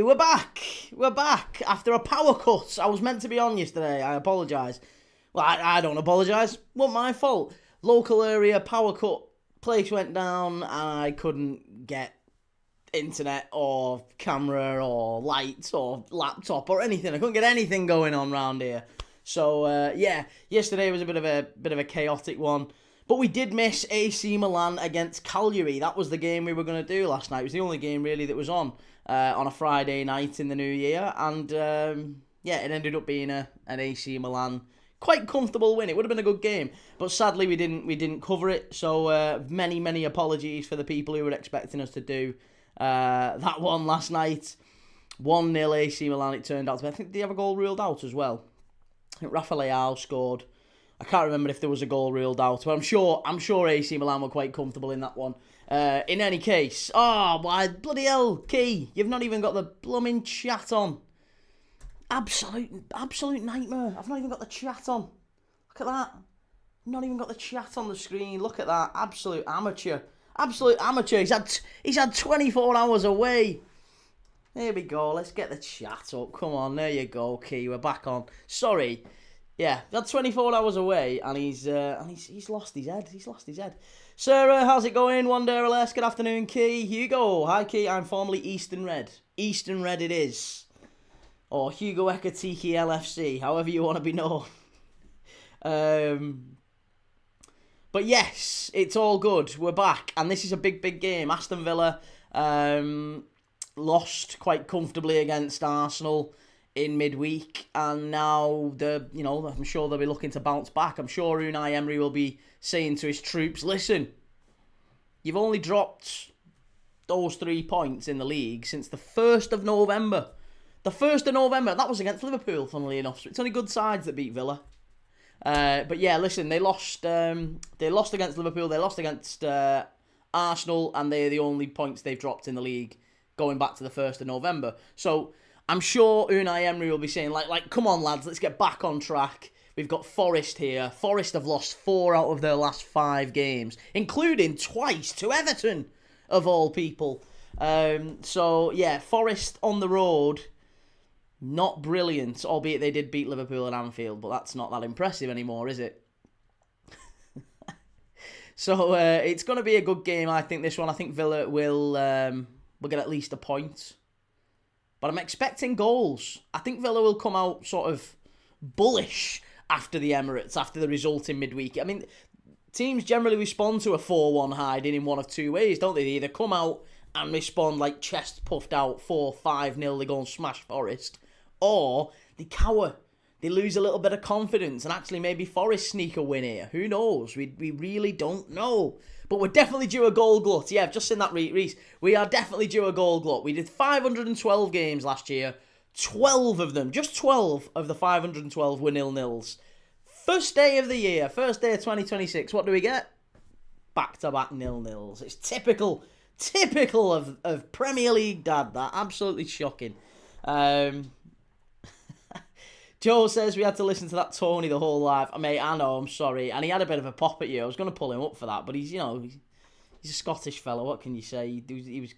we're back. We're back after a power cut. I was meant to be on yesterday. I apologise. Well, I don't apologise. Wasn't my fault. Local area power cut. Place went down. I couldn't get internet or camera or lights or laptop or anything. I couldn't get anything going on round here. So yeah, yesterday was a bit of a chaotic one. But we did miss AC Milan against Cagliari. That was the game we were going to do last night. It was the only game really that was on a Friday night in the new year. And yeah, it ended up being an AC Milan quite comfortable win. It would have been a good game, but sadly we didn't cover it. So many apologies for the people who were expecting us to do that one last night. 1-0 AC Milan it turned out to be. I think they have a goal ruled out as well. I think Rafael scored. I can't remember if there was a goal ruled out, but I'm sure AC Milan were quite comfortable in that one. In any case, why bloody hell, Key, you've not even got the blooming chat on. Absolute nightmare. I've not even got the chat on. Look at that. Not even got the chat on the screen. Look at that. Absolute amateur. Absolute amateur. He's had 24 hours away. Here we go. Let's get the chat up. Come on, there you go, Key. We're back on. Sorry. Yeah, that's 24 hours away, and he's lost his head. He's lost his head. Sarah, how's it going? One day or less. Good afternoon, Key. Hugo, hi, Key. I'm formerly Eastern Red. Eastern Red it is. Or Hugo Ekatiki LFC, however you want to be known. But yes, it's all good. We're back, and this is a big game. Aston Villa lost quite comfortably against Arsenal in midweek, and now I'm sure they'll be looking to bounce back. I'm sure Unai Emery will be saying to his troops, listen, you've only dropped those 3 points in the league since the 1st of November. The 1st of November, that was against Liverpool, funnily enough, so it's only good sides that beat Villa. But yeah, listen, they lost against Liverpool, they lost against Arsenal, and they're the only points they've dropped in the league going back to the 1st of November. So I'm sure Unai Emery will be saying, like, come on, lads, let's get back on track. We've got Forest here. Forest have lost 4 out of their last 5 games, including twice to Everton, of all people. So, yeah, Forest on the road, not brilliant, albeit they did beat Liverpool at Anfield, but that's not that impressive anymore, is it? So, it's going to be a good game, I think, this one. I think Villa will get at least a point. But I'm expecting goals. I think Villa will come out sort of bullish after the Emirates, after the result in midweek. I mean, teams generally respond to a 4-1 hiding in one of 2 ways, don't they? They either come out and respond like chest puffed out 4-5-0, they go and smash Forest, or they cower. They lose a little bit of confidence, and actually maybe Forest sneak a win here. Who knows? We really don't know. But we're definitely due a goal glut. Yeah, I've just seen that, Reese. We are definitely due a goal glut. We did 512 games last year. 12 of them, just 12 of the 512 were 0-0s. First day of the year, first day of 2026, what do we get? Back-to-back 0-0s. It's typical of Premier League dad, that. Absolutely shocking. Joe says we had to listen to that Tony the whole life. Mate, I know, I'm sorry. And he had a bit of a pop at you. I was going to pull him up for that, but he's a Scottish fellow. What can you say? He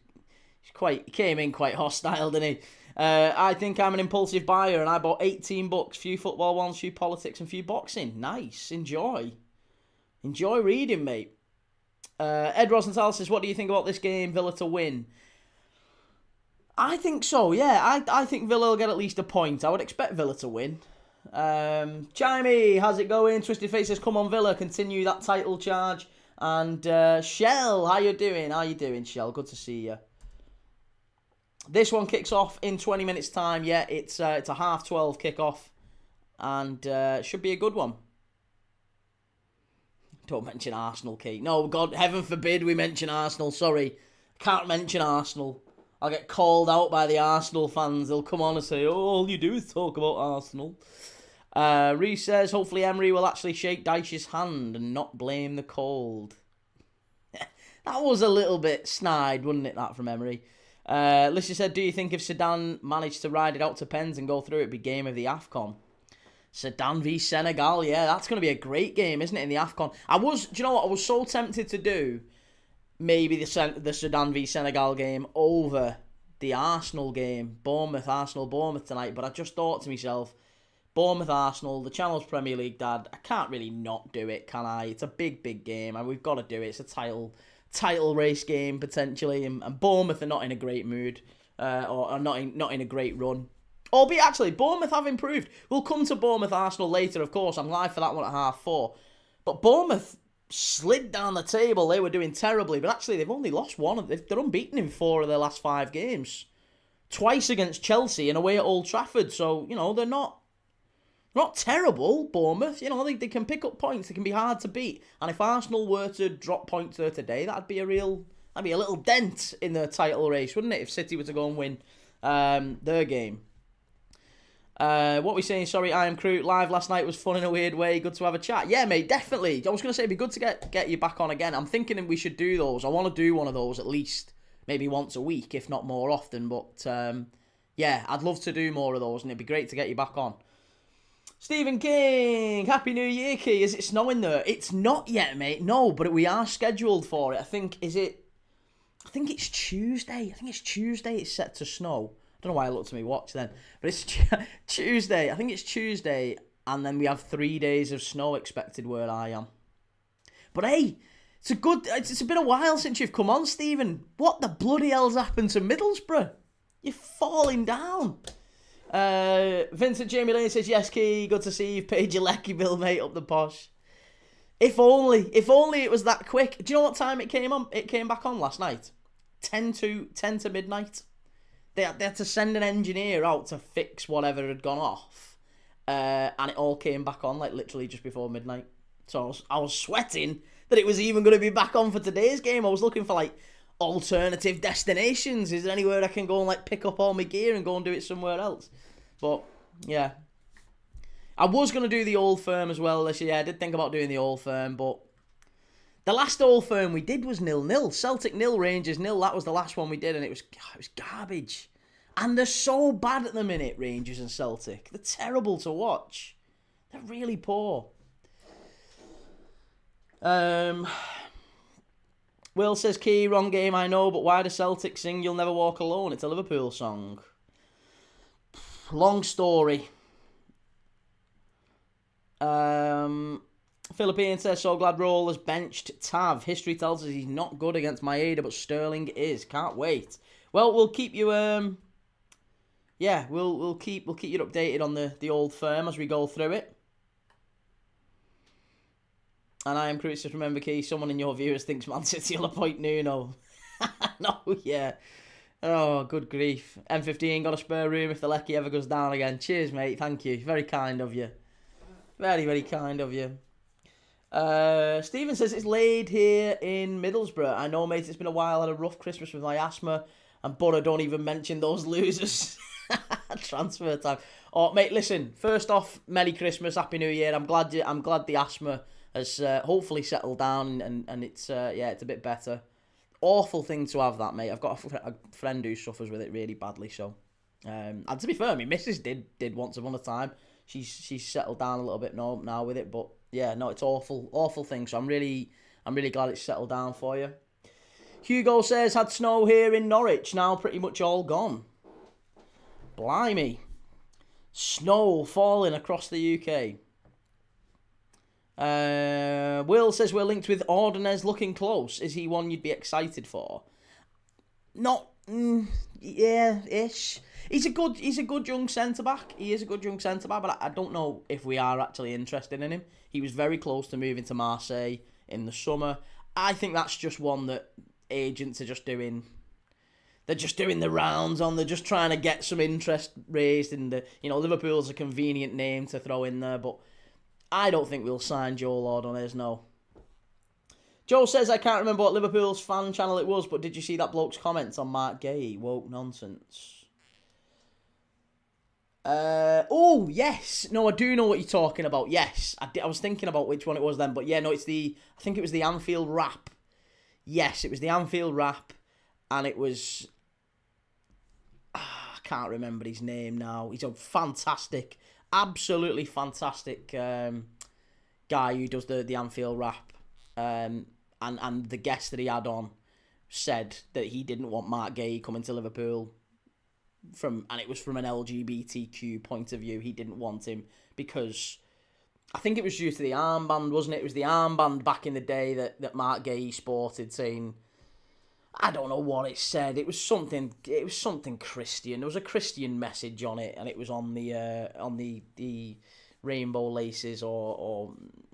came in quite hostile, didn't he? I think I'm an impulsive buyer, and I bought 18 books, few football ones, few politics, and few boxing. Nice. Enjoy reading, mate. Ed Rosenthal says, what do you think about this game, Villa to win? I think so, yeah. I think Villa will get at least a point. I would expect Villa to win. Chimey, how's it going? Twisted Face says, come on, Villa, continue that title charge. And Shell, how you doing, Shell? Good to see you. This one kicks off in 20 minutes' time. Yeah, it's a 12:30 kickoff. And should be a good one. Don't mention Arsenal, Kate. No, God, heaven forbid we mention Arsenal. Sorry. Can't mention Arsenal. I'll get called out by the Arsenal fans. They'll come on and say, oh, all you do is talk about Arsenal. Reece says, hopefully Emery will actually shake Dyche's hand and not blame the cold. That was a little bit snide, wasn't it, that from Emery? Lissa said, do you think if Sudan managed to ride it out to pens and go through, it'd be game of the AFCON? Sudan v Senegal, yeah, that's going to be a great game, isn't it, in the AFCON? Do you know what? I was so tempted to do maybe the Sudan v Senegal game over the Arsenal game, Bournemouth tonight, but I just thought to myself, Bournemouth Arsenal, the Channel's Premier League, Dad, I can't really not do it, can I? It's a big, big game, and we've got to do it. It's a title race game, potentially, and Bournemouth are not in a great mood, or are not in a great run. Albeit, actually, Bournemouth have improved. We'll come to Bournemouth Arsenal later, of course. I'm live for that one at 4:30. But Bournemouth slid down the table. They were doing terribly, but actually they've only lost one. They're unbeaten in 4 of their last 5 games. Twice against Chelsea and away at Old Trafford. So, they're not terrible, Bournemouth. They can pick up points. They can be hard to beat. And if Arsenal were to drop points there today, that'd be a little dent in the title race, wouldn't it? If City were to go and win their game. What are we saying? Sorry, I am Crew. Live last night was fun in a weird way. Good to have a chat. Yeah, mate, definitely. I was going to say it'd be good to get you back on again. I'm thinking we should do those. I want to do one of those at least maybe once a week, if not more often. But yeah, I'd love to do more of those, and it'd be great to get you back on. Stephen King, Happy New Year, Key. Is it snowing there? It's not yet, mate. No, but we are scheduled for it. I think it's Tuesday. It's set to snow. I don't know why I looked at my watch then. But it's Tuesday. I think it's Tuesday. And then we have 3 days of snow expected where I am. But hey, it's been a while since you've come on, Stephen. What the bloody hell's happened to Middlesbrough? You're falling down. Vincent Jamie Lane says, yes, Key, good to see you've paid your lecky bill, mate, up the posh. If only it was that quick. Do you know what time it came on? It came back on last night. 10 to midnight. They had to send an engineer out to fix whatever had gone off. And it all came back on, like, literally just before midnight. So I was sweating that it was even going to be back on for today's game. I was looking for, like, alternative destinations. Is there anywhere I can go and, like, pick up all my gear and go and do it somewhere else? But, yeah. I was going to do the Old Firm as well this year. I did think about doing the Old Firm, but the last Old Firm we did was 0-0. Celtic 0, Rangers 0. That was the last one we did, and it was garbage. And they're so bad at the minute, Rangers and Celtic. They're terrible to watch. They're really poor. Will says, Key, wrong game, I know, but why do Celtic sing You'll Never Walk Alone? It's a Liverpool song. Long story. Philippine says, so glad Roll has benched Tav. History tells us he's not good against Maeda, but Sterling is. Can't wait. Well, we'll keep you we'll keep you updated on the Old Firm as we go through it. And I am curious to remember, Key, someone in your viewers thinks Man City will appoint Nuno. No, yeah. Oh, good grief. M15 got a spare room if the lecky ever goes down again. Cheers, mate. Thank you. Very kind of you. Very, very kind of you. Stephen says it's laid here in Middlesbrough. I know, mate, it's been a while. I had a rough Christmas with my asthma. And Butter, don't even mention those losers. Transfer time. Oh, mate, listen. First off, Merry Christmas, Happy New Year. I'm glad the asthma has hopefully settled down and it's it's a bit better. Awful thing to have that, mate. I've got a friend who suffers with it really badly. So, and to be fair, my missus did once upon a time. She's settled down a little bit now with it, but yeah, no, it's awful thing. So I'm really glad it's settled down for you. Hugo says had snow here in Norwich, now pretty much all gone. Blimey, snow falling across the UK. Will says we're linked with Ordonez looking close. Is he one you'd be excited for? Not, ish. He's a good young centre back. He is a good young centre back, but I don't know if we are actually interested in him. He was very close to moving to Marseille in the summer. I think that's just one that agents are just doing. They're just doing the rounds on. They're just trying to get some interest raised in the. Liverpool's a convenient name to throw in there, but I don't think we'll sign Joel Ordonez, no. Joe says, I can't remember what Liverpool's fan channel it was, but did you see that bloke's comments on Mark Gay? Woke nonsense. Oh, yes. No, I do know what you're talking about. Yes. I was thinking about which one it was then, but yeah, no, I think it was the Anfield Rap. Yes, it was the Anfield Rap, and it was, I can't remember his name now. He's a fantastic, absolutely fantastic guy who does the Anfield Rap. And the guest that he had on said that he didn't want Mark Gay coming to Liverpool and it was from an LGBTQ point of view. He didn't want him because I think it was due to the armband, wasn't it? It was the armband back in the day that Mark Gay sported, saying, I don't know what it said. It was something Christian. There was a Christian message on it, and it was on the rainbow laces or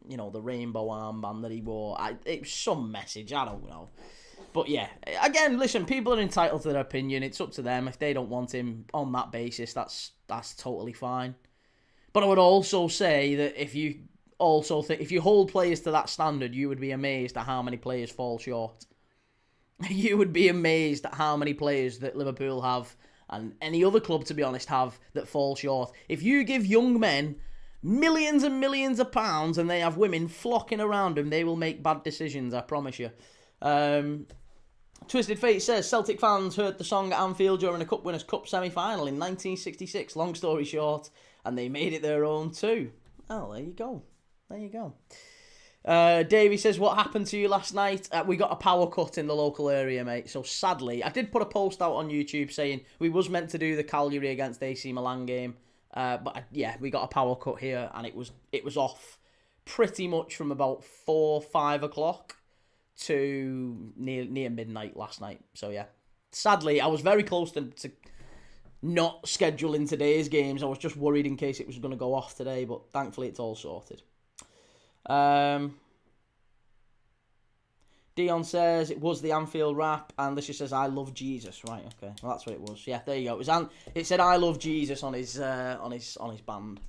the rainbow armband that he wore. It was some message. I don't know. But yeah, again, listen, people are entitled to their opinion. It's up to them. If they don't want him on that basis, that's totally fine. But I would also say that if you hold players to that standard, you would be amazed at how many players fall short. You would be amazed at how many players that Liverpool have, and any other club, to be honest, have, that fall short. If you give young men millions and millions of pounds and they have women flocking around them, they will make bad decisions, I promise you. Twisted Fate says, Celtic fans heard the song at Anfield during a Cup Winners' Cup semi-final in 1966. Long story short, and they made it their own too. Oh, there you go. There you go. Davey says, what happened to you last night? We got a power cut in the local area, mate. So sadly, I did put a post out on YouTube saying we was meant to do the Cagliari against AC Milan game. But we got a power cut here, and it was off pretty much from about 4-5 o'clock to near midnight last night. So yeah, sadly, I was very close to not scheduling today's games. I was just worried in case it was going to go off today, but thankfully it's all sorted. Dion says it was the Anfield rap, and Alicia says I love Jesus. Right, okay, well that's what it was. Yeah, there you go. It said I love Jesus on his band.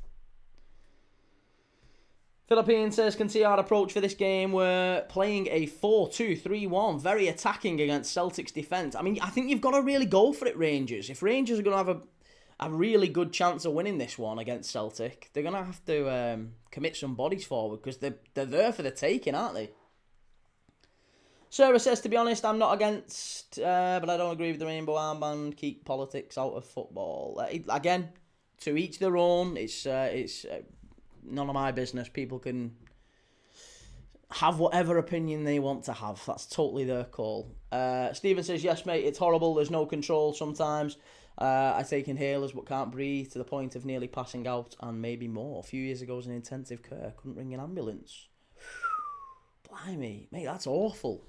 Philippine says, can see our approach for this game. We're playing a 4-2-3-1, very attacking against Celtic's defence. I mean, I think you've got to really go for it, Rangers. If Rangers are going to have a really good chance of winning this one against Celtic, they're going to have to commit some bodies forward, because they're there for the taking, aren't they? Sarah says, to be honest, I'm not against, but I don't agree with the rainbow armband. Keep politics out of football. Again, to each their own. It's none of my business. People can have whatever opinion they want to have. That's totally their call. Stephen says, yes, mate, it's horrible. There's no control sometimes. I take inhalers but can't breathe to the point of nearly passing out, and maybe more. A few years ago, I was in intensive care. Couldn't ring an ambulance. Blimey, mate, that's awful.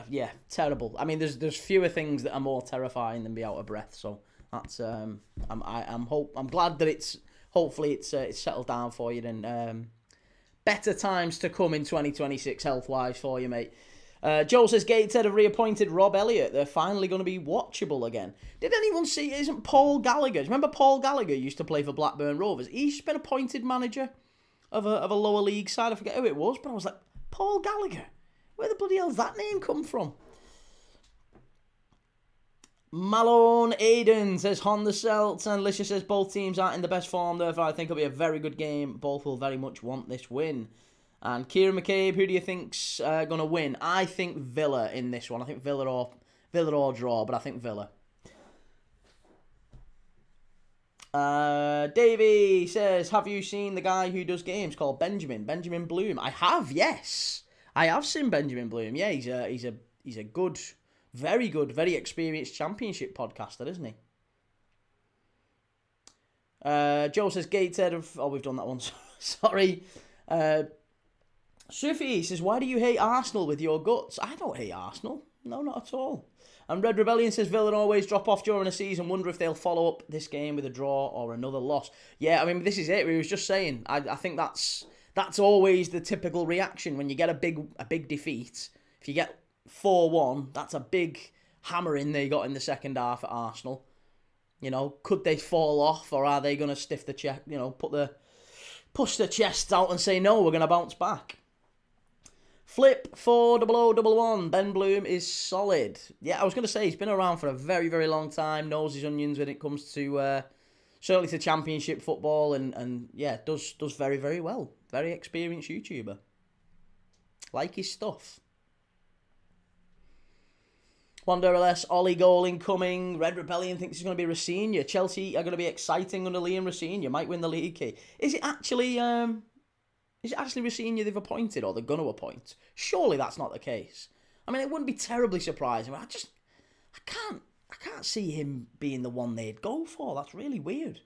Yeah, terrible. I mean, there's fewer things that are more terrifying than be out of breath. So that's I'm glad that hopefully it's settled down for you, and better times to come in 2026 health wise for you, mate. Joel says Gateshead have reappointed Rob Elliott. They're finally going to be watchable again. Did anyone see? Isn't Paul Gallagher? Remember Paul Gallagher used to play for Blackburn Rovers? He's been appointed manager of a lower league side. I forget who it was, but I was like, Paul Gallagher. Where the bloody hell's that name come from? Malone Aiden says Honda Celts, and Alicia says both teams aren't in the best form, therefore I think it'll be a very good game. Both will very much want this win. And Kieran McCabe, who do you think's going to win? I think Villa in this one. I think Villa or draw, but I think Villa. Davey says, have you seen the guy who does games called Benjamin Bloom? I have, yes. I have seen Benjamin Bloom. Yeah, he's a good, very experienced championship podcaster, isn't he? Joe says Gateshead of... Oh, we've done that one. Sorry. Sufi says, why do you hate Arsenal with your guts? I don't hate Arsenal. No, not at all. And Red Rebellion says Villa always drop off during a season. Wonder if they'll follow up this game with a draw or another loss. Yeah, I mean, this is it. We was just saying. I think that's always the typical reaction when you get a big defeat. If you get 4-1, that's a big hammering they got in the second half at Arsenal. You know, could they fall off, or are they going to stiff the chest? You know, push the chests out and say no, we're going to bounce back. Flip 40011. Ben Bloom is solid. Yeah, I was going to say he's been around for a very, very long time. Knows his onions when it comes to certainly to championship football, and yeah, does very, very well. Very experienced YouTuber. Like his stuff. Wanderless, Ollie goal incoming. Red Rebellion thinks it's going to be Rosenior. Chelsea are going to be exciting under Liam Rosenior. Might win the league key. Is it actually Rosenior they've appointed, or they're going to appoint? Surely that's not the case. I mean, it wouldn't be terribly surprising. I can't can't see him being the one they'd go for. That's really weird.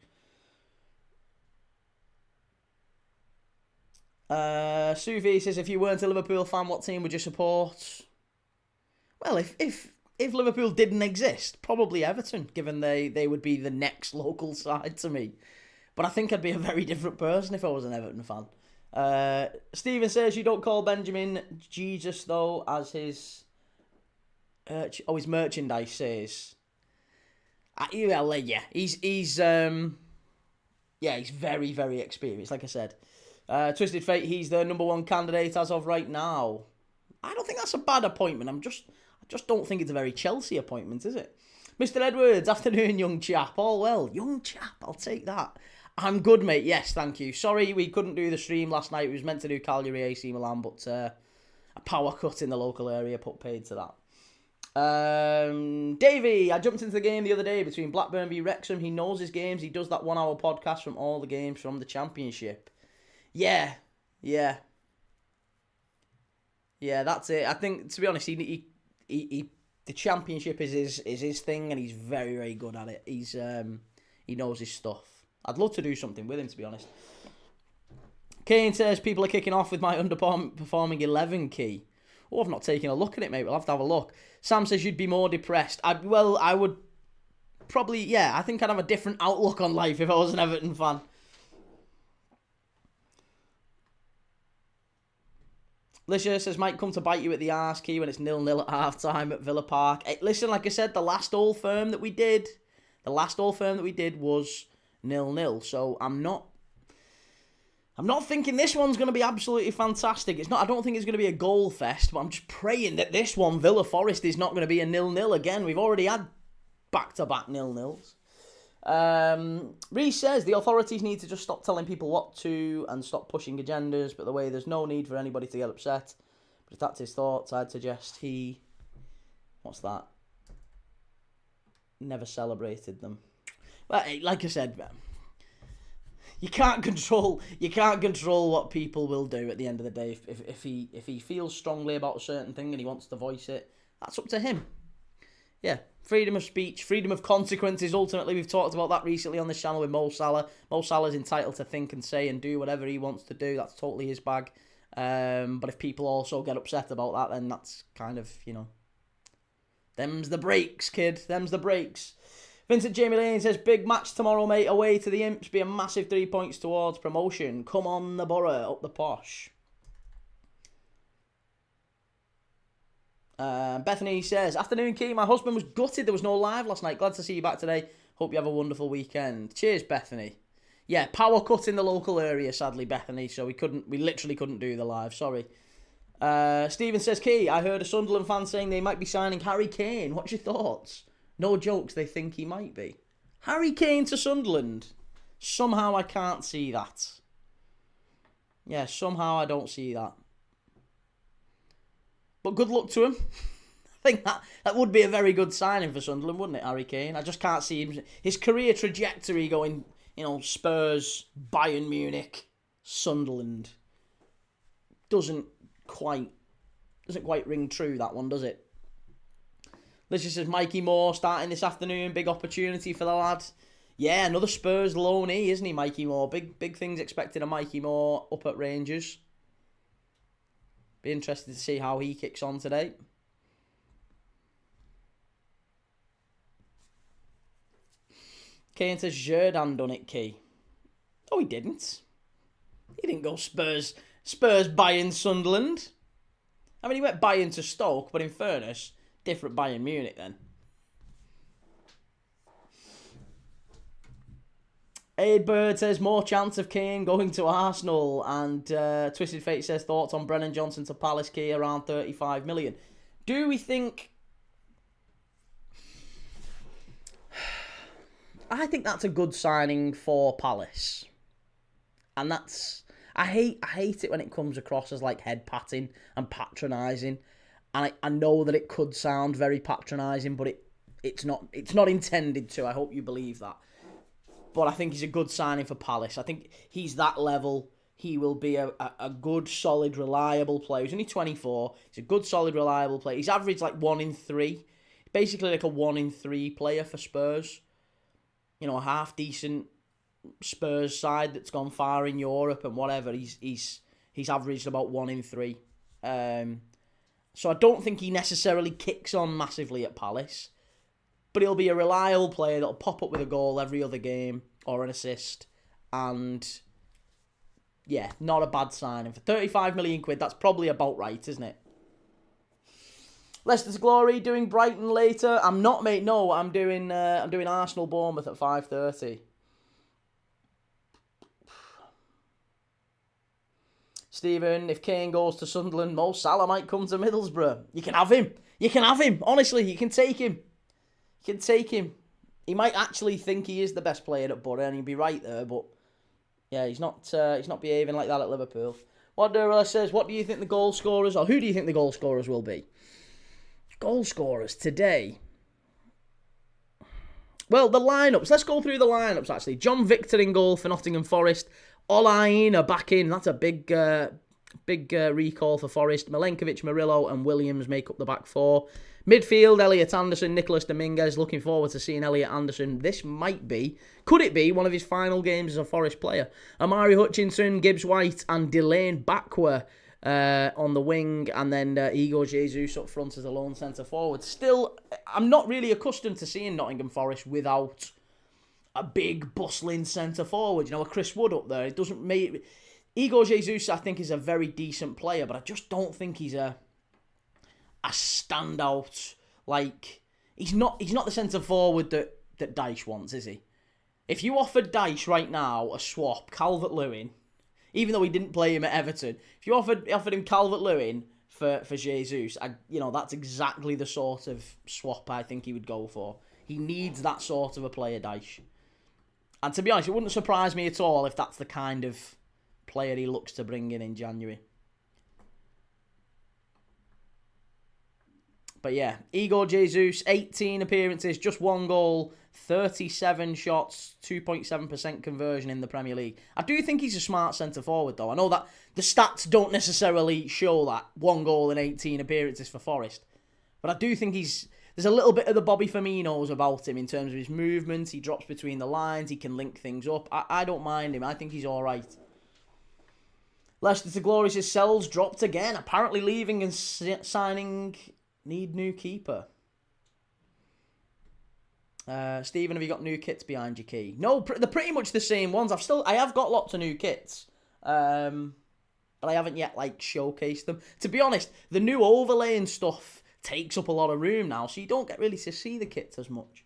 Suvi says, if you weren't a Liverpool fan, what team would you support? Well, if Liverpool didn't exist, probably Everton, given they would be the next local side to me. But I think I'd be a very different person if I was an Everton fan. Stephen says, you don't call Benjamin Jesus, though, as his merchandise says. Yeah, he's very, very experienced, like I said. Twisted Fate, he's the number one candidate as of right now. I don't think that's a bad appointment. I just don't think it's a very Chelsea appointment, is it? Mr. Edwards, afternoon, young chap. All well. Young chap, I'll take that. I'm good, mate. Yes, thank you. Sorry we couldn't do the stream last night. We was meant to do Cagliari AC Milan, but a power cut in the local area put paid to that. Davey, I jumped into the game the other day between Blackburn v Wrexham. He knows his games. He does that 1 hour podcast from all the games from the Championship. Yeah, that's it. I think, to be honest, he the Championship is his thing, and he's very, very good at it. He knows his stuff. I'd love to do something with him, to be honest. Kane says, people are kicking off with my underperforming 11 key. Oh, I've not taken a look at it, mate. We'll have to have a look. Sam says you'd be more depressed. I would probably, I think I'd have a different outlook on life if I was an Everton fan. Lisha says, might come to bite you at the arse, Key, when it's 0-0 at half-time at Villa Park. Hey, listen, like I said, the last Old Firm that we did was 0-0. So I'm not thinking this one's going to be absolutely fantastic. I don't think it's going to be a goal fest, but I'm just praying that this one, Villa Forest, is not going to be a 0-0 again. We've already had back-to-back 0-0s. Reece says the authorities need to just stop telling people what to and stop pushing agendas, but the way there's no need for anybody to get upset. But if that's his thoughts, I'd suggest what's that? Never celebrated them. Well, like I said, you can't control what people will do at the end of the day. If he feels strongly about a certain thing and he wants to voice it, that's up to him. Yeah, freedom of speech, freedom of consequences. Ultimately, we've talked about that recently on this channel with Mo Salah. Mo Salah's entitled to think and say and do whatever he wants to do. That's totally his bag. But if people also get upset about that, then that's kind of, them's the breaks, kid. Them's the breaks. Vincent Jamie Lane says, big match tomorrow, mate. Away to the Imps. Be a massive 3 points towards promotion. Come on, the Borough. Up the posh. Bethany says, afternoon, Key. My husband was gutted there was no live last night. Glad to see you back today. Hope you have a wonderful weekend. Cheers, Bethany. Yeah, power cut in the local area, sadly, Bethany. So we literally couldn't do the live. Sorry. Stephen says, Key, I heard a Sunderland fan saying they might be signing Harry Kane. What's your thoughts? No jokes, they think he might be. Harry Kane to Sunderland. Somehow I can't see that. Yeah, somehow I don't see that. But good luck to him. I think that would be a very good signing for Sunderland, wouldn't it, Harry Kane? I just can't see him. His career trajectory going, Spurs, Bayern Munich, Sunderland. Doesn't quite ring true, that one, does it? Liz says, Mikey Moore starting this afternoon. Big opportunity for the lad. Yeah, another Spurs loanee, isn't he, Mikey Moore? Big things expected of Mikey Moore up at Rangers. Be interested to see how he kicks on today. Kane says, Jordan done it, Key. Oh, he didn't. He didn't go Spurs, Bayern, Sunderland. I mean, he went Bayern to Stoke, but in fairness, different Bayern Munich then. Aid Bird says more chance of Kane going to Arsenal, and Twisted Fate says thoughts on Brennan Johnson to Palace, Key, around 35 million. Do we think... I think that's a good signing for Palace. And that's... I hate it when it comes across as like head patting and patronising. And I know that it could sound very patronising, but it's not intended to. I hope you believe that. But I think he's a good signing for Palace. I think he's that level. He will be a good, solid, reliable player. He's only 24. He's a good, solid, reliable player. He's averaged like 1 in 3 basically like a 1 in 3 player for Spurs. You know, a half decent Spurs side that's gone far in Europe and whatever. He's averaged about 1 in 3. So I don't think he necessarily kicks on massively at Palace, but he'll be a reliable player that'll pop up with a goal every other game or an assist, and yeah, not a bad signing for 35 million quid. That's probably about right, isn't it? Leicester's Glory doing Brighton later. I'm not, mate. No, I'm doing Arsenal Bournemouth at 5:30. Stephen, if Kane goes to Sunderland, Mo Salah might come to Middlesbrough. You can have him. You can have him. Honestly, you can take him. You can take him. He might actually think he is the best player at Borough, and he'd be right there. But yeah, he's not behaving like that at Liverpool. What Durrell says, what do you think the goal scorers, or who do you think the goal scorers will be? Goal scorers today. Well, the lineups. Let's go through the lineups, actually. John Victor in goal for Nottingham Forest. Olaine are back in. That's a big recall for Forest. Milenkovic, Murillo and Williams make up the back four. Midfield, Elliot Anderson, Nicholas Dominguez. Looking forward to seeing Elliot Anderson. This could it be one of his final games as a Forest player? Amari Hutchinson, Gibbs White and Delane Bakwa on the wing. And then Igor Jesus up front as a lone centre forward. Still, I'm not really accustomed to seeing Nottingham Forest without a big, bustling centre forward. You know, a Chris Wood up there. It doesn't make... Igor Jesus, I think, is a very decent player, but I just don't think he's a standout. Like, he's not the centre forward that Dyche wants, is he? If you offered Dyche right now a swap, Calvert-Lewin, even though he didn't play him at Everton, if you offered him Calvert-Lewin for Jesus, that's exactly the sort of swap I think he would go for. He needs that sort of a player, Dyche. And to be honest, it wouldn't surprise me at all if that's the kind of player he looks to bring in January. But yeah, Igor Jesus, 18 appearances, just 1 goal, 37 shots, 2.7% conversion in the Premier League. I do think he's a smart centre-forward, though. I know that the stats don't necessarily show that 1 goal and 18 appearances for Forest. But I do think there's a little bit of the Bobby Firminos about him in terms of his movement. He drops between the lines. He can link things up. I don't mind him. I think he's all right. Leicester to Glory says Sells dropped again. Apparently leaving and signing... Need new keeper. Stephen, have you got new kits behind your key? No, they're pretty much the same ones. I have got lots of new kits. But I haven't yet, showcased them. To be honest, the new overlay and stuff takes up a lot of room now, so you don't get really to see the kits as much.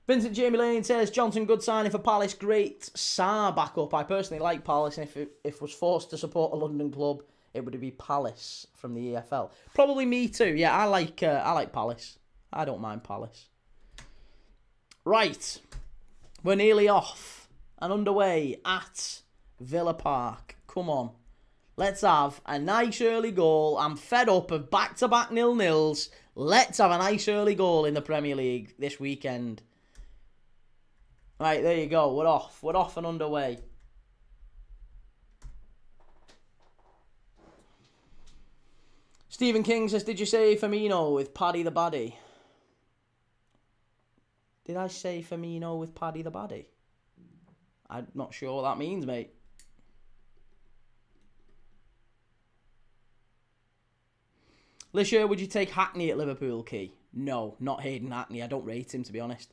Vincent Jamie Lane says, Johnson, good signing for Palace. Great Sarr back up. I personally like Palace, and if was forced to support a London club, it would be Palace from the EFL. Probably me too. Yeah, I like Palace. I don't mind Palace. Right. We're nearly off and underway at Villa Park. Come on. Let's have a nice early goal. I'm fed up of back-to-back 0-0s. Let's have a nice early goal in the Premier League this weekend. Right, there you go. We're off. We're off and underway. Stephen King says, did you say Firmino with Paddy the Baddie? Did I say Firmino with Paddy the Baddie? I'm not sure what that means, mate. Lisher, would you take Hackney at Liverpool, Key? No, not Hayden Hackney. I don't rate him, to be honest.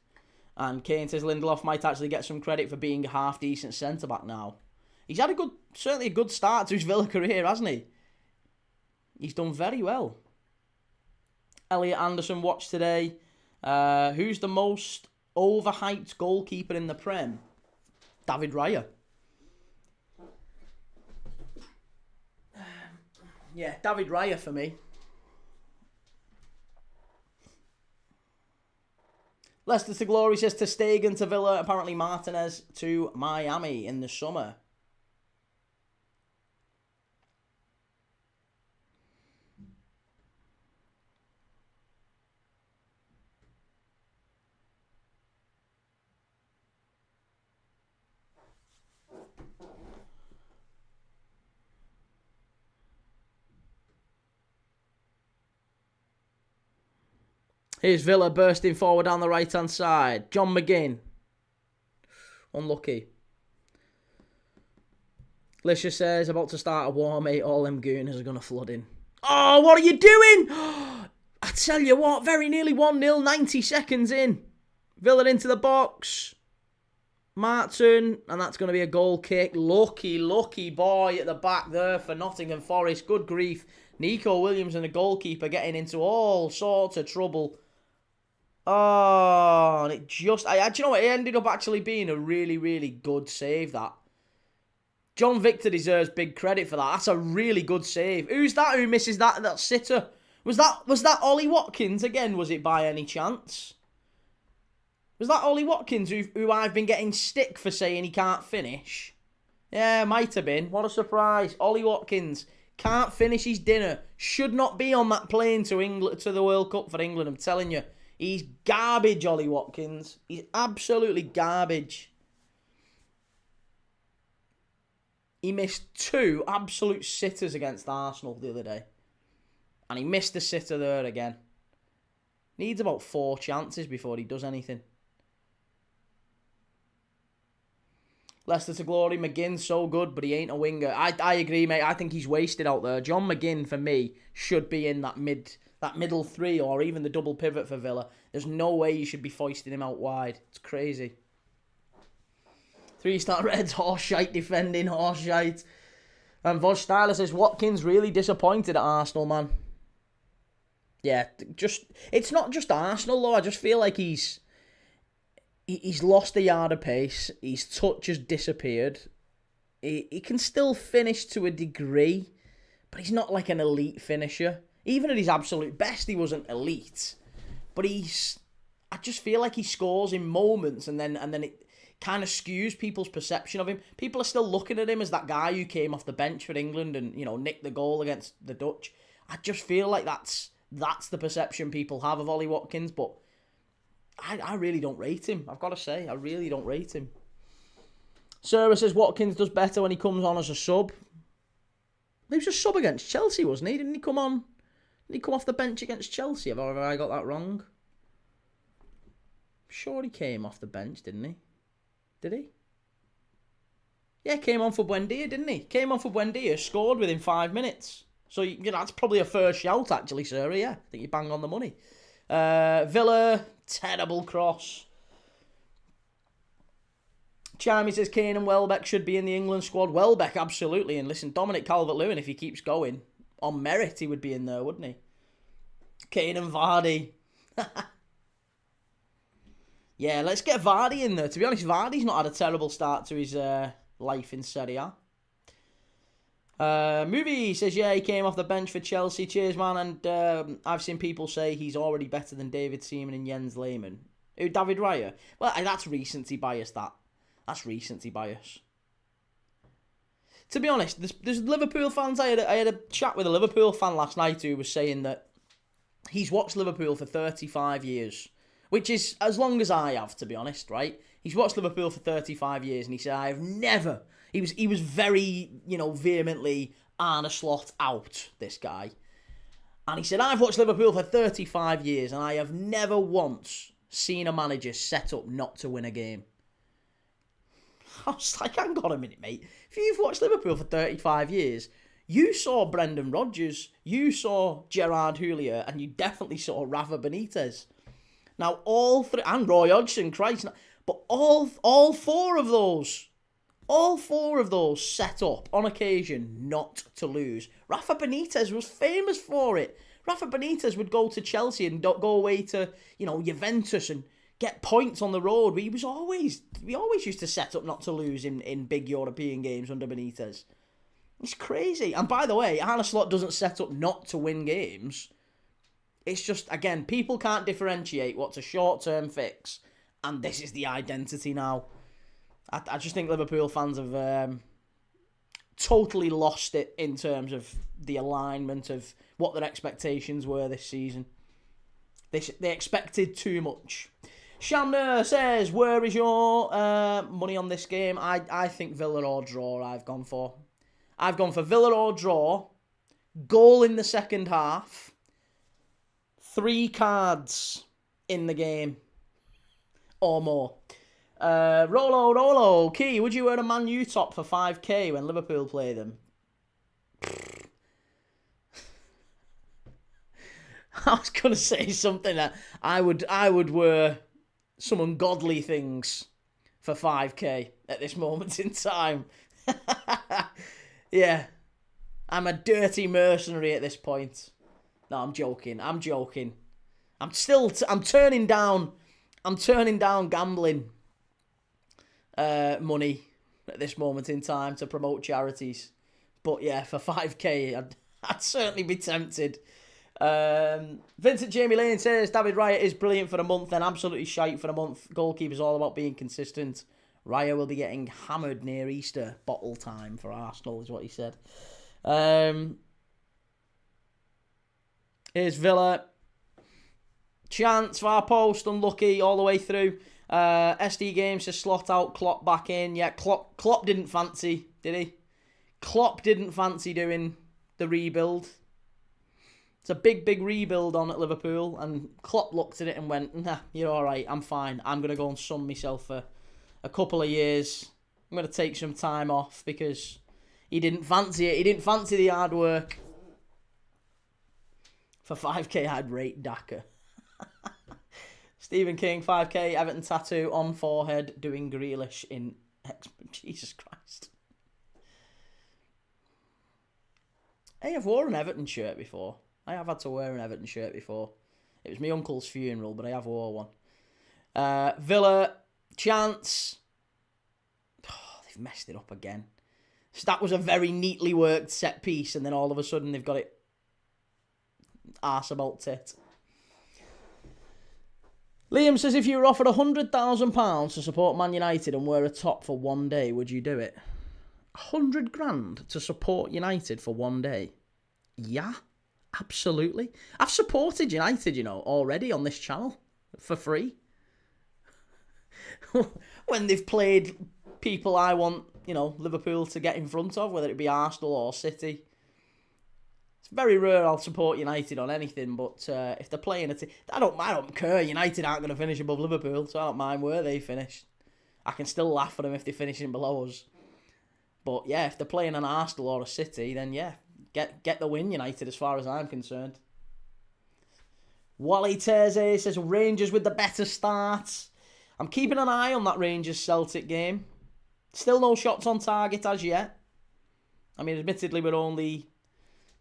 And Kane says Lindelof might actually get some credit for being a half-decent centre-back now. He's had certainly a good start to his Villa career, hasn't he? He's done very well. Elliot Anderson watched today. Who's the most overhyped goalkeeper in the Prem? David Raya. Yeah, David Raya for me. Leicester to Glory says to Stegen to Villa. Apparently Martinez to Miami in the summer. Here's Villa bursting forward down the right-hand side. John McGinn. Unlucky. Lisha says, about to start a war, mate. All them gooners are going to flood in. Oh, what are you doing? I tell you what, very nearly 1-0, 90 seconds in. Villa into the box. Martin, and that's going to be a goal kick. Lucky boy at the back there for Nottingham Forest. Good grief. Nico Williams and the goalkeeper getting into all sorts of trouble. Oh, and it just... do you know what? It ended up actually being a really, really good save, that. John Victor deserves big credit for that. That's a really good save. Who's that who misses that sitter? Was that Ollie Watkins again, was it, by any chance? Was that Ollie Watkins who I've been getting stick for saying he can't finish? Yeah, might have been. What a surprise. Ollie Watkins can't finish his dinner. Should not be on that plane to England, to the World Cup for England, I'm telling you. He's garbage, Ollie Watkins. He's absolutely garbage. He missed 2 absolute sitters against Arsenal the other day. And he missed the sitter there again. Needs about 4 chances before he does anything. Leicester to glory. McGinn's so good, but he ain't a winger. I agree, mate. I think he's wasted out there. John McGinn, for me, should be in that middle 3 or even the double pivot for Villa. There's no way you should be foisting him out wide. It's crazy. 3-star Reds, horseshite defending, horseshite. And Voj Styler says, Watkins really disappointed at Arsenal, man. Yeah, it's not just Arsenal, though. I just feel like he's lost a yard of pace. His touch has disappeared. He can still finish to a degree, but he's not like an elite finisher. Even at his absolute best, he wasn't elite. But I just feel like he scores in moments, and then it kind of skews people's perception of him. People are still looking at him as that guy who came off the bench for England and, nicked the goal against the Dutch. I just feel like that's the perception people have of Ollie Watkins, but I really don't rate him. I've got to say, I really don't rate him. Sarah says Watkins does better when he comes on as a sub. He was a sub against Chelsea, wasn't he? Didn't he come on? Didn't he come off the bench against Chelsea? Have I got that wrong? I'm sure he came off the bench, didn't he? Did he? Yeah, came on for Buendia, didn't he? Came on for Buendia, scored within 5 minutes. So, that's probably a first shout, actually, Sarah. Yeah, I think you bang on the money. Villa, terrible cross. Charmy says Kane and Welbeck should be in the England squad. Welbeck, absolutely. And listen, Dominic Calvert-Lewin, if he keeps going, on merit, he would be in there, wouldn't he? Kane and Vardy. Yeah, let's get Vardy in there. To be honest, Vardy's not had a terrible start to his life in Serie A. Movie says, yeah, he came off the bench for Chelsea. Cheers, man. And I've seen people say he's already better than David Seaman and Jens Lehmann. Who, David Raya? Well, that's recency bias, that. That's recency bias. To be honest, there's Liverpool fans. I had a chat with a Liverpool fan last night who was saying that he's watched Liverpool for 35 years. Which is as long as I have, to be honest, right? He's watched Liverpool for 35 years, and he said, I've never... He was very, vehemently Arne Slot out, this guy. And he said, I've watched Liverpool for 35 years, and I have never once seen a manager set up not to win a game. I was like, hang on a minute, mate. If you've watched Liverpool for 35 years, you saw Brendan Rodgers, you saw Gerard Houllier, and you definitely saw Rafa Benitez. Now, all 3, and Roy Hodgson, Christ, but all 4 of those set up, on occasion, not to lose. Rafa Benitez was famous for it. Rafa Benitez would go to Chelsea and go away to, Juventus and get points on the road. We always used to set up not to lose in big European games under Benitez. It's crazy. And by the way, Arne Slot doesn't set up not to win games. It's just, again, people can't differentiate what's a short-term fix, and this is the identity now. I just think Liverpool fans have totally lost it in terms of the alignment of what their expectations were this season. They expected too much. Shamner says, where is your money on this game? I think Villa or draw I've gone for. I've gone for Villa or draw, goal in the second half, 3 cards. in the game. Or more. Rolo. Key, would you wear a Man U top for 5k when Liverpool play them? I was going to say something that I would wear some ungodly things for 5k at this moment in time. Yeah. I'm a dirty mercenary at this point. No, I'm joking. I'm turning down gambling money at this moment in time to promote charities. But yeah, for 5k, I'd certainly be tempted. Vincent Jamie Lane says, David Raya is brilliant for a month, then absolutely shite for a month. Goalkeeper's all about being consistent. Raya will be getting hammered near Easter. Bottle time for Arsenal is what he said. Here's Villa. Chance for our post, unlucky all the way through. SD Games to slot out, Klopp back in. Yeah, Klopp didn't fancy, did he? Klopp didn't fancy doing the rebuild. It's a big rebuild on at Liverpool, and Klopp looked at it and went, nah, you're all right, I'm fine. I'm going to go and sun myself for a couple of years. I'm going to take some time off because he didn't fancy it. He didn't fancy the hard work. For 5k, I'd rate Daka. Stephen King, 5k, Everton tattoo on forehead, doing Grealish in... Jesus Christ. Hey, I've worn an Everton shirt before. I have had to wear an Everton shirt before. It was my uncle's funeral, but I have wore one. Villa, Chance. Oh, they've messed it up again. So that was a very neatly worked set piece, and then all of a sudden they've got it arse about tit. Liam says, if you were offered £100,000 to support Man United and wear a top for one day, would you do it? 100 grand to support United for one day? Yeah, absolutely. I've supported United, already on this channel for free. When they've played people I want, Liverpool to get in front of, whether it be Arsenal or City. It's very rare I'll support United on anything, but if they're playing a team, I don't care. United aren't going to finish above Liverpool, so I don't mind where they finish. I can still laugh at them if they're finishing below us. But yeah, if they're playing an Arsenal or a City, then yeah, get the win, United, as far as I'm concerned. Wally Terze says, Rangers with the better start. I'm keeping an eye on that Rangers-Celtic game. Still no shots on target as yet. I mean, admittedly, we're only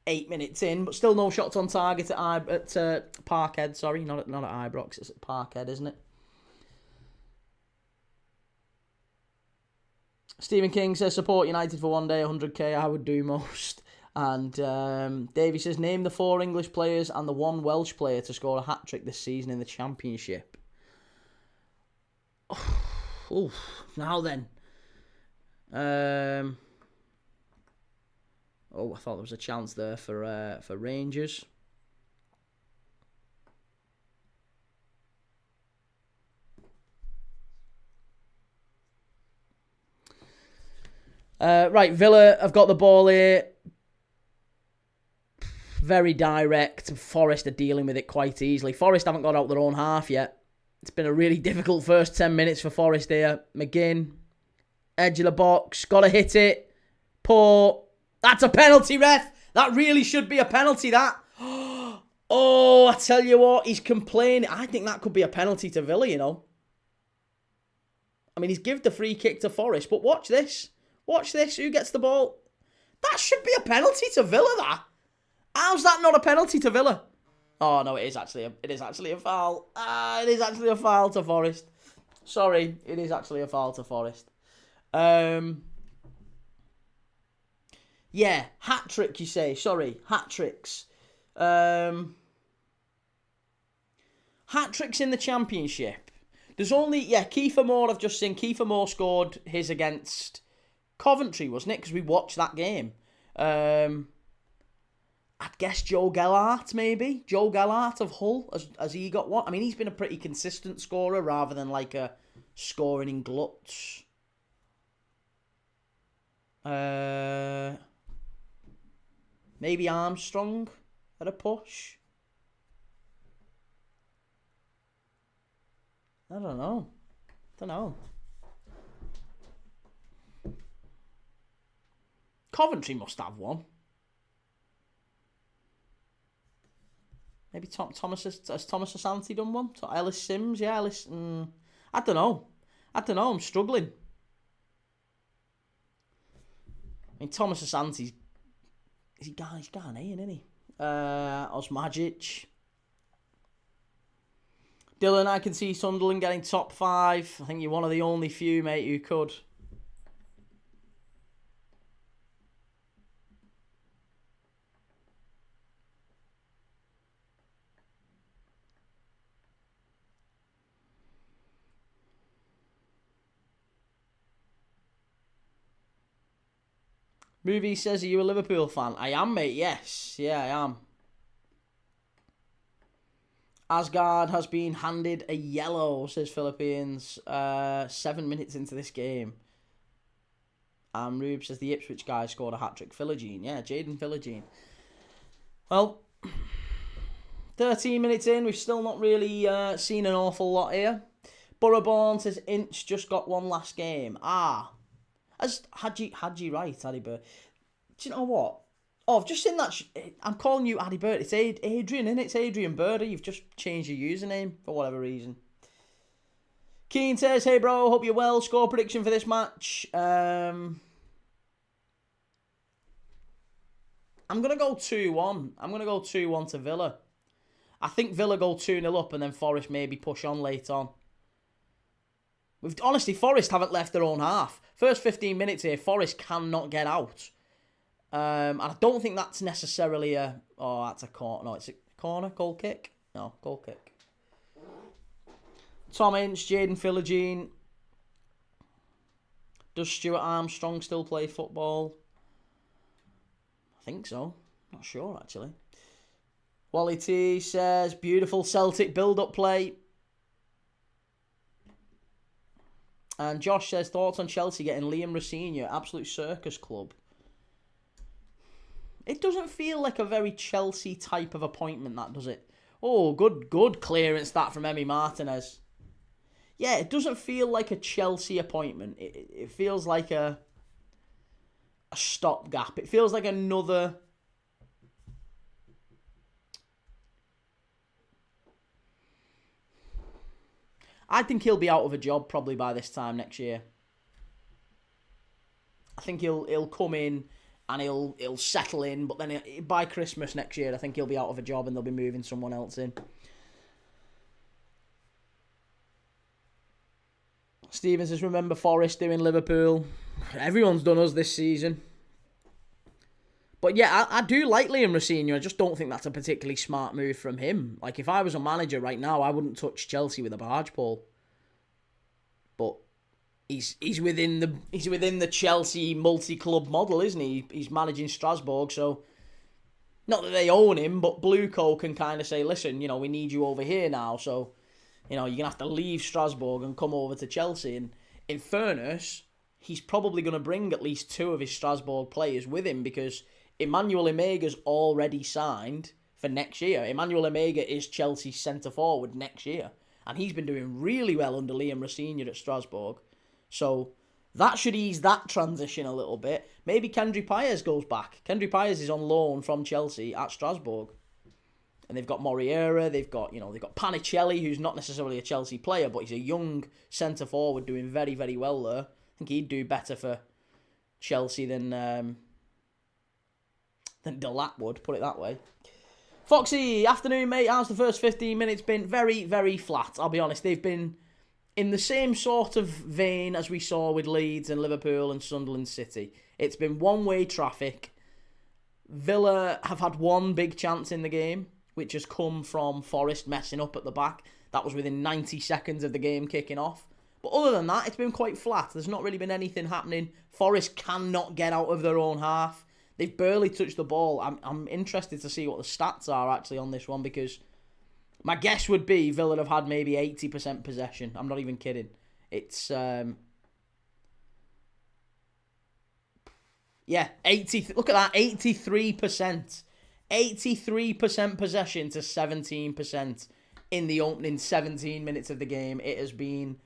8 minutes in, but still no shots on target at Parkhead. Sorry, not at Ibrox. It's at Parkhead, isn't it? Stephen King says, support United for one day, 100k, I would do most. And Davey says, name the 4 English players and the 1 Welsh player to score a hat-trick this season in the Championship. Oh, now then. I thought there was a chance there for Rangers. Right, Villa have got the ball here. Very direct. Forest are dealing with it quite easily. Forest haven't got out their own half yet. It's been a really difficult first 10 minutes for Forest here. McGinn, edge of the box, got to hit it. Poor. That's a penalty, ref. That really should be a penalty, that. Oh, I tell you what, he's complaining. I think that could be a penalty to Villa, I mean, he's given the free kick to Forest, but watch this. Watch this. Who gets the ball? That should be a penalty to Villa, that. How's that not a penalty to Villa? Oh, no, it is actually a foul. It is actually a foul to Forest. Sorry, it is actually a foul to Forest. Yeah, hat-trick, you say. Sorry, hat-tricks. Hat-tricks in the Championship. There's only, Kiefer Moore, I've just seen. Kiefer Moore scored his against Coventry, wasn't it? Because we watched that game. I'd guess Joe Gellart, maybe. Joe Gellart of Hull, has he got one? I mean, he's been a pretty consistent scorer rather than like a scoring in gluts. Maybe Armstrong at a push. I don't know. Coventry must have one. Maybe Thomas Asante done one? Ellis Sims, yeah, Ellis. I don't know. I'm struggling. I mean, Thomas Asante's he's Ghanaian, isn't he? Osmajic. Dylan, I can see Sunderland getting top 5. I think you're one of the only few, mate, who could. Movie says, are you a Liverpool fan? I am, mate, yes. Yeah, I am. Asgard has been handed a yellow, says Philippines, 7 minutes into this game. And Rube says the Ipswich guy scored a hat-trick. Philogene, yeah, Jaden Philogene. Well, 13 minutes in, we've still not really seen an awful lot here. Boroughborn says Inch just got one last game. As Hadji right, Addy Bird. Do you know what? Oh, I've just seen that. I'm calling you Addy Bird. It's Adrian, innit? It's Adrian Birder. You've just changed your username for whatever reason. Keane says, hey bro, hope you're well. Score prediction for this match. I'm going to go 2-1. I'm going to go 2-1 to Villa. I think Villa go 2-0 up and then Forest maybe push on late on. Honestly, Forest haven't left their own half. First 15 minutes here, Forest cannot get out. And I don't think that's necessarily a... Oh, that's a corner. No, it's a corner? Goal kick? No, goal kick. Tom Ince, Jaden Philogene. Does Stuart Armstrong still play football? I think so. Not sure, actually. Wally T says, beautiful Celtic build-up play. And Josh says, thoughts on Chelsea getting Liam Rosenior, absolute circus club. It doesn't feel like a very Chelsea type of appointment, that, does it? Oh, good clearance that from Emi Martinez. Yeah, it doesn't feel like a Chelsea appointment. It feels like a stopgap. It feels like another... I think he'll be out of a job probably by this time next year. I think he'll come in and he'll settle in, but then by Christmas next year, I think he'll be out of a job and they'll be moving someone else in. Steven says, remember Forest doing Liverpool? Everyone's done us this season. But yeah, I do like Liam Rosenior. I just don't think that's a particularly smart move from him. Like, if I was a manager right now, I wouldn't touch Chelsea with a barge pole. But he's within the Chelsea multi-club model, isn't he? He's managing Strasbourg, so not that they own him, but Blueco can kind of say, listen, you know, we need you over here now, so you know, you're gonna have to leave Strasbourg and come over to Chelsea. And in fairness, he's probably going to bring at least 2 of his Strasbourg players with him because Emmanuel Omega's already signed for next year. Emmanuel Omega is Chelsea's centre-forward next year. And he's been doing really well under Liam Rosenior at Strasbourg. So that should ease that transition a little bit. Maybe Kendry Paez goes back. Kendry Paez is on loan from Chelsea at Strasbourg. And they've got Moriera, they've got Panicelli, who's not necessarily a Chelsea player, but he's a young centre-forward doing very, very well there. I think he'd do better for Chelsea than Delat would, put it that way. Foxy, afternoon, mate. How's the first 15 minutes been? Very, very flat, I'll be honest. They've been in the same sort of vein as we saw with Leeds and Liverpool and Sunderland City. It's been one-way traffic. Villa have had one big chance in the game, which has come from Forest messing up at the back. That was within 90 seconds of the game kicking off. But other than that, it's been quite flat. There's not really been anything happening. Forest cannot get out of their own half. They've barely touched the ball. I'm interested to see what the stats are actually on this one because my guess would be Villa have had maybe 80% possession. I'm not even kidding. It's 80. Look at that, 83%. 83% possession to 17%. in the opening 17 minutes of the game. It has been,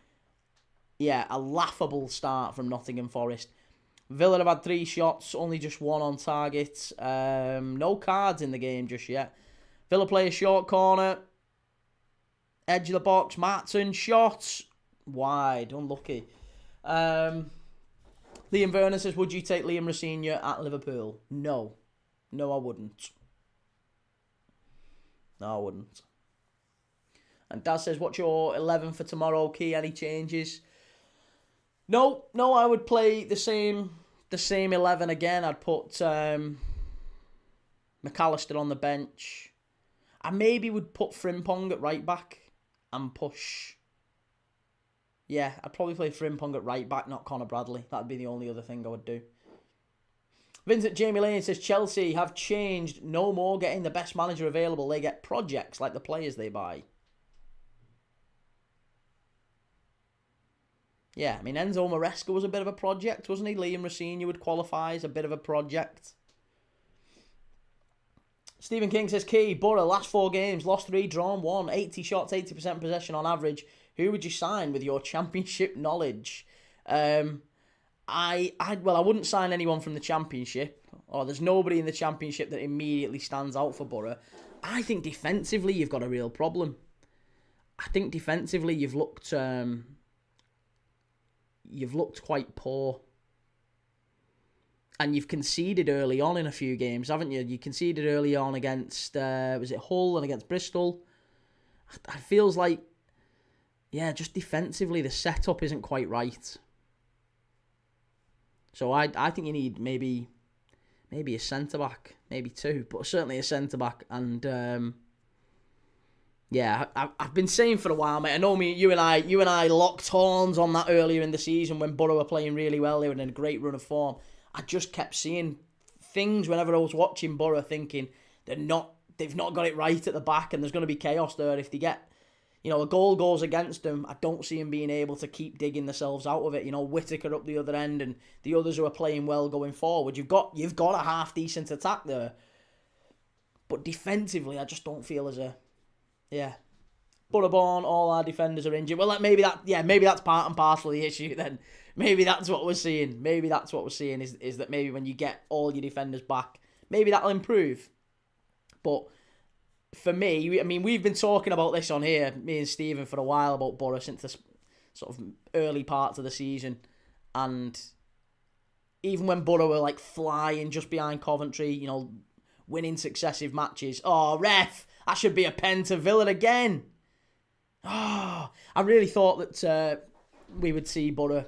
a laughable start from Nottingham Forest. Villa have had 3 shots, only just 1 on target. No cards in the game just yet. Villa play a short corner. Edge of the box, Martin, shot. Wide, unlucky. Liam Vernon says, would you take Liam Rosenior at Liverpool? No. No, I wouldn't. No, I wouldn't. And Daz says, what's your 11 for tomorrow? Key, any changes? No, I would play the same 11 again. I'd put McAllister on the bench. I maybe would put Frimpong at right back and push. Yeah, I'd probably play Frimpong at right back, not Conor Bradley. That'd be the only other thing I would do. Vincent Jamie Lane says, Chelsea have changed. No more getting the best manager available. They get projects like the players they buy. Yeah, I mean, Enzo Maresca was a bit of a project, wasn't he? Liam Rosenior would qualify as a bit of a project. Stephen King says, Key, Borough, last 4 games, lost 3, drawn 1, 80 shots, 80% possession on average. Who would you sign with your championship knowledge? I wouldn't sign anyone from the championship. There's nobody in the championship that immediately stands out for Borough. I think defensively you've got a real problem. I think defensively you've looked quite poor. And you've conceded early on in a few games, haven't you? You conceded early on against, was it Hull and against Bristol? It feels like, just defensively the setup isn't quite right. So I think you need maybe a centre-back, maybe 2, but certainly a centre-back. And I've been saying for a while, mate. I know you and I locked horns on that earlier in the season when Borough were playing really well. They were in a great run of form. I just kept seeing things whenever I was watching Borough, thinking they've not got it right at the back, and there's going to be chaos there if they get, a goal goes against them. I don't see them being able to keep digging themselves out of it. Whittaker up the other end, and the others who are playing well going forward. You've got a half decent attack there, but defensively, I just don't feel as a Borough-born, all our defenders are injured. Well, maybe that's part and parcel of the issue then. Maybe that's what we're seeing. Is that maybe when you get all your defenders back, maybe that'll improve. But for me, I mean, we've been talking about this on here, me and Stephen, for a while about Borough since the sort of early parts of the season. And even when Borough were like flying just behind Coventry, winning successive matches. Oh, ref, that should be a pen to Villa again. Oh, I really thought that we would see Borough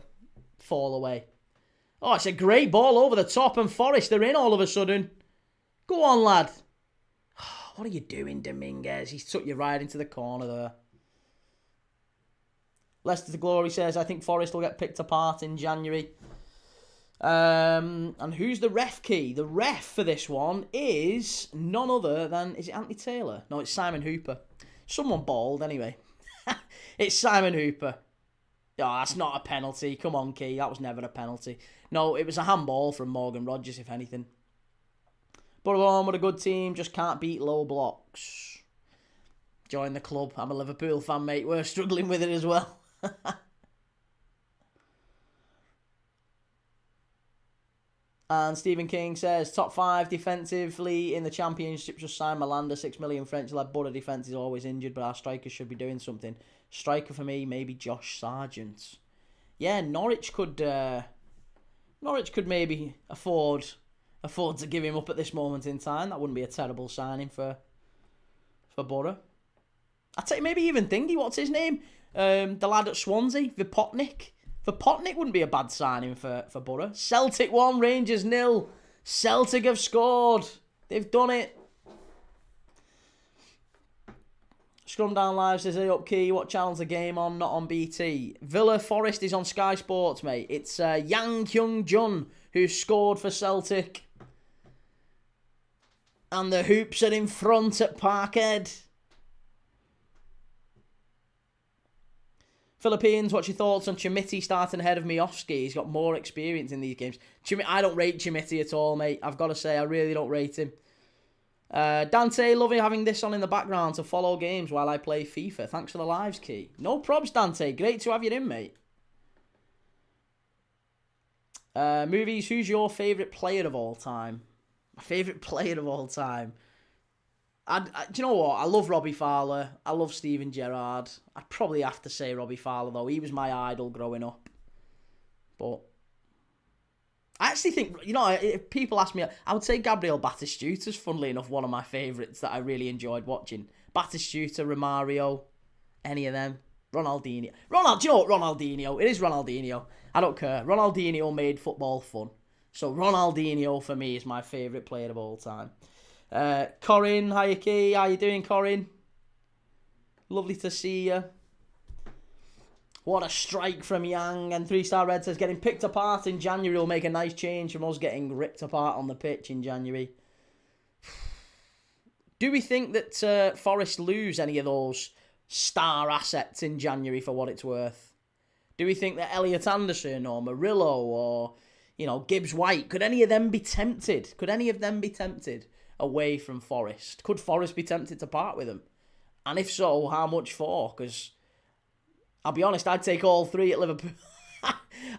fall away. Oh, it's a great ball over the top, and Forest are in all of a sudden. Go on, lad. Oh, what are you doing, Dominguez? He's took you right into the corner there. Leicester to Glory says, I think Forest will get picked apart in January. And who's the ref, Key? The ref for this one is none other than, is it Anthony Taylor? No, it's Simon Hooper. Someone bald, anyway. It's Simon Hooper. Oh, that's not a penalty. Come on, Key. That was never a penalty. No, it was a handball from Morgan Rogers, if anything. Borough with a good team, just can't beat low blocks. Join the club. I'm a Liverpool fan, mate. We're struggling with it as well. And Stephen King says, top 5 defensively in the Championship, just signed Malanda, 6 million French-led. Borough defence is always injured, but our strikers should be doing something. Striker for me, maybe Josh Sargent. Yeah, Norwich could maybe afford to give him up at this moment in time. That wouldn't be a terrible signing for Borough. I'd say maybe even Thingy, what's his name? The lad at Swansea, Vipotnik. Vipotnik wouldn't be a bad signing for Borough. Celtic 1, Rangers 0. Celtic have scored. They've done it. Scrum Down Live says, hey up Key, what channel's the game on? Not on BT. Villa Forest is on Sky Sports, mate. It's Yang Kyung-jun who scored for Celtic. And the Hoops are in front at Parkhead. Philippines, what's your thoughts on Chimiti starting ahead of Miofsky? He's got more experience in these games. I don't rate Chimiti at all, mate. I've got to say, I really don't rate him. Dante, loving having this on in the background to follow games while I play FIFA. Thanks for the lives, Key. No probs, Dante. Great to have you in, mate. Movies, who's your favourite player of all time? My favourite player of all time? Do you know what? I love Robbie Fowler. I love Steven Gerrard. I'd probably have to say Robbie Fowler, though. He was my idol growing up. But I actually think, if people ask me, I would say Gabriel Batistuta is, funnily enough, one of my favourites that I really enjoyed watching. Batistuta, Romario, any of them. Ronaldinho. Do you know what? Ronaldinho. It is Ronaldinho. I don't care. Ronaldinho made football fun. So Ronaldinho, for me, is my favourite player of all time. Corin, hiya Key. How you doing, Corin? Lovely to see you. What a strike from Yang. And 3-Star Red says, getting picked apart in January will make a nice change from us getting ripped apart on the pitch in January. Do we think that Forest lose any of those star assets in January for what it's worth? Do we think that Elliot Anderson or Murillo or, Gibbs White, could any of them be tempted? Could any of them be tempted away from Forest? Could Forest be tempted to part with them? And if so, how much for? Because I'll be honest, I'd take all three at Liverpool.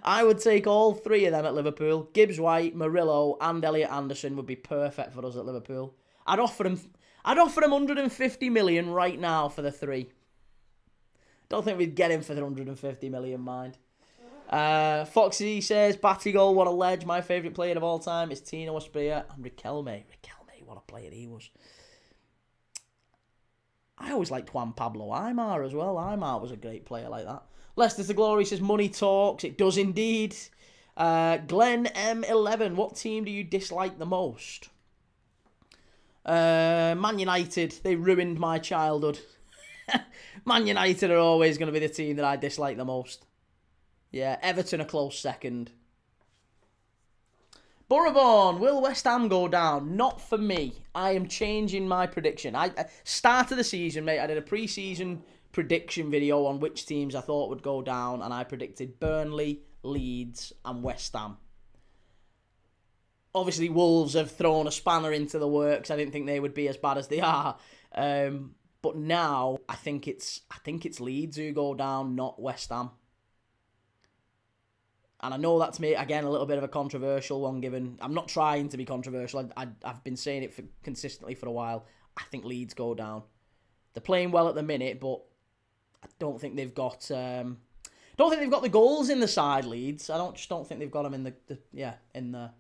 I would take all three of them at Liverpool. Gibbs White, Murillo and Elliot Anderson would be perfect for us at Liverpool. I'd offer them 150 million right now for the three. Don't think we'd get him for the 150 million, mind. Foxy says, Batty goal, what a ledge. My favourite player of all time is Tino Asprilla and Riquelme. Riquelme, what a player he was. I always liked Juan Pablo Aimar as well. Aimar was a great player like that. Leicester to Glory says, money talks. It does indeed. Glenn M11, what team do you dislike the most? Man United. They ruined my childhood. Man United are always going to be the team that I dislike the most. Yeah, Everton a close second. Boroughborn, will West Ham go down? Not for me. I am changing my prediction. Start of the season, mate, I did a pre-season prediction video on which teams I thought would go down, and I predicted Burnley, Leeds, and West Ham. Obviously, Wolves have thrown a spanner into the works. I didn't think they would be as bad as they are. But now I think it's Leeds who go down, not West Ham. And I know that's me again a little bit of a controversial one. Given I'm not trying to be controversial, I've been saying it consistently for a while. I think Leeds go down. They're playing well at the minute, but I don't think they've got the goals in the side. Leeds. I don't think they've got them in the.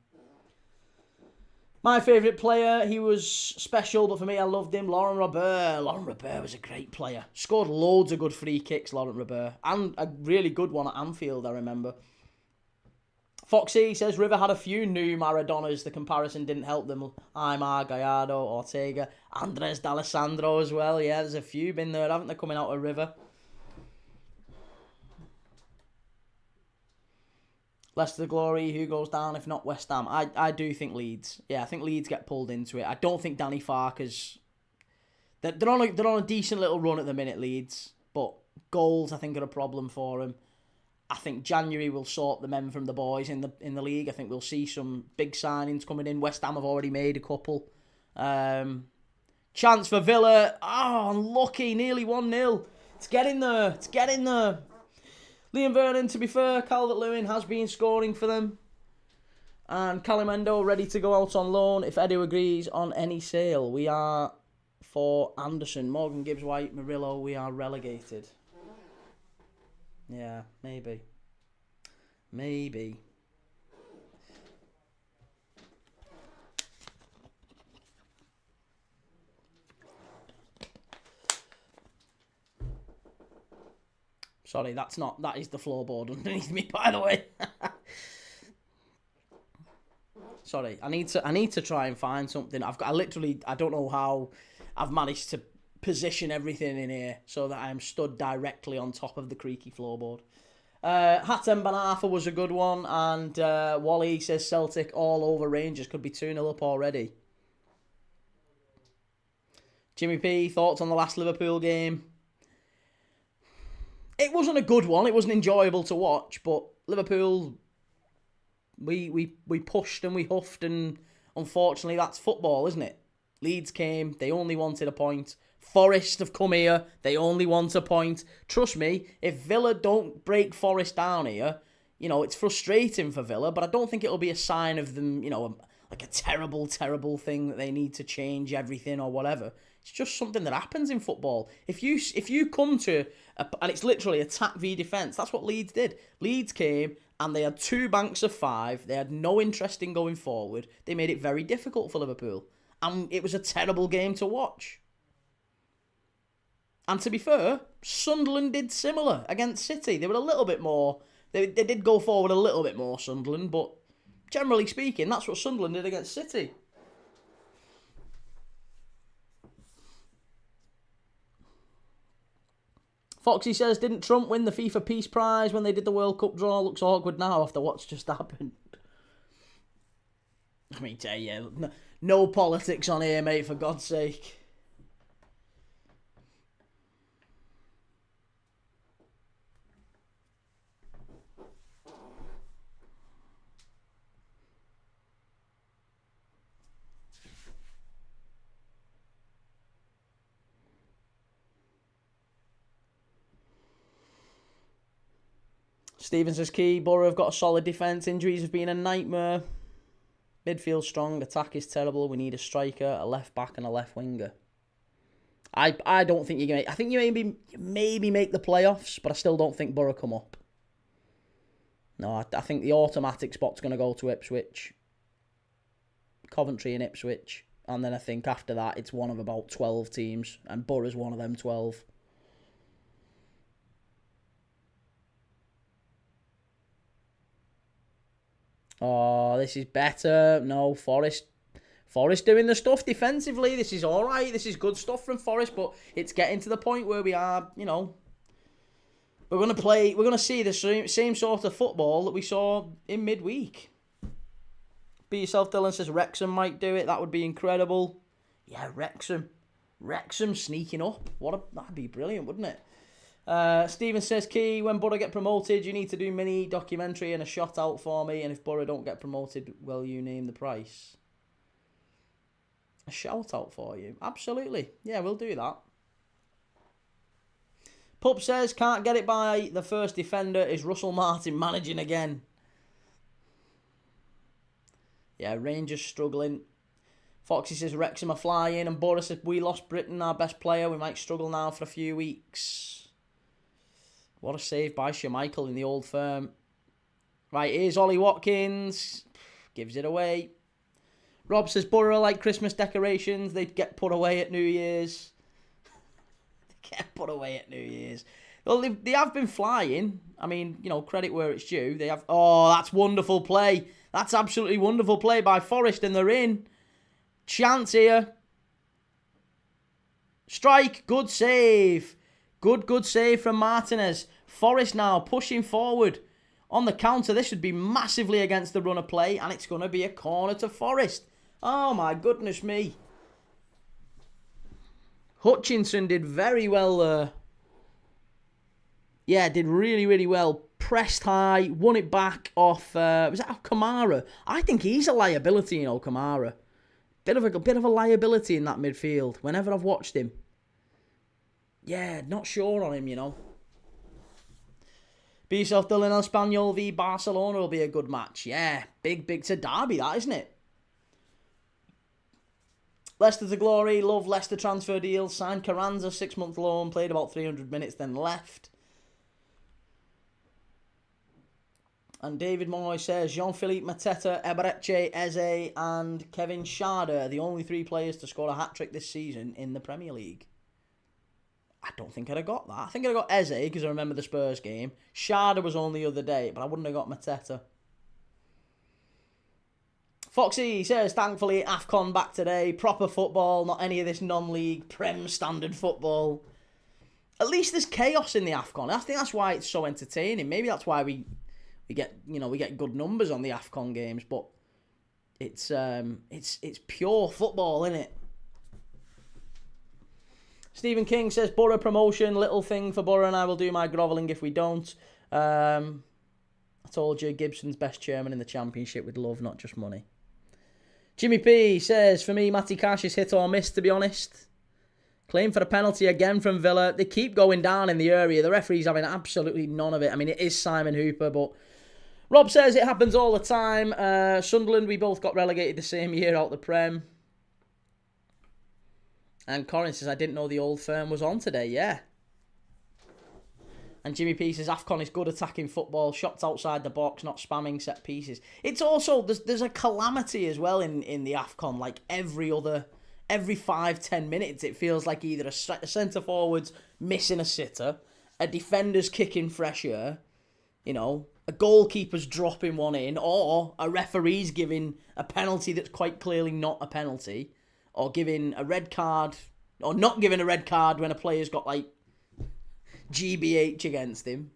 My favourite player, he was special, but for me, I loved him, Laurent Robert. Laurent Robert was a great player. Scored loads of good free kicks, Laurent Robert. And a really good one at Anfield, I remember. Foxy says, River had a few new Maradonas. The comparison didn't help them. Aimar, Gallardo, Ortega, Andres D'Alessandro as well. Yeah, there's a few been there, haven't they, coming out of River? Leicester Glory, who goes down if not West Ham? I do think Leeds. Yeah, I think Leeds get pulled into it. I don't think Danny Farker's... They're on a decent little run at the minute, Leeds. But goals, I think, are a problem for them. I think January will sort the men from the boys in the league. I think we'll see some big signings coming in. West Ham have already made a couple. Chance for Villa. Oh, unlucky. Nearly 1-0. It's getting there. Liam Vernon, to be fair, Calvert-Lewin has been scoring for them. And Calimendo ready to go out on loan if Edu agrees on any sale. We are for Anderson, Morgan Gibbs White, Murillo. We are relegated. Yeah, maybe. Sorry, that is the floorboard underneath me, by the way. Sorry, I need to try and find something. I don't know how I've managed to position everything in here so that I am stood directly on top of the creaky floorboard. Hatem Ben Arfa was a good one, and Wally says Celtic all over Rangers, could be 2-0 up already. Jimmy P, thoughts on the last Liverpool game? It wasn't a good one, it wasn't enjoyable to watch, but Liverpool, we pushed and we huffed, and unfortunately that's football, isn't it? Leeds came, they only wanted a point. Forest have come here, they only want a point. Trust me, if Villa don't break Forest down here, it's frustrating for Villa, but I don't think it'll be a sign of them, like a terrible, terrible thing that they need to change everything or whatever. It's just something that happens in football. If you come to, and it's literally attack v defence, that's what Leeds did. Leeds came and they had 2 banks of 5. They had no interest in going forward. They made it very difficult for Liverpool. And it was a terrible game to watch. And to be fair, Sunderland did similar against City. They were a little bit more, they did go forward a little bit more, Sunderland, but generally speaking, that's what Sunderland did against City. Foxy says, didn't Trump win the FIFA Peace Prize when they did the World Cup draw? Looks awkward now after what's just happened. I mean, no politics on here, mate, for God's sake. Stephen says, Key, Borough have got a solid defence. Injuries have been a nightmare. Midfield strong. Attack is terrible. We need a striker, a left back and a left winger. I don't think you're going to... I think you maybe make the playoffs, but I still don't think Borough come up. No, I think the automatic spot's going to go to Ipswich. Coventry and Ipswich. And then I think after that, it's one of about 12 teams. And Borough's one of them 12. Oh, this is better. No, Forest doing the stuff defensively. This is all right. This is good stuff from Forest, but it's getting to the point where we are, we're going to see the same sort of football that we saw in midweek. Be Yourself Dylan says Wrexham might do it. That would be incredible. Yeah, Wrexham sneaking up. That'd be brilliant, wouldn't it? Stephen says, Key, when Borough get promoted, you need to do mini documentary and a shot out for me. And if Borough don't get promoted, will you name the price? A shout out for you? Absolutely. Yeah, we'll do that. Pup says, can't get it by the first defender. Is Russell Martin managing again? Yeah, Rangers struggling. Foxy says, Wrexham are flying. And Borough says, we lost Britain, our best player. We might struggle now for a few weeks. What a save by Schmeichel in the Old Firm. Right, here's Ollie Watkins. Gives it away. Rob says, Borough like Christmas decorations. They get put away at New Year's. Well, they have been flying. I mean, credit where it's due. They have... Oh, that's wonderful play. That's absolutely wonderful play by Forest, and they're in. Chance here. Strike. Good save. Good save from Martinez. Forest now pushing forward. On the counter, this would be massively against the run of play, and it's going to be a corner to Forest. Oh, my goodness me. Hutchinson did very well there. Yeah, did really, really well. Pressed high, won it back off, was that Kamara? I think he's a liability, Kamara. Bit of a liability in that midfield, whenever I've watched him. Yeah, not sure on him, Be Yourself Dylan, Espanyol v Barcelona will be a good match. Yeah, big to derby that, isn't it? Leicester to glory, love Leicester transfer deal. Signed Carranza, 6-month loan, played about 300 minutes, then left. And David Moy says, Jean-Philippe Mateta, Ebereche, Eze and Kevin Schade are the only 3 players to score a hat-trick this season in the Premier League. I don't think I'd have got that. I think I'd have got Eze, because I remember the Spurs game. Schade was on the other day, but I wouldn't have got Mateta. Foxy says, thankfully, AFCON back today. Proper football, not any of this non-league, Prem standard football. At least there's chaos in the AFCON. I think that's why it's so entertaining. Maybe that's why we get good numbers on the AFCON games, but it's pure football, isn't it? Stephen King says, Borough promotion, little thing for Borough, and I will do my grovelling if we don't. I told you, Gibson's best chairman in the Championship with love, not just money. Jimmy P says, for me, Matty Cash is hit or miss, to be honest. Claim for a penalty again from Villa. They keep going down in the area. The referee's having absolutely none of it. I mean, it is Simon Hooper, but Rob says it happens all the time. Sunderland, we both got relegated the same year out the Prem. And Corin says, I didn't know the old firm was on today. Yeah. And Jimmy P says, AFCON is good attacking football, shots outside the box, not spamming set pieces. It's also, there's a calamity as well in the AFCON. Like every 5-10 minutes, it feels like either a centre-forward's missing a sitter, a defender's kicking fresh air, a goalkeeper's dropping one in, or a referee's giving a penalty that's quite clearly not a penalty, or giving a red card, or not giving a red card when a player's got, GBH against him.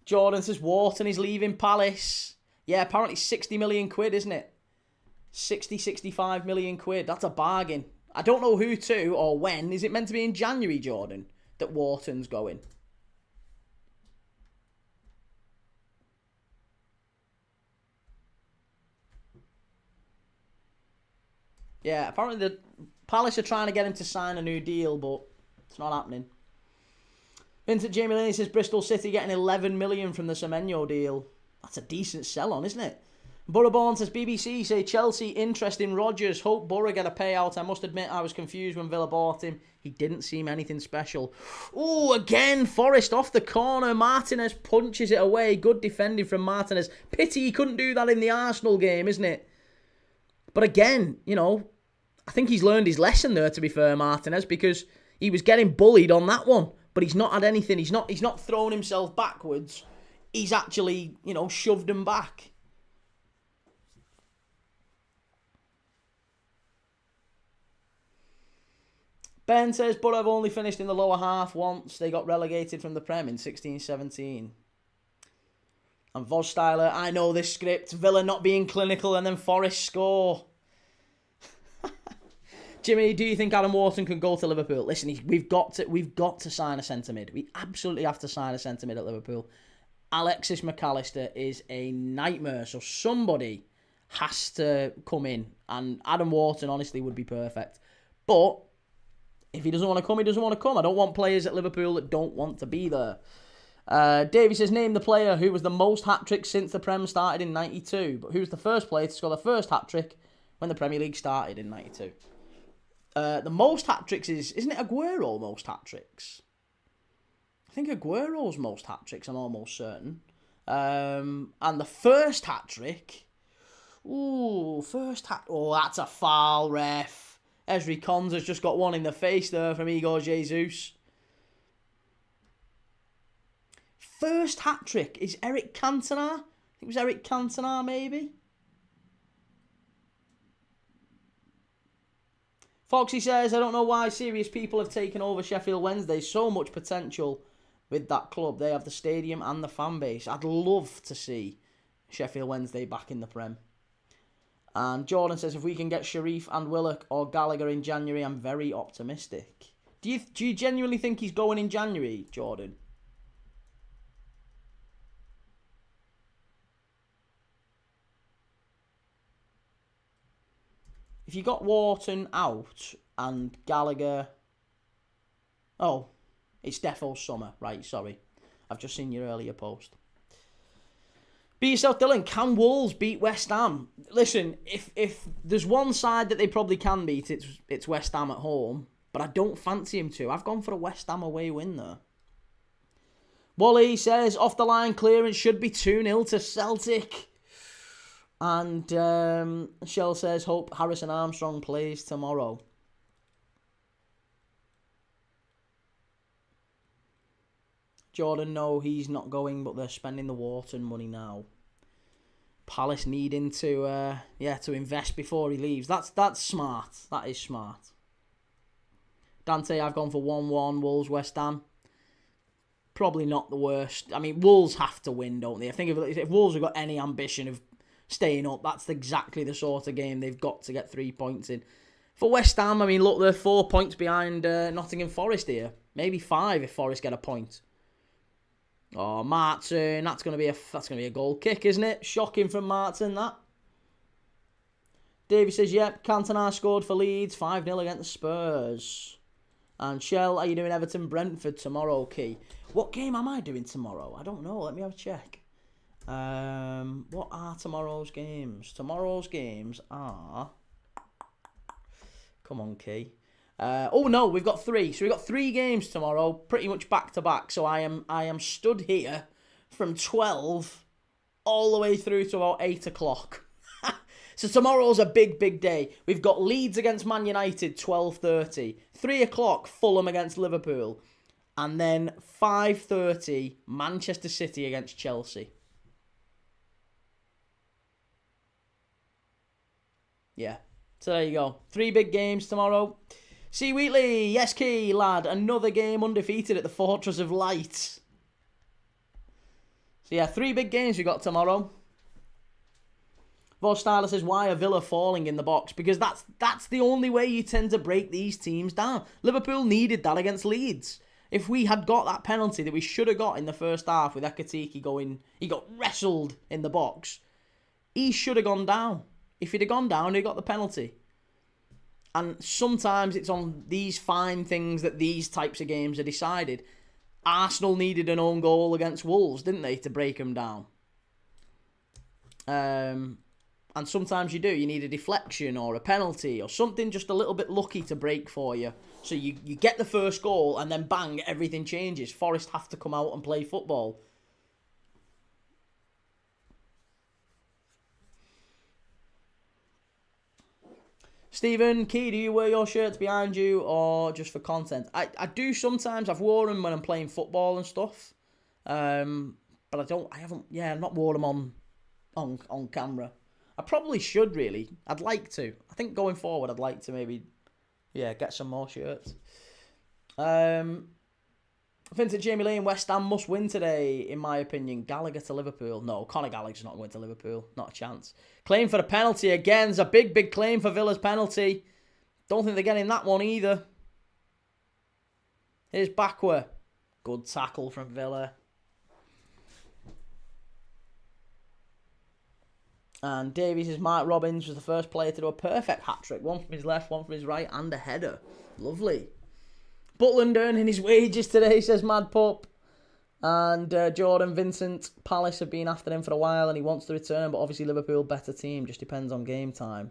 Jordan says, Wharton is leaving Palace. Yeah, apparently 60 million quid, isn't it? 65 million quid. That's a bargain. I don't know who to or when. Is it meant to be in January, Jordan, that Wharton's going? Yeah, apparently the Palace are trying to get him to sign a new deal, but it's not happening. Vincent Jamie Laney says Bristol City getting 11 million from the Semenyo deal. That's a decent sell-on, isn't it? Boroughborn says BBC say Chelsea interest in Rodgers. Hope Borough get a payout. I must admit I was confused when Villa bought him. He didn't seem anything special. Oh, again, Forest off the corner. Martinez punches it away. Good defending from Martinez. Pity he couldn't do that in the Arsenal game, isn't it? But again, I think he's learned his lesson there, to be fair, Martinez, because he was getting bullied on that one. But he's not had anything. He's not thrown himself backwards. He's actually, shoved him back. Ben says Borough have only finished in the lower half once. They got relegated from the Prem in 16-17. And Vosstyler, I know this script. Villa not being clinical and then Forest score. Jimmy, do you think Adam Wharton can go to Liverpool? Listen, we've got to sign a centre mid. We absolutely have to sign a centre mid at Liverpool. Alexis McAllister is a nightmare, so somebody has to come in, and Adam Wharton honestly would be perfect. But if he doesn't want to come, he doesn't want to come. I don't want players at Liverpool that don't want to be there. Davey says, name the player who was the most hat-tricks since the Prem started in 92. But who's the first player to score the first hat-trick when the Premier League started in 92? The most hat-tricks isn't it Aguero most hat-tricks? I think Aguero's most hat-tricks, I'm almost certain. And the first hat-trick... oh, that's a foul, ref. Ezri Konsa's just got one in the face there from Igor Jesus. First hat-trick is Eric Cantona. I think it was Eric Cantona, maybe. Foxy says, I don't know why serious people have taken over Sheffield Wednesday. So much potential with that club. They have the stadium and the fan base. I'd love to see Sheffield Wednesday back in the Prem. And Jordan says, if we can get Sharif and Willock or Gallagher in January, I'm very optimistic. Do you genuinely think he's going in January, Jordan? If you got Wharton out and Gallagher... oh, it's defo summer. Right, sorry. I've just seen your earlier post. Be yourself, Dylan. Can Wolves beat West Ham? Listen, if there's one side that they probably can beat, it's West Ham at home. But I don't fancy him to. I've gone for a West Ham away win there. Wally says, off the line clearance should be 2-0 to Celtic. And Shell says, hope Harrison Armstrong plays tomorrow. Jordan, no, he's not going, but they're spending the Wharton money now. Palace needing to invest before he leaves. That's smart. That is smart. Dante, I've gone for 1-1, Wolves, West Ham. Probably not the worst. I mean, Wolves have to win, don't they? I think if Wolves have got any ambition of staying up, that's exactly the sort of game they've got to get 3 points in. For West Ham, I mean, look, they're 4 points behind Nottingham Forest here. Maybe 5 if Forest get a point. Oh, Martin, that's gonna be a goal kick, isn't it? Shocking from Martin, that. Davey says, yep, Cantona scored for Leeds, 5-0 against Spurs. And Shell, are you doing Everton-Brentford tomorrow, Key? What game am I doing tomorrow? I don't know. Let me have a check. What are tomorrow's games? Tomorrow's games are... Come on, Key. Oh, no, we've got 3. So we've got 3 games tomorrow, pretty much back-to-back. So I am stood here from 12 all the way through to about 8 o'clock. So tomorrow's a big, big day. We've got Leeds against Man United, 12:30. 3 o'clock, Fulham against Liverpool. And then 5:30, Manchester City against Chelsea. Yeah. So there you go. 3 big games tomorrow. C. Wheatley, yes, Key, lad. Another game undefeated at the Fortress of Light. So yeah, 3 big games we got tomorrow. Vos Styler says, why are Villa falling in the box? Because that's the only way you tend to break these teams down. Liverpool needed that against Leeds. If we had got that penalty that we should have got in the first half with Ekatike going, he got wrestled in the box, he should have gone down. If he'd have gone down, he got the penalty. And sometimes it's on these fine things that these types of games are decided. Arsenal needed an own goal against Wolves, didn't they, to break them down? And sometimes you do. You need a deflection or a penalty or something just a little bit lucky to break for you. So you get the first goal and then bang, everything changes. Forest have to come out and play football. Stephen, Key, do you wear your shirts behind you or just for content? I do sometimes. I've worn them when I'm playing football and stuff. But I've not worn them on camera. I probably should, really. I'd like to. I think going forward, I'd like to maybe, get some more shirts. Vincent Jamie Lane, West Ham must win today, in my opinion. Gallagher to Liverpool. No, Conor Gallagher's not going to Liverpool. Not a chance. Claim for the penalty again. It's a big, big claim for Villa's penalty. Don't think they're getting that one either. Here's Bakwa. Good tackle from Villa. And Davies says Mark Robbins was the first player to do a perfect hat-trick. One from his left, one from his right, and a header. Lovely. Butland earning his wages today, says Mad Pup. And Jordan Vincent, Palace have been after him for a while and he wants to return, but obviously Liverpool better team, just depends on game time.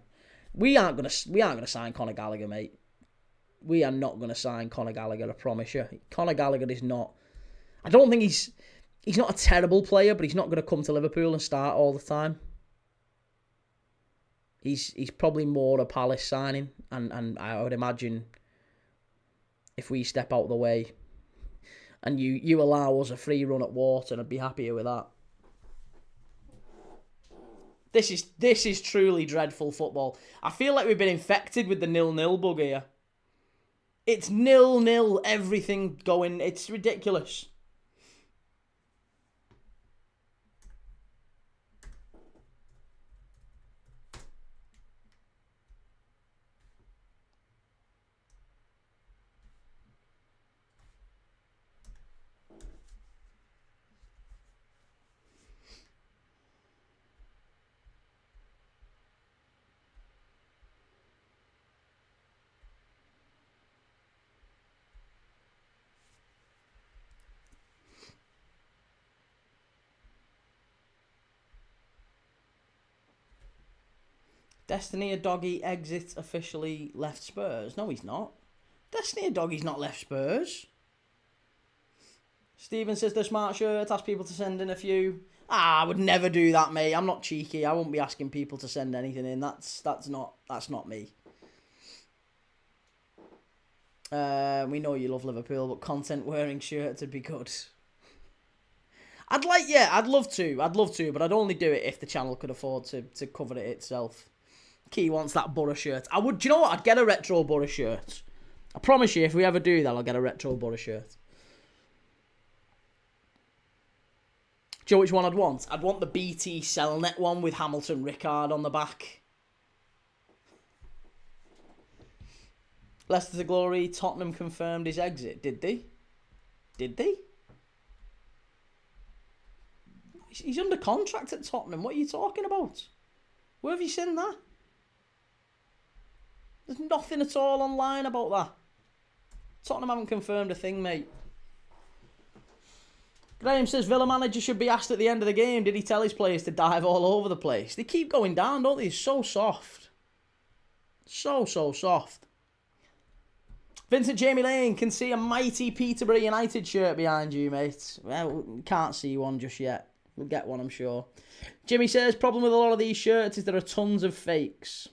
We aren't gonna sign Conor Gallagher, mate. We are not gonna sign Conor Gallagher, I promise you. Conor Gallagher is not. I don't think he's not a terrible player, but he's not gonna come to Liverpool and start all the time. He's probably more a Palace signing, and I would imagine if we step out of the way and you allow us a free run at Wharton, I'd be happier with that. This is truly dreadful football. I feel like we've been infected with the 0-0 bug here. It's 0-0, everything going. It's ridiculous. Destiny Doggy exits officially left Spurs. No, he's not. Destiny Doggy's not left Spurs. Steven says the smart shirt. Ask people to send in a few. I would never do that, mate. I'm not cheeky. I won't be asking people to send anything in. That's not me. We know you love Liverpool, but content wearing shirts would be good. I'd love to, but I'd only do it if the channel could afford to cover it itself. Key wants that Borough shirt. I would. Do you know what? I'd get a retro Borough shirt. I promise you, if we ever do that, I'll get a retro Borough shirt. Do you know which one I'd want? I'd want the BT Cellnet one with Hamilton Rickard on the back. Leicester to glory. Tottenham confirmed his exit. Did they? Did they? He's under contract at Tottenham. What are you talking about? Where have you seen that? There's nothing at all online about that. Tottenham haven't confirmed a thing, mate. Graham says Villa manager should be asked at the end of the game, did he tell his players to dive all over the place? They keep going down, don't they? It's so soft. So soft. Vincent Jamie Lane can see a mighty Peterborough United shirt behind you, mate. Well, can't see one just yet. We'll get one, I'm sure. Jimmy says, problem with a lot of these shirts is there are tons of fakes.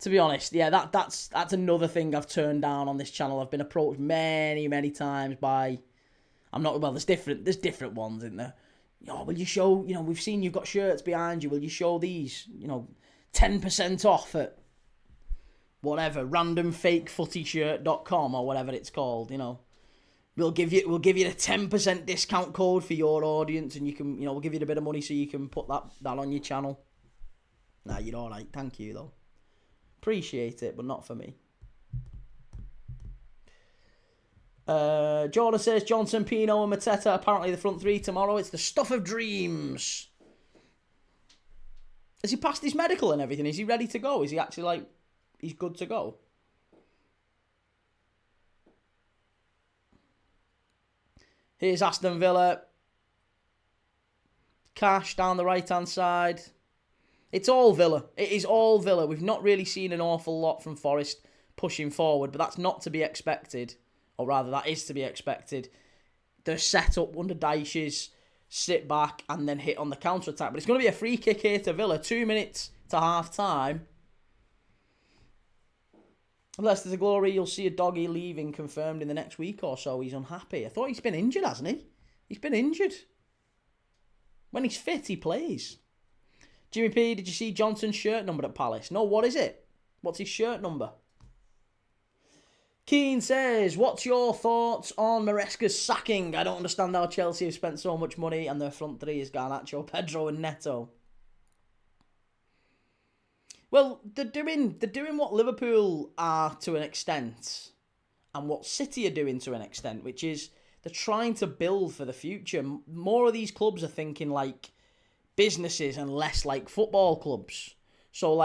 To be honest, yeah, that's another thing I've turned down on this channel. I've been approached many times by... there's different ones, isn't there? Oh, will you show, we've seen you've got shirts behind you. Will you show these, 10% off at whatever, randomfakefooty-shirt.com or whatever it's called, We'll give you a 10% discount code for your audience, and you can, we'll give you a bit of money so you can put that on your channel. Nah, you're all right. Thank you, though. Appreciate it, but not for me. Jordan says Johnson, Pino and Mateta apparently the front three tomorrow. It's the stuff of dreams. Has he passed his medical and everything? Is he ready to go? Is he actually he's good to go? Here's Aston Villa. Cash down the right hand side. It's all Villa. It is all Villa. We've not really seen an awful lot from Forest pushing forward, but that's not to be expected. Or rather, that is to be expected. They're set up under Dyche's, sit back and then hit on the counter-attack. But it's going to be a free kick here to Villa. 2 minutes to half-time. Unless there's a glory, you'll see a doggy leaving confirmed in the next week or so. He's unhappy. I thought he's been injured, hasn't he? He's been injured. When he's fit, he plays. Jimmy P, did you see Johnson's shirt number at Palace? No, what is it? What's his shirt number? Keane says, what's your thoughts on Maresca's sacking? I don't understand how Chelsea have spent so much money and their front three is Garnacho, Pedro and Neto. Well, they're doing what Liverpool are to an extent and what City are doing to an extent, which is they're trying to build for the future. More of these clubs are thinking like businesses and less like football clubs. So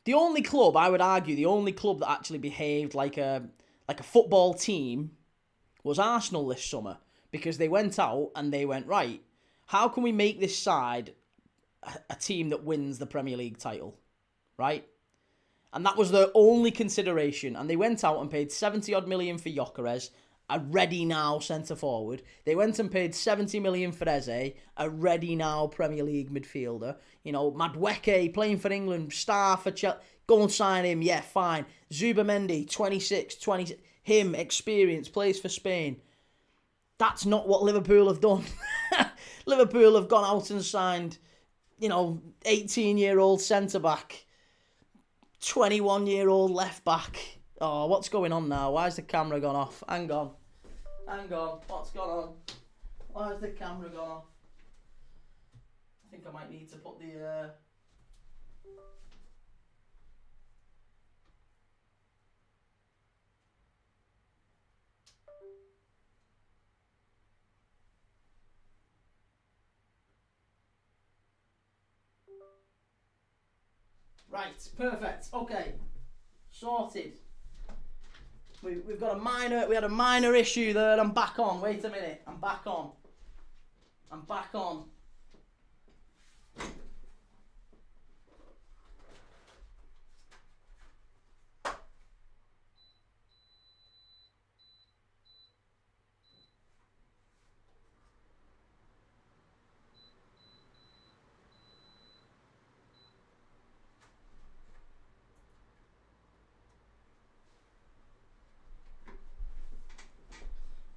the only club, I would argue, the only club that actually behaved like a football team was Arsenal this summer, because they went out and they went, right, how can we make this side a team that wins the Premier League title, right? And that was their only consideration. And they went out and paid 70-odd million for Gyökeres, a ready-now centre-forward. They went and paid 70 million for Eze, a ready-now Premier League midfielder. Madueke playing for England, star for Chelsea. Go and sign him, yeah, fine. Zubamendi, 26, him, experience, plays for Spain. That's not what Liverpool have done. Liverpool have gone out and signed, 18-year-old centre-back, 21-year-old left-back. Oh, what's going on now? Why's the camera gone off? Hang on. What's going on? Why's the camera gone off? I think I might need to put the... Right, perfect. Okay. Sorted. We've got we had a minor issue there. I'm back on. Wait a minute. I'm back on.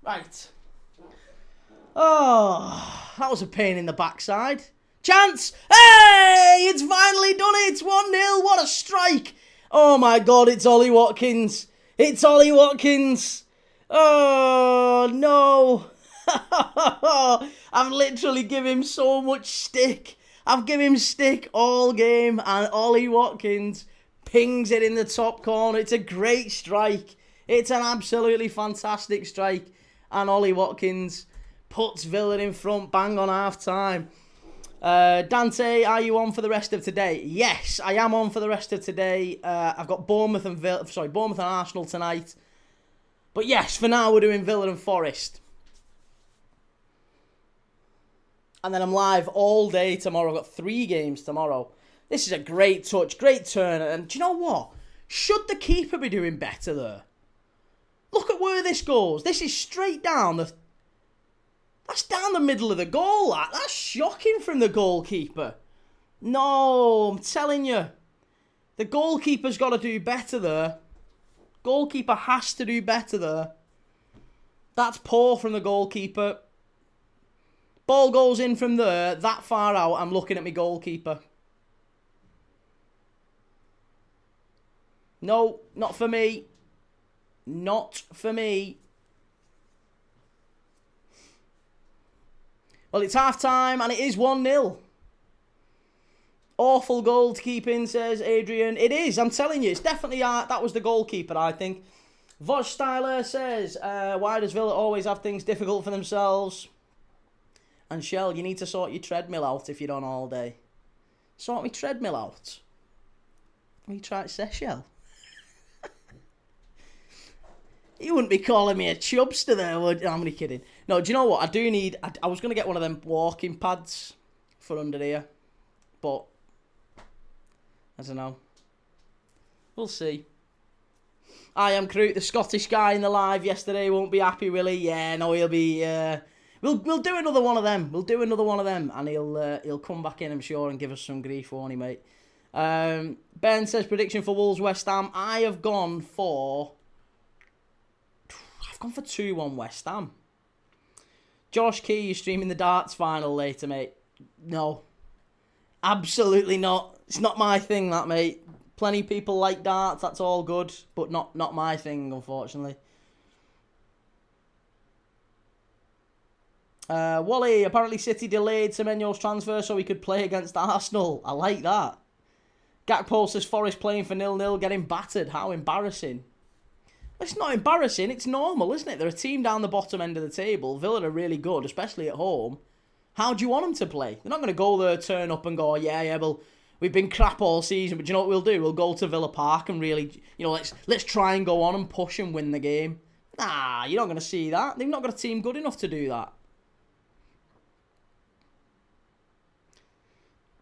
Right. Oh, that was a pain in the backside. Chance! Hey! It's finally done it! It's 1-0! What a strike! Oh my God, it's Ollie Watkins! It's Ollie Watkins! Oh, no! I've literally given him so much stick. I've given him stick all game, and Ollie Watkins pings it in the top corner. It's a great strike. It's an absolutely fantastic strike. And Ollie Watkins puts Villa in front, bang on half-time. Dante, are you on for the rest of today? Yes, I am on for the rest of today. I've got Bournemouth and Arsenal tonight. But yes, for now we're doing Villa and Forest. And then I'm live all day tomorrow. I've got 3 games tomorrow. This is a great touch, great turn. And do you know what? Should the keeper be doing better there? Look at where this goes. This is straight down the... That's down the middle of the goal. That's shocking from the goalkeeper. No, I'm telling you. The goalkeeper's got to do better there. Goalkeeper has to do better there. That's poor from the goalkeeper. Ball goes in from there, that far out, I'm looking at my goalkeeper. No, not for me. Not for me. Well, it's half-time and it is 1-0. Awful goal to keep in, says Adrian. It is, I'm telling you. It's definitely that was the goalkeeper, I think. Watchalong says, why does Villa always have things difficult for themselves? And Shell, you need to sort your treadmill out if you're on all day. Sort my treadmill out? What are you trying to say, Shell? You wouldn't be calling me a chubster there, would you? I'm only kidding. No, do you know what? I do need... I was going to get one of them walking pads for under here. But... I don't know. We'll see. I am Kroot, the Scottish guy in the live yesterday. Won't be happy, will he? Yeah, no, he'll be... We'll do another one of them. We'll do another one of them. And he'll come back in, I'm sure, and give us some grief, won't he, mate? Ben says, prediction for Wolves West Ham. I have gone for... I've gone for 2-1 West Ham. Josh Key, you're streaming the darts final later, mate. No. Absolutely not. It's not my thing, that, mate. Plenty of people like darts, that's all good. But not my thing, unfortunately. Wally, apparently City delayed Semenyo's transfer so he could play against Arsenal. I like that. Gakpo says Forest playing for 0-0, getting battered. How embarrassing. It's not embarrassing, it's normal, isn't it? They're a team down the bottom end of the table. Villa are really good, especially at home. How do you want them to play? They're not going to go there, turn up and go, yeah, well, we've been crap all season, but do you know what we'll do? We'll go to Villa Park and really, let's try and go on and push and win the game. Nah, you're not going to see that. They've not got a team good enough to do that.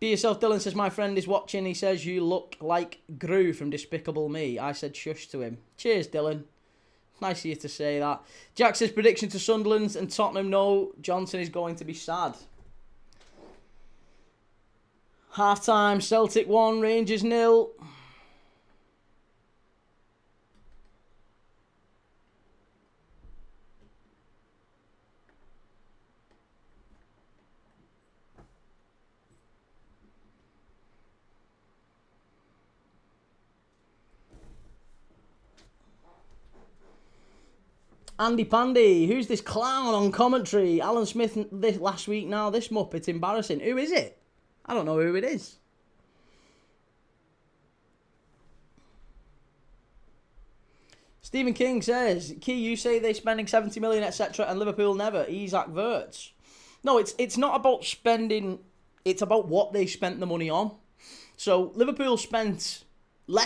Be yourself, Dylan says, my friend is watching. He says, you look like Gru from Despicable Me. I said shush to him. Cheers, Dylan. Nice of you to say that. Jack says, prediction to Sunderland and Tottenham, no. Johnson is going to be sad. Half-time, Celtic 1, Rangers 0. Andy Pandy, who's this clown on commentary? Alan Smith this last week, now this Muppet, embarrassing. Who is it? I don't know who it is. Stephen King says, Key, you say they're spending 70 million, etc., and Liverpool never. Isaac Verts. No, it's not about spending, it's about what they spent the money on. So Liverpool spent...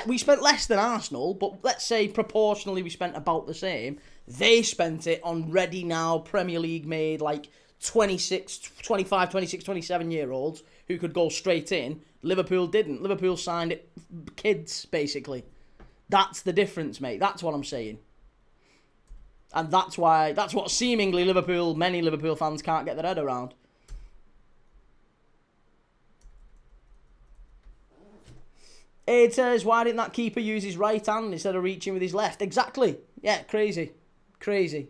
We spent less than Arsenal, but let's say proportionally we spent about the same. They spent it on ready now, Premier League made, like 25, 26, 27-year-olds who could go straight in. Liverpool didn't. Liverpool signed it, kids, basically. That's the difference, mate. That's what I'm saying. And that's what seemingly many Liverpool fans can't get their head around. Aid says, why didn't that keeper use his right hand instead of reaching with his left? Exactly. Yeah, crazy. Crazy.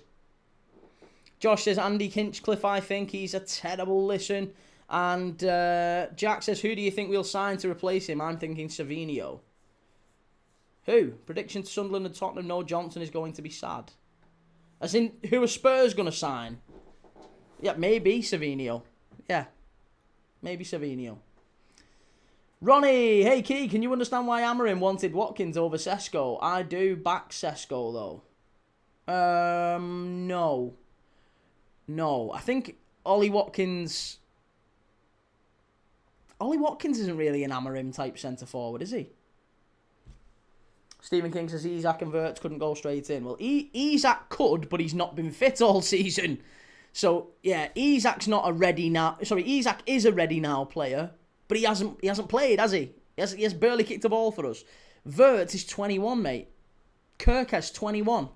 Josh says, Andy Hinchcliffe, I think he's a terrible listen. And Jack says, who do you think we'll sign to replace him? I'm thinking Savinio. Who? Prediction to Sunderland and Tottenham, no, Johnson is going to be sad. As in, who are Spurs going to sign? Yeah, maybe Savinio. Yeah, maybe Savinio. Ronnie, hey Key, can you understand why Amorim wanted Watkins over Sesko? I do back Sesko though. No. I think Ollie Watkins Ollie Watkins isn't really an Amorim type centre forward, is he? Stephen King says Isak and Wirtz couldn't go straight in. Well, Isak could, but he's not been fit all season. So yeah, Isak's not a ready now. Sorry, Isak is a ready now player, but he hasn't played, has he? He has barely kicked a ball for us. Wirtz is 21, mate. Kirkes 21.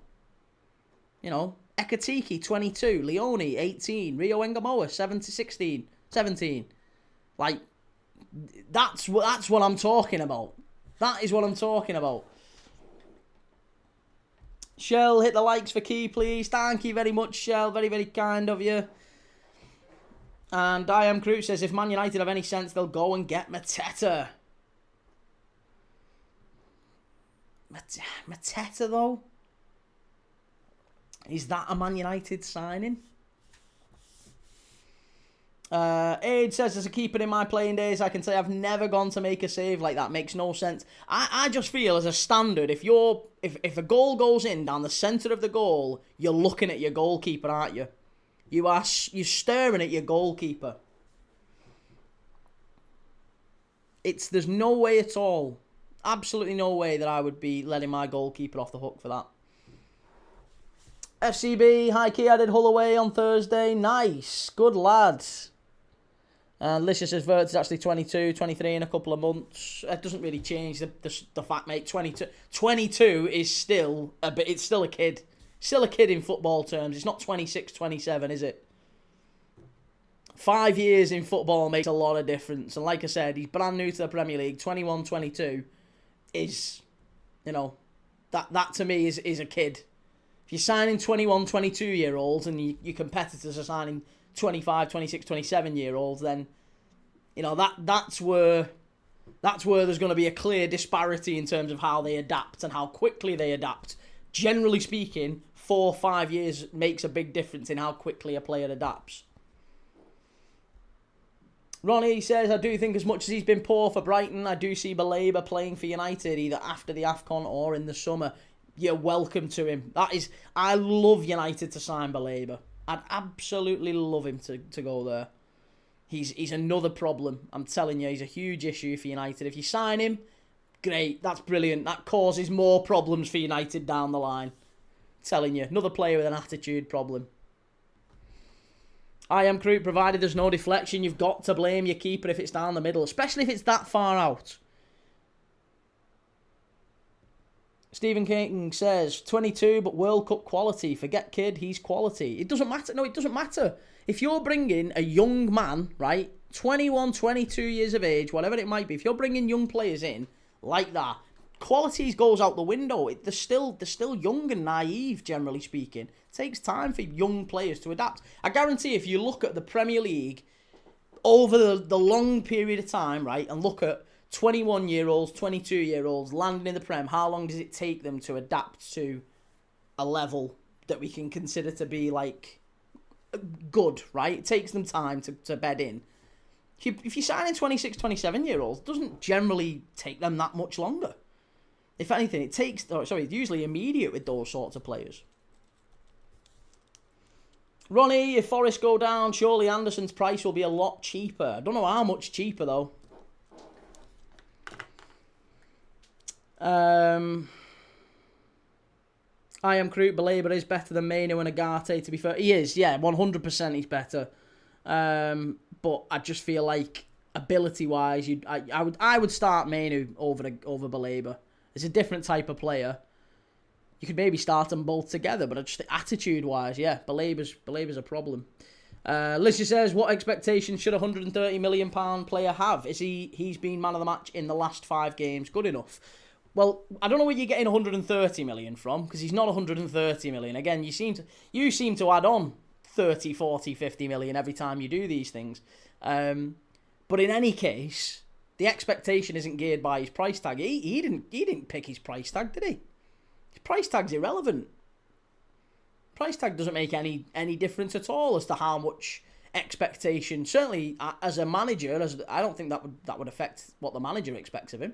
You know, Ekatike 22, Leone 18, Rio Engamoa 17. Like, that's what I'm talking about. That is what I'm talking about. Shell, hit the likes for Key, please. Thank you very much, Shell. Very, very kind of you. And I Am Crew says, if Man United have any sense, they'll go and get Mateta. Mateta, though? Is that a Man United signing? Aid says, as a keeper in my playing days, I can say I've never gone to make a save like that. Makes no sense. I just feel as a standard, if a goal goes in down the centre of the goal, you're looking at your goalkeeper, aren't you? You're staring at your goalkeeper. There's no way at all, absolutely no way that I would be letting my goalkeeper off the hook for that. FCB, hi Key, I did Hull away on Thursday. Nice, good lad. And Lisha says Wirtz is actually 22, 23 in a couple of months. It doesn't really change the fact, mate. 22 is still a bit. It's still a kid. Still a kid in football terms. It's not 26, 27, is it? 5 years in football makes a lot of difference. And like I said, he's brand new to the Premier League. 21, 22 is, you know, that to me is a kid. If you're signing 21, 22-year-olds and your competitors are signing 25, 26, 27-year-olds, then, you know, that's where there's going to be a clear disparity in terms of how they adapt and how quickly they adapt. Generally speaking, 4 or 5 years makes a big difference in how quickly a player adapts. Ronnie says, I do think as much as he's been poor for Brighton, I do see Baleba playing for United either after the AFCON or in the summer. You're welcome to him. I love United to sign Baleba. I'd absolutely love him to go there. He's another problem. I'm telling you, he's a huge issue for United. If you sign him, great. That's brilliant. That causes more problems for United down the line. I'm telling you, another player with an attitude problem. I Am Crew, provided there's no deflection, you've got to blame your keeper if it's down the middle, especially if it's that far out. Stephen King says, 22, but World Cup quality. Forget kid, he's quality. It doesn't matter. No, it doesn't matter. If you're bringing a young man, right, 21, 22 years of age, whatever it might be, if you're bringing young players in like that, quality goes out the window. They're still young and naive, generally speaking. It takes time for young players to adapt. I guarantee if you look at the Premier League over the long period of time, right, and look at 21-year-olds, 22-year-olds landing in the Prem, how long does it take them to adapt to a level that we can consider to be, like, good, right? It takes them time to bed in. If you're signing 26, 27-year-olds, it doesn't generally take them that much longer. If anything, it's usually immediate with those sorts of players. Ronnie, if Forest go down, surely Anderson's price will be a lot cheaper. I don't know how much cheaper, though. I Am Crew, Baleba is better than Mainu and Agate, to be fair. He is, yeah, 100% he's better. But I just feel like ability-wise, I would start Mainu over Baleba. It's a different type of player. You could maybe start them both together, but just attitude-wise, yeah, Baleba's a problem. Licia says, what expectations should a £130 million player have? He's been man of the match in the last 5 games good enough? Well, I don't know where you're getting 130 million from, because he's not 130 million. Again, you seem to add on 30, 40, 50 million every time you do these things. But in any case, the expectation isn't geared by his price tag. He didn't pick his price tag, did he? His price tag's irrelevant. Price tag doesn't make any difference at all as to how much expectation. Certainly, as a manager, I don't think that would affect what the manager expects of him.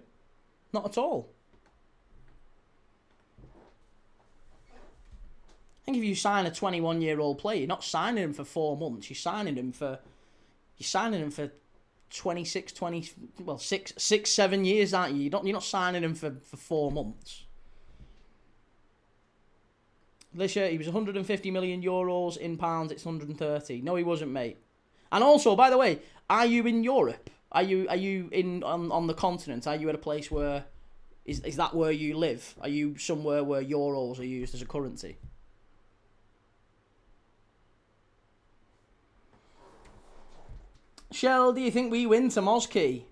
Not at all. I think if you sign a 21-year-old player, you're not signing him for 4 months. You're signing him for 26, 20, well, 7 years, aren't you? You're not signing him for 4 months. This year, he was 150 million euros. In pounds, it's 130. No, he wasn't, mate. And also, by the way, are you in Europe? Are you in on the continent? Are you at a place where is that where you live? Are you somewhere where euros are used as a currency? Shell, do you think we win to Moski?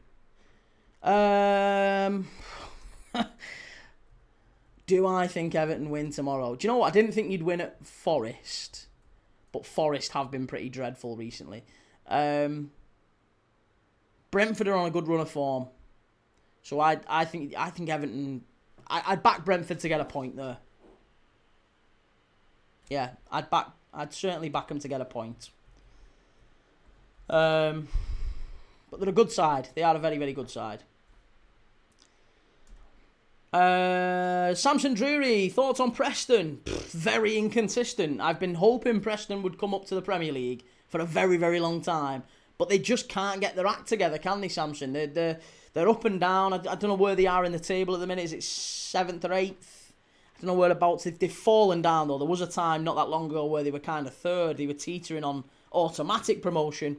Do I think Everton win tomorrow? Do you know what? I didn't think you'd win at Forest, but Forest have been pretty dreadful recently. Brentford are on a good run of form, so I think Everton. I'd back Brentford to get a point there. Yeah, I'd certainly back them to get a point. But they're a good side. They are a very, very good side. Samson Drury, thoughts on Preston? Very inconsistent. I've been hoping Preston would come up to the Premier League for a very, very long time, but they just can't get their act together, can they, Samson? They're up and down. I don't know where they are in the table at the minute. Is it 7th or 8th? I don't know whereabouts. They've fallen down, though. There was a time not that long ago where they were kind of 3rd. They were teetering on automatic promotion.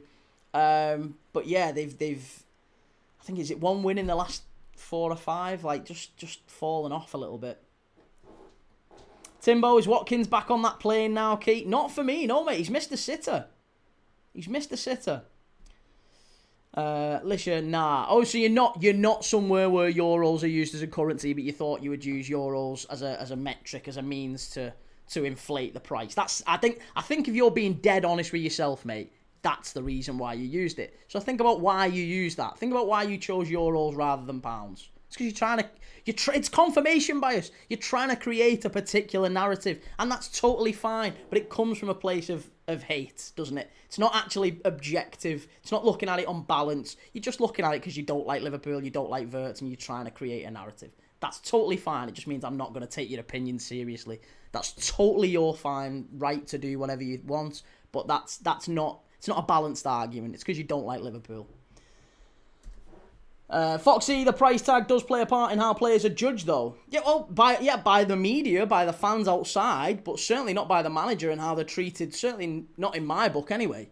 But yeah, they've I think, is it 1 win in the last 4 or 5? Like, just fallen off a little bit. Timbo, is Watkins back on that plane now, Keith? Not for me, no, mate. He's missed a sitter. Lisha, nah. Oh, so you're not somewhere where euros are used as a currency, but you thought you would use euros as a metric, as a means to inflate the price. I think if you're being dead honest with yourself, mate, that's the reason why you used it. So think about why you used that. Think about why you chose euros rather than pounds. It's because it's confirmation bias. You're trying to create a particular narrative, and that's totally fine. But it comes from a place of hate, doesn't it? It's not actually objective. It's not looking at it on balance. You're just looking at it because you don't like Liverpool, you don't like Wirtz, and you're trying to create a narrative. That's totally fine. It just means I'm not going to take your opinion seriously. That's totally your fine right to do whatever you want. But that's not. It's not a balanced argument. It's because you don't like Liverpool. Foxy, the price tag does play a part in how players are judged, though. Yeah, well, by the media, by the fans outside, but certainly not by the manager and how they're treated. Certainly not in my book, anyway.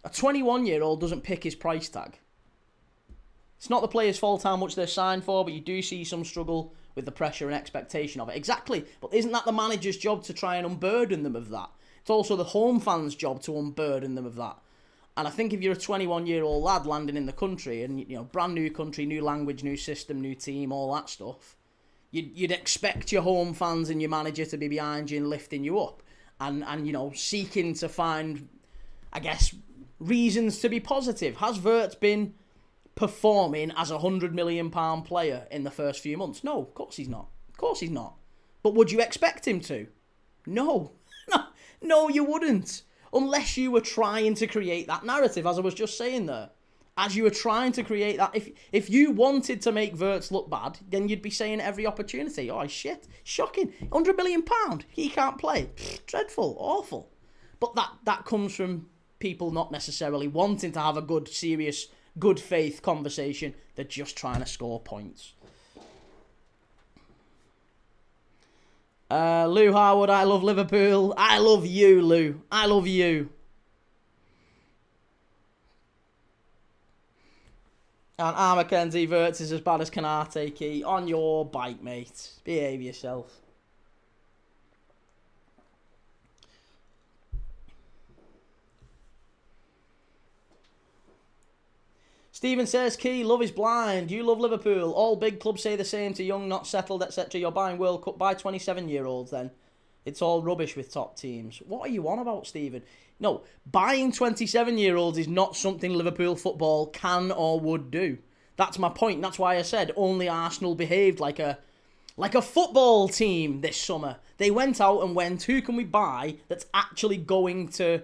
A 21-year-old doesn't pick his price tag. It's not the player's fault how much they're signed for, but you do see some struggle with the pressure and expectation of it. Exactly, but isn't that the manager's job to try and unburden them of that? It's also the home fans' job to unburden them of that. And I think if you're a 21-year-old lad landing in the country and, you know, brand new country, new language, new system, new team, all that stuff, you'd expect your home fans and your manager to be behind you and lifting you up and you know, seeking to find, I guess, reasons to be positive. Has Wirtz been performing as a £100 million player in the first few months? No, of course he's not. But would you expect him to? No. No, you wouldn't. Unless you were trying to create that narrative, as I was just saying there. As you were trying to create that. If you wanted to make Wirtz look bad, then you'd be saying at every opportunity, oh, shit, shocking, £100 million, he can't play. Pfft, dreadful, awful. But that comes from people not necessarily wanting to have a good, serious, good faith conversation. They're just trying to score points. Lou Harwood, I love Liverpool. I love you, Lou. I love you. And Mackenzie, Wirtz is as bad as Canate, Key. On your bike, mate. Behave yourself. Stephen says, Key, love is blind. You love Liverpool. All big clubs say the same to young, not settled, etc. You're buying World Cup by 27-year-olds then. It's all rubbish with top teams. What are you on about, Stephen? No, buying 27-year-olds is not something Liverpool football can or would do. That's my point. That's why I said only Arsenal behaved like a football team this summer. They went out and went, who can we buy that's actually going to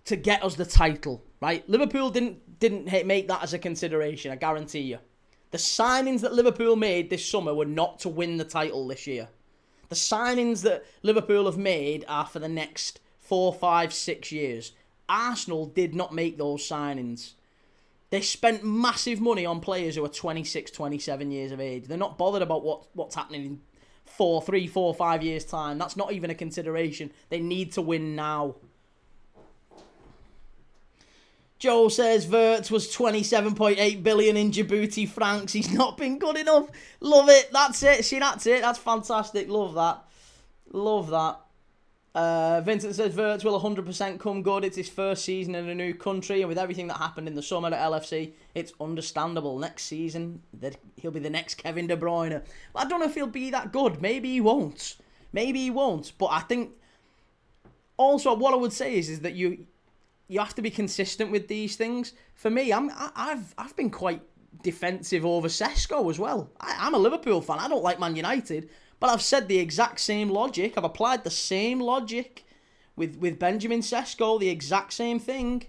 get us the title, right? Liverpool didn't make that as a consideration, I guarantee you. The signings that Liverpool made this summer were not to win the title this year. The signings that Liverpool have made are for the next 4, 5, 6 years. Arsenal did not make those signings. They spent massive money on players who are 26, 27 years of age. They're not bothered about what's happening in 3, 4, 5 years' time. That's not even a consideration. They need to win now. Joe says Wirtz was 27.8 billion in Djibouti francs. He's not been good enough. Love it. That's it. See, that's it. That's fantastic. Love that. Love that. Vincent says Wirtz will 100% come good. It's his first season in a new country, and with everything that happened in the summer at LFC, it's understandable. Next season, that he'll be the next Kevin De Bruyne. I don't know if he'll be that good. Maybe he won't. Maybe he won't. But I think also what I would say is that you have to be consistent with these things. For me, I've been quite defensive over Sesko as well. I'm a Liverpool fan. I don't like Man United. But I've said the exact same logic. I've applied the same logic with Benjamin Sesko, the exact same thing.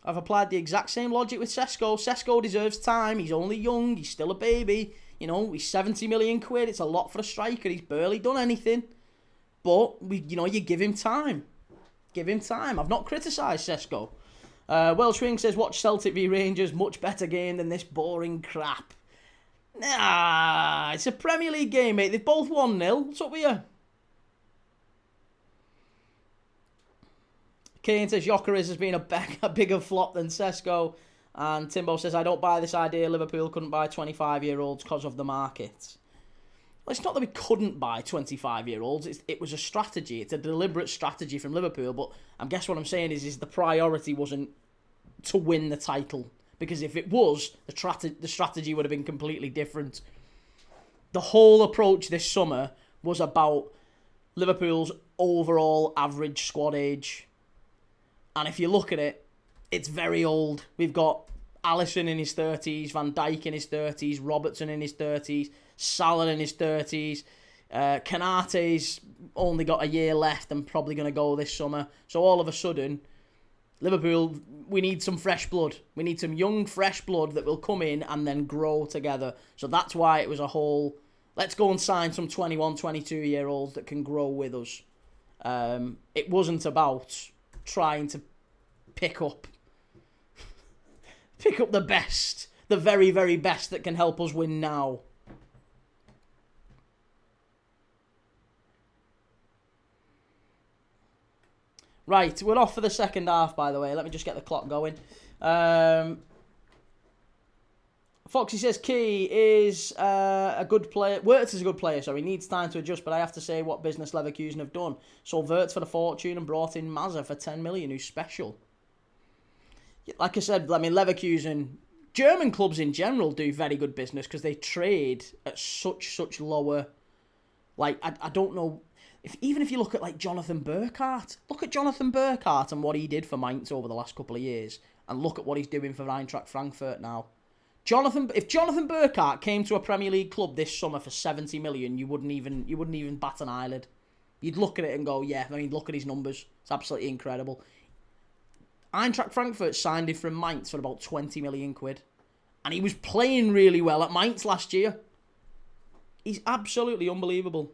I've applied the exact same logic with Sesko. Sesko deserves time. He's only young. He's still a baby. You know, he's 70 million quid. It's a lot for a striker. He's barely done anything. But, you give him time. Give him time. I've not criticised Sesko. Welsh Wing says, watch Celtic v Rangers. Much better game than this boring crap. Nah, it's a Premier League game, mate. They've both 1-0. What's up with you? Kane says Gyökeres has been a bigger flop than Sesko. And Timbo says, I don't buy this idea. Liverpool couldn't buy 25-year-olds because of the market. Well, it's not that we couldn't buy 25-year-olds. It was a strategy. It's a deliberate strategy from Liverpool. But I guess what I'm saying is the priority wasn't to win the title. Because if it was, the strategy would have been completely different. The whole approach this summer was about Liverpool's overall average squad age. And if you look at it, it's very old. We've got Alisson in his 30s, Van Dijk in his 30s, Robertson in his 30s, Salah in his 30s. Kanate's only got a year left and probably going to go this summer. So all of a sudden, Liverpool, we need some fresh blood. We need some young, fresh blood that will come in and then grow together. So that's why it was a whole, let's go and sign some 21, 22-year-olds that can grow with us. It wasn't about trying to pick up the best, the very, very best that can help us win now. Right, we're off for the second half, by the way. Let me just get the clock going. Foxy says Key is a good player. Wirtz is a good player, so he needs time to adjust, but I have to say what business Leverkusen have done. Sold Wirtz for the fortune and brought in Mazza for 10 million, who's special. Like I said, I mean, Leverkusen, German clubs in general do very good business because they trade at such lower, like, I don't know. Even if you look at like Jonathan Burkhardt, look at Jonathan Burkhardt and what he did for Mainz over the last couple of years, and look at what he's doing for Eintracht Frankfurt now. If Jonathan Burkhardt came to a Premier League club this summer for 70 million, you wouldn't even bat an eyelid. You'd look at it and go, yeah, I mean, look at his numbers. It's absolutely incredible. Eintracht Frankfurt signed him from Mainz for about 20 million quid, and he was playing really well at Mainz last year. He's absolutely unbelievable.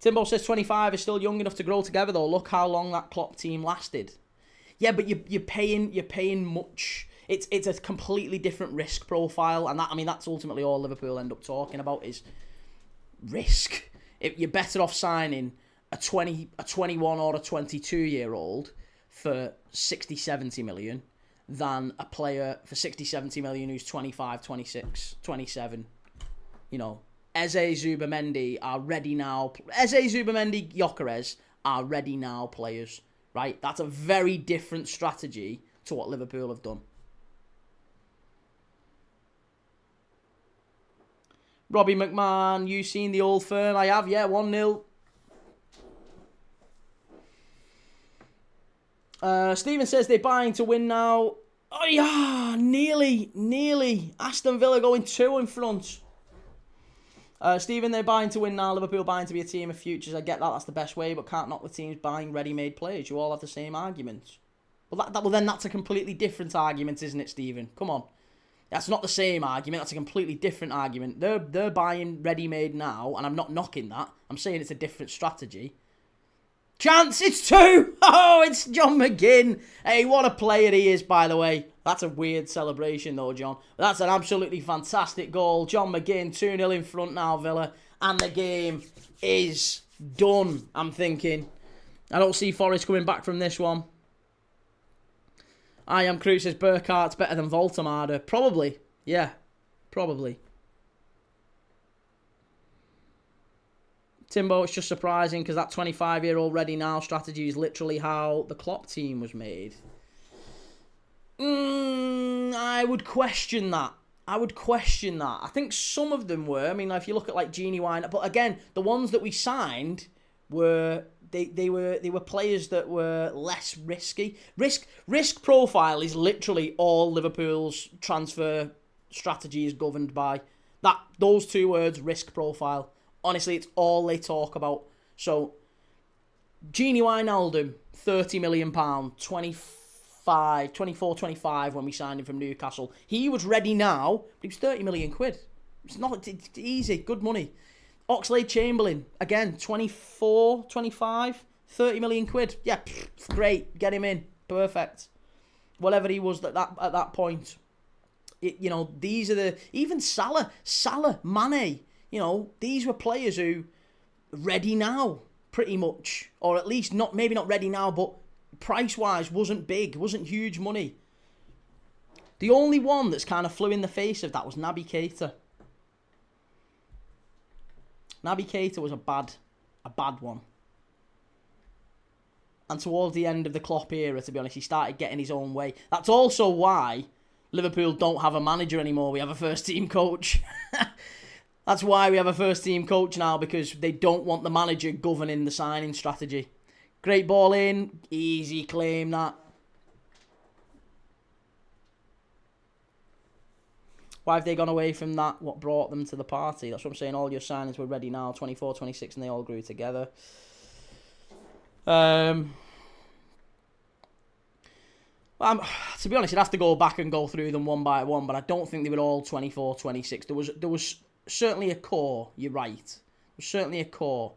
Timbo says 25 is still young enough to grow together, though. Look how long that Klopp team lasted. Yeah, but you're paying much. It's a completely different risk profile, and that's ultimately all Liverpool end up talking about is risk. You're better off signing a 21 or a 22-year-old for 60, 70 million than a player for 60, 70 million who's 25, 26, 27. You know. Eze, Zubamendi are ready now. Eze, Zubamendi, Gyökeres are ready now players, right? That's a very different strategy to what Liverpool have done. Robbie McMahon, you seen the old firm? I have, yeah, 1-0. Stephen says they're buying to win now. Oh, yeah, nearly. Aston Villa going 2 in front. Stephen, they're buying to win now. Liverpool buying to be a team of futures. I get that. That's the best way, but can't knock the teams buying ready-made players. You all have the same arguments. Well, then that's a completely different argument, isn't it, Stephen? Come on. That's not the same argument. That's a completely different argument. They're buying ready-made now, and I'm not knocking that. I'm saying it's a different strategy. Chance, it's 2. Oh, it's John McGinn. Hey, what a player he is, by the way. That's a weird celebration, though, John. That's an absolutely fantastic goal. John McGinn, 2-0 in front now, Villa. And the game is done, I'm thinking. I don't see Forest coming back from this one. I am Cruz says Burkhardt's better than Voltemade. Probably. Yeah, probably. Timbo, it's just surprising because that 25-year-old ready now strategy is literally how the Klopp team was made. I would question that. I think some of them were. I mean, if you look at like Genie Wine, but again, the ones that we signed were they were players that were less risky. Risk profile is literally all Liverpool's transfer strategy is governed by. Those two words, risk profile. Honestly, it's all they talk about. So, Genie Wijnaldum, £30 million, 24, 25 when we signed him from Newcastle. He was ready now, but he was 30 million quid. It's easy, good money. Oxlade-Chamberlain, again, 24, 25, 30 million quid. Yeah, great, get him in, perfect. Whatever he was at that point. These are even Salah, Mane. These were players who ready now, pretty much. Or at least maybe not ready now, but price-wise wasn't big, wasn't huge money. The only one that's kind of flew in the face of that was Naby Keita. Naby Keita was a bad one. And towards the end of the Klopp era, to be honest, he started getting his own way. That's also why Liverpool don't have a manager anymore. We have a first-team coach. That's why we have a first-team coach now, because they don't want the manager governing the signing strategy. Great ball in. Easy claim, that. Why have they gone away from that? What brought them to the party? That's what I'm saying. All your signings were ready now. 24, 26, and they all grew together. To be honest, you'd have to go back and go through them one by one, but I don't think they were all 24, 26. There was certainly a core, you're right. There was certainly a core,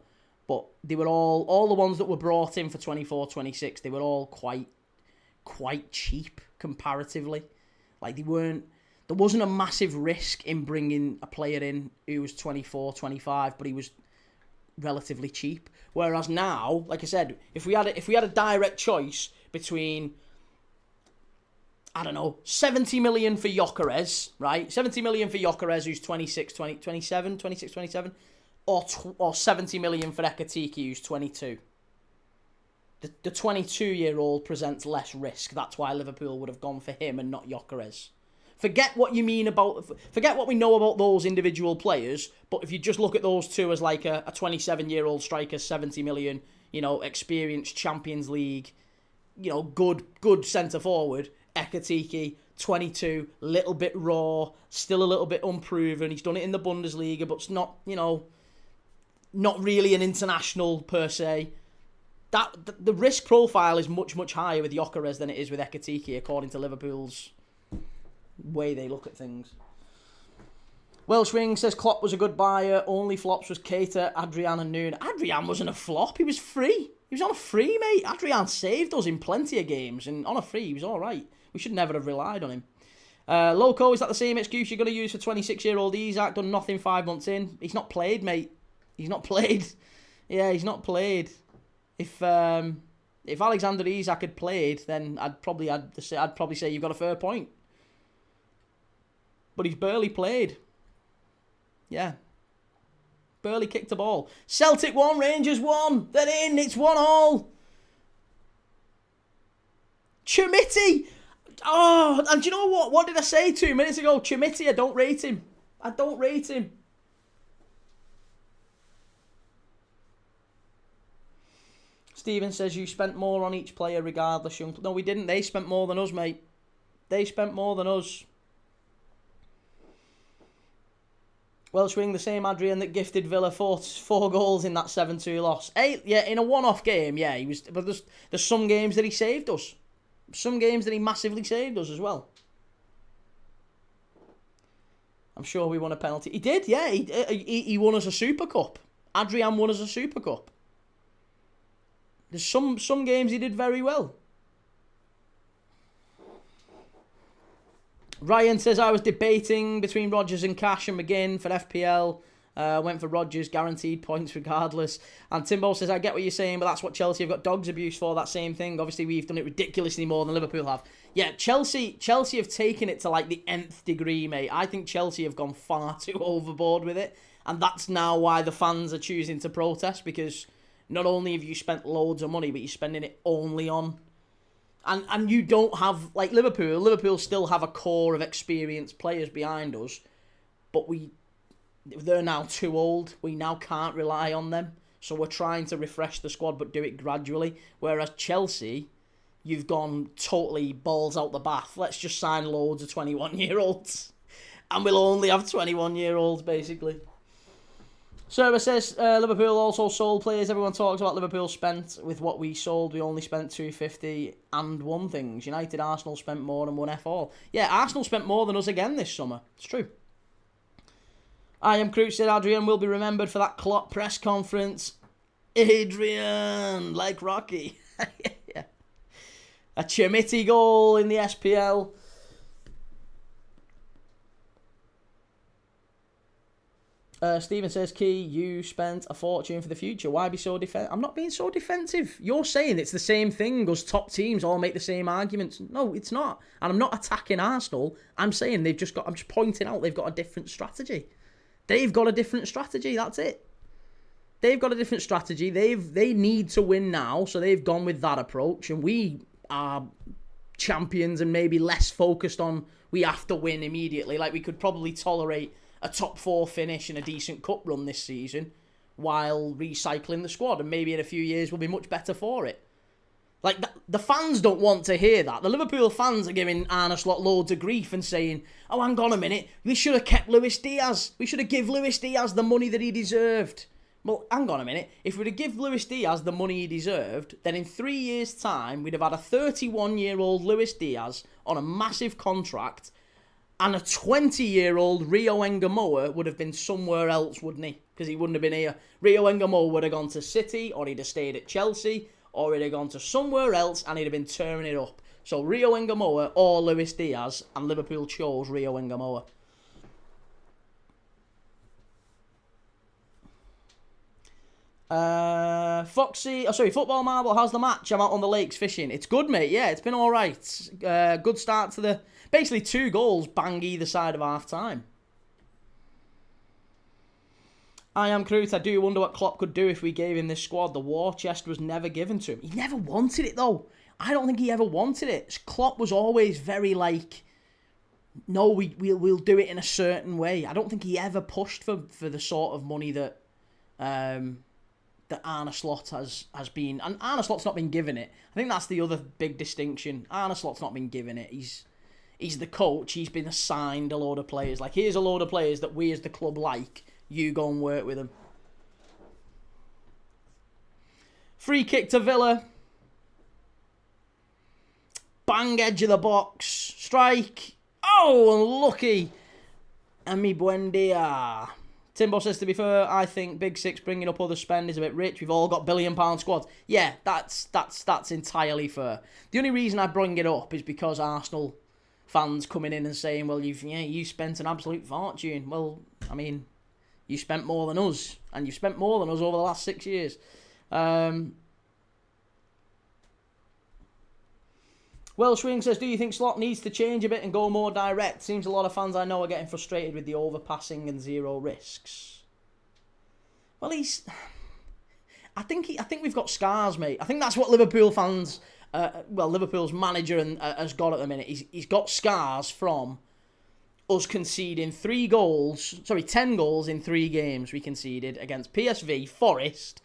but they were all the ones that were brought in for 24, 26, they were all quite cheap comparatively. Like there wasn't a massive risk in bringing a player in who was 24, 25, but he was relatively cheap. Whereas now, like I said, if we had a direct choice between, I don't know, 70 million for Gyökeres, right? 70 million for Gyökeres, who's 26, 27, or 70 million for Ekitike, who's 22. The 22-year-old presents less risk. That's why Liverpool would have gone for him and not Gyökeres. Forget what we know about those individual players, but if you just look at those two as like a 27-year-old striker, 70 million, experienced Champions League, good centre-forward, Ekitike, 22, little bit raw, still a little bit unproven. He's done it in the Bundesliga, but it's not, not really an international per se. The risk profile is much, much higher with Gyökeres than it is with Ekitike, according to Liverpool's way they look at things. Welsh Wing says Klopp was a good buyer. Only flops was Keita, Adrian and Noon. Adrian wasn't a flop. He was free. He was on a free, mate. Adrian saved us in plenty of games, and on a free, he was all right. We should never have relied on him. Loco, is that the same excuse you're going to use for 26-year-old Isak? Done nothing 5 months in. He's not played, mate. He's not played. Yeah, he's not played. If Alexander Isak had played, then I'd probably say you've got a fair point. But he's barely played. Yeah. Barely kicked a ball. Celtic 1, Rangers 1. They're in. It's 1-1. Chimiti. Oh, and do you know what? What did I say 2 minutes ago? Chimiti, I don't rate him. Steven says you spent more on each player regardless. No, we didn't. They spent more than us, mate. They spent more than us. Welsh Wing, the same Adrian that gifted Villa four goals in that 7-2 loss. Yeah, in a one-off game, yeah, he was. But there's some games that he saved us. Some games that he massively saved us as well. I'm sure we won a penalty. He did, yeah. He won us a Super Cup. Adrian won us a Super Cup. There's some games he did very well. Ryan says, I was debating between Rodgers and Cash and McGinn for FPL. Went for Rodgers, guaranteed points regardless. And Timbo says, I get what you're saying, but that's what Chelsea have got dogs abuse for, that same thing. Obviously, we've done it ridiculously more than Liverpool have. Yeah, Chelsea have taken it to like the nth degree, mate. I think Chelsea have gone far too overboard with it. And that's now why the fans are choosing to protest, because not only have you spent loads of money, but you're spending it only on... And you don't have, like Liverpool still have a core of experienced players behind us, but they're now too old. We now can't rely on them. So we're trying to refresh the squad, but do it gradually. Whereas Chelsea, you've gone totally balls out the bath. Let's just sign loads of 21-year-olds. And we'll only have 21-year-olds, basically. Server says, Liverpool also sold players. Everyone talks about Liverpool spent. With what we sold, we only spent 250 and won things. United, Arsenal spent more and won F all. Yeah, Arsenal spent more than us again this summer. It's true. I am Crouch said, Adrian will be remembered for that Klopp press conference. Adrian, like Rocky. Yeah. A Chimity goal in the SPL. Stephen says, Key, you spent a fortune for the future. Why be so defensive? I'm not being so defensive. You're saying it's the same thing. Us top teams all make the same arguments. No, it's not. And I'm not attacking Arsenal. I'm saying I'm just pointing out they've got a different strategy. They've got a different strategy. That's it. They've got a different strategy. They need to win now, so they've gone with that approach. And we are champions and maybe less focused on we have to win immediately. Like, we could probably tolerate a top 4 finish and a decent cup run this season while recycling the squad, and maybe in a few years we'll be much better for it. Like, the fans don't want to hear that. The Liverpool fans are giving Arne Slot loads of grief and saying, oh, hang on a minute, we should have kept Luis Diaz. We should have given Luis Diaz the money that he deserved. Well, hang on a minute. If we'd have given Luis Diaz the money he deserved, then in 3 years' time, we'd have had a 31-year-old Luis Diaz on a massive contract, and a 20-year-old Rio Engamoa would have been somewhere else, wouldn't he? Because he wouldn't have been here. Rio Engamoa would have gone to City, or he'd have stayed at Chelsea, or he'd have gone to somewhere else, and he'd have been tearing it up. So Rio Engamoa or Luis Diaz, and Liverpool chose Rio Engamoa. Football Marble, how's the match? I'm out on the lakes fishing. It's good, mate. Yeah, it's been all right. Good start to the... Basically 2 goals, bang either side of half-time. I am Crute. I do wonder what Klopp could do if we gave him this squad. The war chest was never given to him. He never wanted it, though. I don't think he ever wanted it. Klopp was always very like, no, we'll do it in a certain way. I don't think he ever pushed for the sort of money that that Arne Slot has been. And Arne Slot's not been given it. I think that's the other big distinction. Arne Slot's not been given it. He's the coach. He's been assigned a load of players. Like, here's a load of players that we as the club like. You go and work with them. Free kick to Villa. Bang, edge of the box. Strike. Oh, unlucky. Ami Buendia. Timbo says, to be fair, I think Big Six bringing up other spend is a bit rich. We've all got £1 billion squads. Yeah, that's entirely fair. The only reason I bring it up is because Arsenal fans coming in and saying, well, you spent an absolute fortune. Well, I mean, you spent more than us, and you've spent more than us over the last 6 years. Welshwing says, do you think Slot needs to change a bit and go more direct? Seems a lot of fans I know are getting frustrated with the overpassing and zero risks. Well, I think we've got scars, mate. I think that's what Liverpool fans, Liverpool's manager has got at the minute. He's got scars from us conceding 10 goals in 3 games we conceded against PSV, Forest,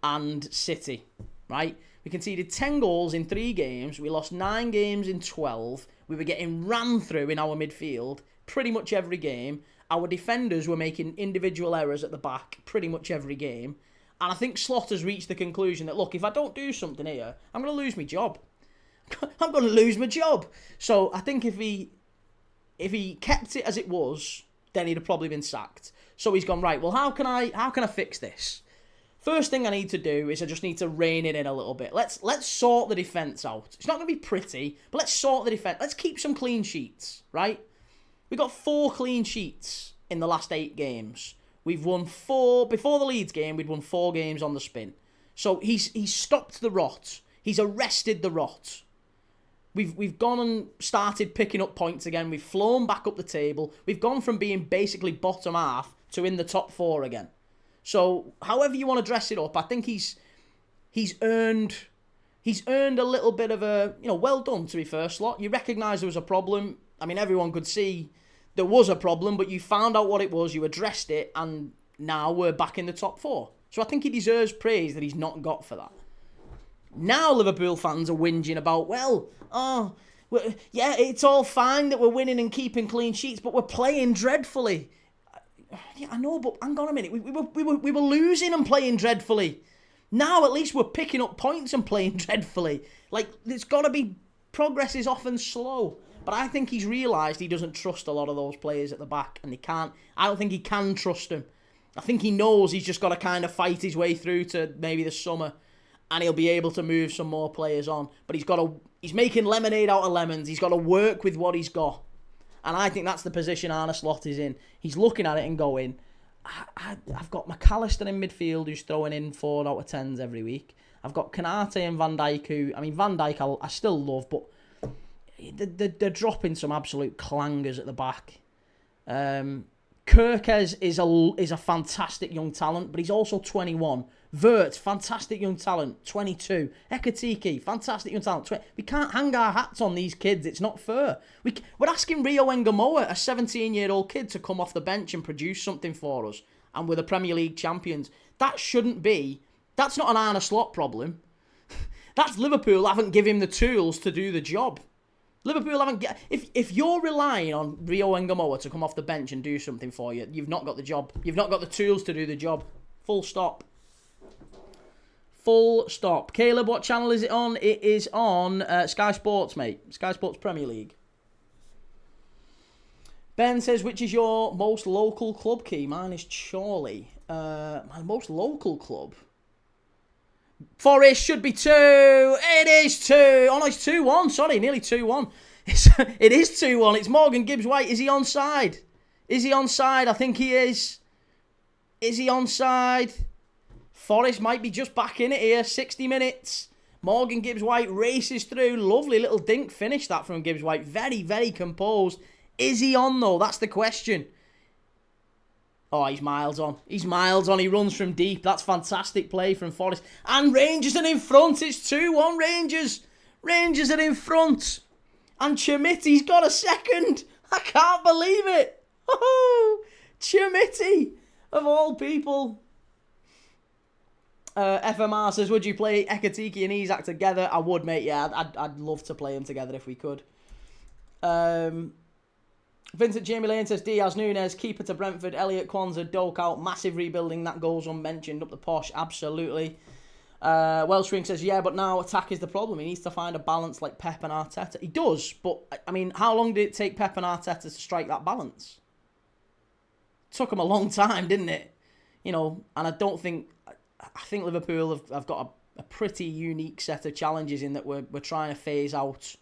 and City, right? We conceded 10 goals in 3 games. We lost 9 games in 12. We were getting ran through in our midfield pretty much every game. Our defenders were making individual errors at the back pretty much every game. And I think Slot has reached the conclusion that, look, if I don't do something here, I'm going to lose my job. I'm going to lose my job. So I think if he kept it as it was, then he'd have probably been sacked. So he's gone, right, well, how can I fix this? First thing I need to do is I just need to rein it in a little bit. Let's sort the defence out. It's not going to be pretty, but let's sort the defence. Let's keep some clean sheets, right? We got 4 clean sheets in the last 8 games. We've won 4 before the Leeds game. We'd won 4 games on the spin. So he's stopped the rot. He's arrested the rot. We've gone and started picking up points again. We've flown back up the table. We've gone from being basically bottom half to in the top 4 again. So however you want to dress it up, I think he's earned a little bit of a, well done, to be fair, Slot. You recognise there was a problem. I mean, everyone could see there was a problem, but you found out what it was, you addressed it, and now we're back in the top 4. So I think he deserves praise that he's not got for that. Now Liverpool fans are whinging about, it's all fine that we're winning and keeping clean sheets, but we're playing dreadfully. Yeah, I know, but hang on a minute. We were losing and playing dreadfully. Now at least we're picking up points and playing dreadfully. Like, there's got to be... Progress is often slow. But I think he's realised he doesn't trust a lot of those players at the back. And I don't think he can trust them. I think he knows he's just got to kind of fight his way through to maybe the summer. And he'll be able to move some more players on. But he's making lemonade out of lemons. He's got to work with what he's got. And I think that's the position Arne Slot is in. He's looking at it and going, I've got McAllister in midfield who's throwing in 4 out of 10s every week. I've got Kanate and Van Dijk Van Dijk I still love, but they're dropping some absolute clangers at the back. Kirkes is a fantastic young talent, but he's also 21. Vert, fantastic young talent, 22. Ekatike, fantastic young talent, 20. We can't hang our hats on these kids. It's not fair. We're asking Rio Engamoa, a 17-year-old kid, to come off the bench and produce something for us, and we're the Premier League champions. That shouldn't be. That's not an Arne Slot problem. That's Liverpool haven't given him the tools to do the job. Liverpool haven't... If you're relying on Rio Engamoa to come off the bench and do something for you, you've not got the job. You've not got the tools to do the job. Full stop. Full stop. Caleb, what channel is it on? It is on Sky Sports, mate. Sky Sports Premier League. Ben says, which is your most local club, Key? Mine is Chorley. My most local club? Forest should be 2. It is 2. Oh, no, it's 2-1. Sorry, nearly 2-1. It is 2-1. It's Morgan Gibbs-White. Is he onside? Is he onside? I think he is. Is he onside? Forest might be just back in it here. 60 minutes. Morgan Gibbs-White races through. Lovely little dink finish that from Gibbs-White. Very, very composed. Is he on, though? That's the question. Oh, he's miles on. He's miles on. He runs from deep. That's fantastic play from Forest. And Rangers are in front. It's 2-1 Rangers. Rangers are in front. And Chimiti's got a second. I can't believe it. Oh, Chimiti, of all people. FMR says, would you play Ekatike and Isak together? I would, mate. Yeah, I'd love to play them together if we could. Vincent Jamie Lane says, Diaz, Nunes, keeper to Brentford, Elliot, Kwanzaa, Doak out, massive rebuilding, that goes unmentioned, up the posh, absolutely. Welshring says, yeah, but now attack is the problem. He needs to find a balance like Pep and Arteta. He does, but, I mean, how long did it take Pep and Arteta to strike that balance? It took them a long time, didn't it? And I think Liverpool have got a pretty unique set of challenges in that we're trying to phase out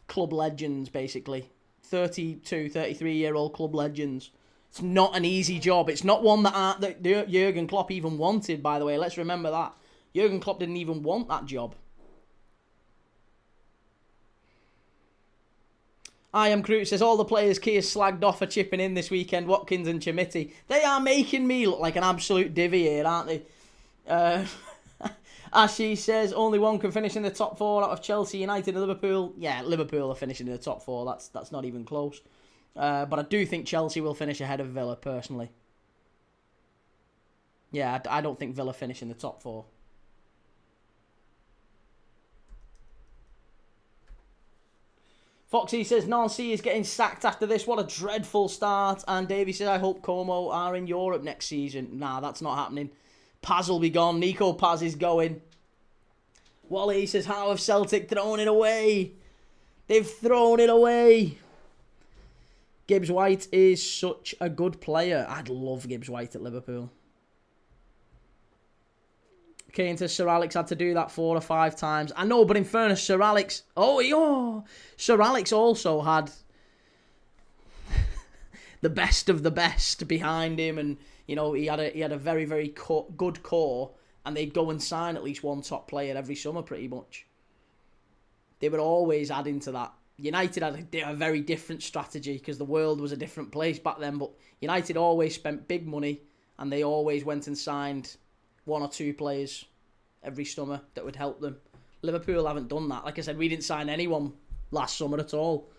club legends, basically. 32, 33-year-old club legends. It's not an easy job. It's not one that Jurgen Klopp even wanted, by the way. Let's remember that. Jurgen Klopp didn't even want that job. I Am Crute says, all the players Kia slagged off are chipping in this weekend. Watkins and Chimiti. They are making me look like an absolute divvy here, aren't they? Ashi says, only one can finish in the top 4 out of Chelsea, United and Liverpool. Yeah, Liverpool are finishing in the top 4. That's not even close. But I do think Chelsea will finish ahead of Villa, personally. Yeah, I don't think Villa finish in the top 4. Foxy says, Nancy is getting sacked after this. What a dreadful start. And Davey says, I hope Como are in Europe next season. Nah, that's not happening. Paz will be gone. Nico Paz is going. Wally says, how have Celtic thrown it away? They've thrown it away. Gibbs-White is such a good player. I'd love Gibbs-White at Liverpool. Kane says Sir Alex had to do that 4 or 5 times. I know, but in fairness, Sir Alex... Sir Alex also had the best of the best behind him, and he had a very, very good core, and they'd go and sign at least one top player every summer, pretty much. They were always adding to that. United had a very different strategy because the world was a different place back then, but United always spent big money, and they always went and signed 1 or 2 players every summer that would help them. Liverpool haven't done that. Like I said, we didn't sign anyone last summer at all.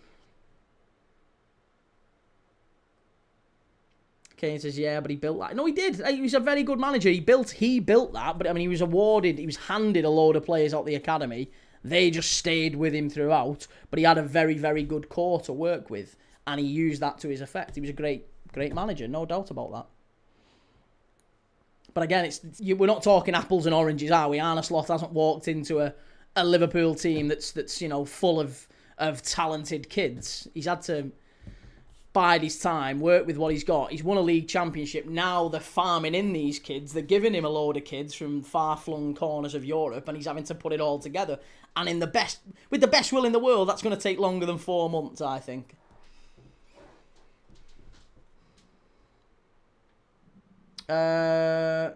Kane says, yeah, but he built that. No, he did. He was a very good manager. He built that, but I mean, he was handed a load of players out the academy. They just stayed with him throughout, but he had a very, very good core to work with, and he used that to his effect. He was a great, great manager, no doubt about that. But again, we're not talking apples and oranges, are we? Arne Slot hasn't walked into a Liverpool team that's full of talented kids. He's had to bide his time, work with what he's got. He's won a league championship. Now they're farming in these kids. They're giving him a load of kids from far-flung corners of Europe, and he's having to put it all together. And with the best will in the world, that's going to take longer than 4 months, I think. Sarah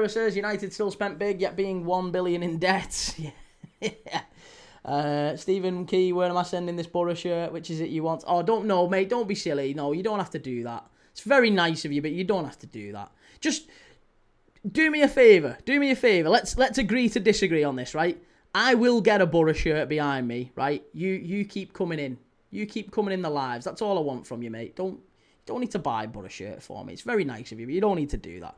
says United still spent big, yet being 1 billion in debt. Yeah. Stephen Key, where am I sending this Borough shirt? Which is it you want? Oh, don't know, mate. Don't be silly. No, you don't have to do that. It's very nice of you, but you don't have to do that. Just do me a favour. Let's agree to disagree on this, right? I will get a Borough shirt behind me, right? You keep coming in. You keep coming in the lives. That's all I want from you, mate. Don't need to buy a Borough shirt for me. It's very nice of you, but you don't need to do that.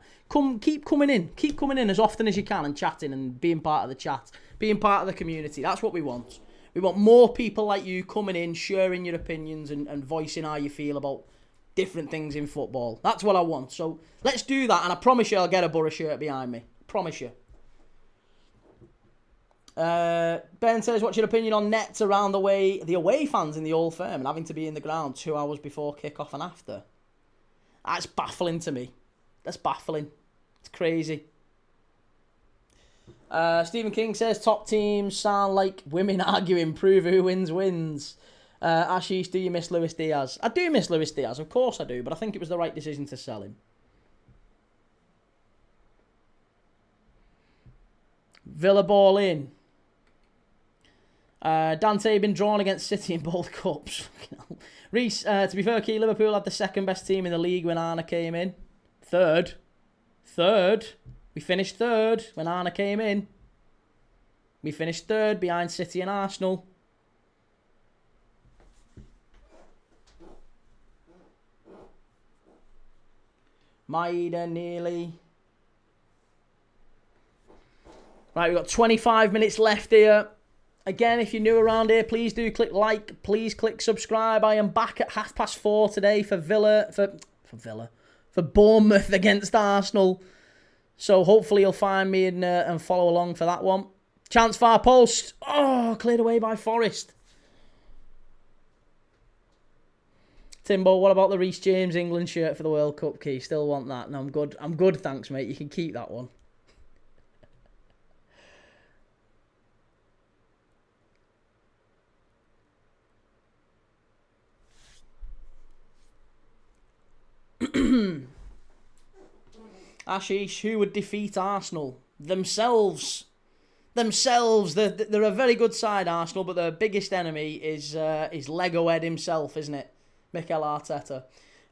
Keep coming in. Keep coming in as often as you can and chatting and being part of the chat. Being part of the community. That's what we want. We want more people like you coming in, sharing your opinions and voicing how you feel about different things in football. That's what I want. So let's do that, and I promise you I'll get a Borough shirt behind me. Promise you. Ben says, what's your opinion on nets around the away fans in the Old Firm and having to be in the ground 2 hours before kick-off and after? That's baffling to me. That's baffling. It's crazy. Stephen King says, top teams sound like women arguing, prove who wins. Ashish, do you miss Luis Diaz? I do miss Luis Diaz, of course I do, but I think it was the right decision to sell him. Villa ball in. Dante been drawn against City in both cups. Reece, to be fair, Key, Liverpool had the second best team in the league when Arne came in. Third. We finished third when Arne came in. We finished third behind City and Arsenal. Maida nearly. Right, we've got 25 minutes left here. Again, if you're new around here, please do click like. Please click subscribe. I am back at 4:30 today for Bournemouth against Arsenal. So hopefully you'll find me and follow along for that one. Chance far post. Oh, cleared away by Forest. Timbo, what about the Reece James England shirt for the World Cup, Key? Still want that? No, I'm good. I'm good, thanks, mate. You can keep that one. Ashish, who would defeat Arsenal? Themselves. They're a very good side, Arsenal, but their biggest enemy is Lego Ed himself, isn't it? Mikel Arteta.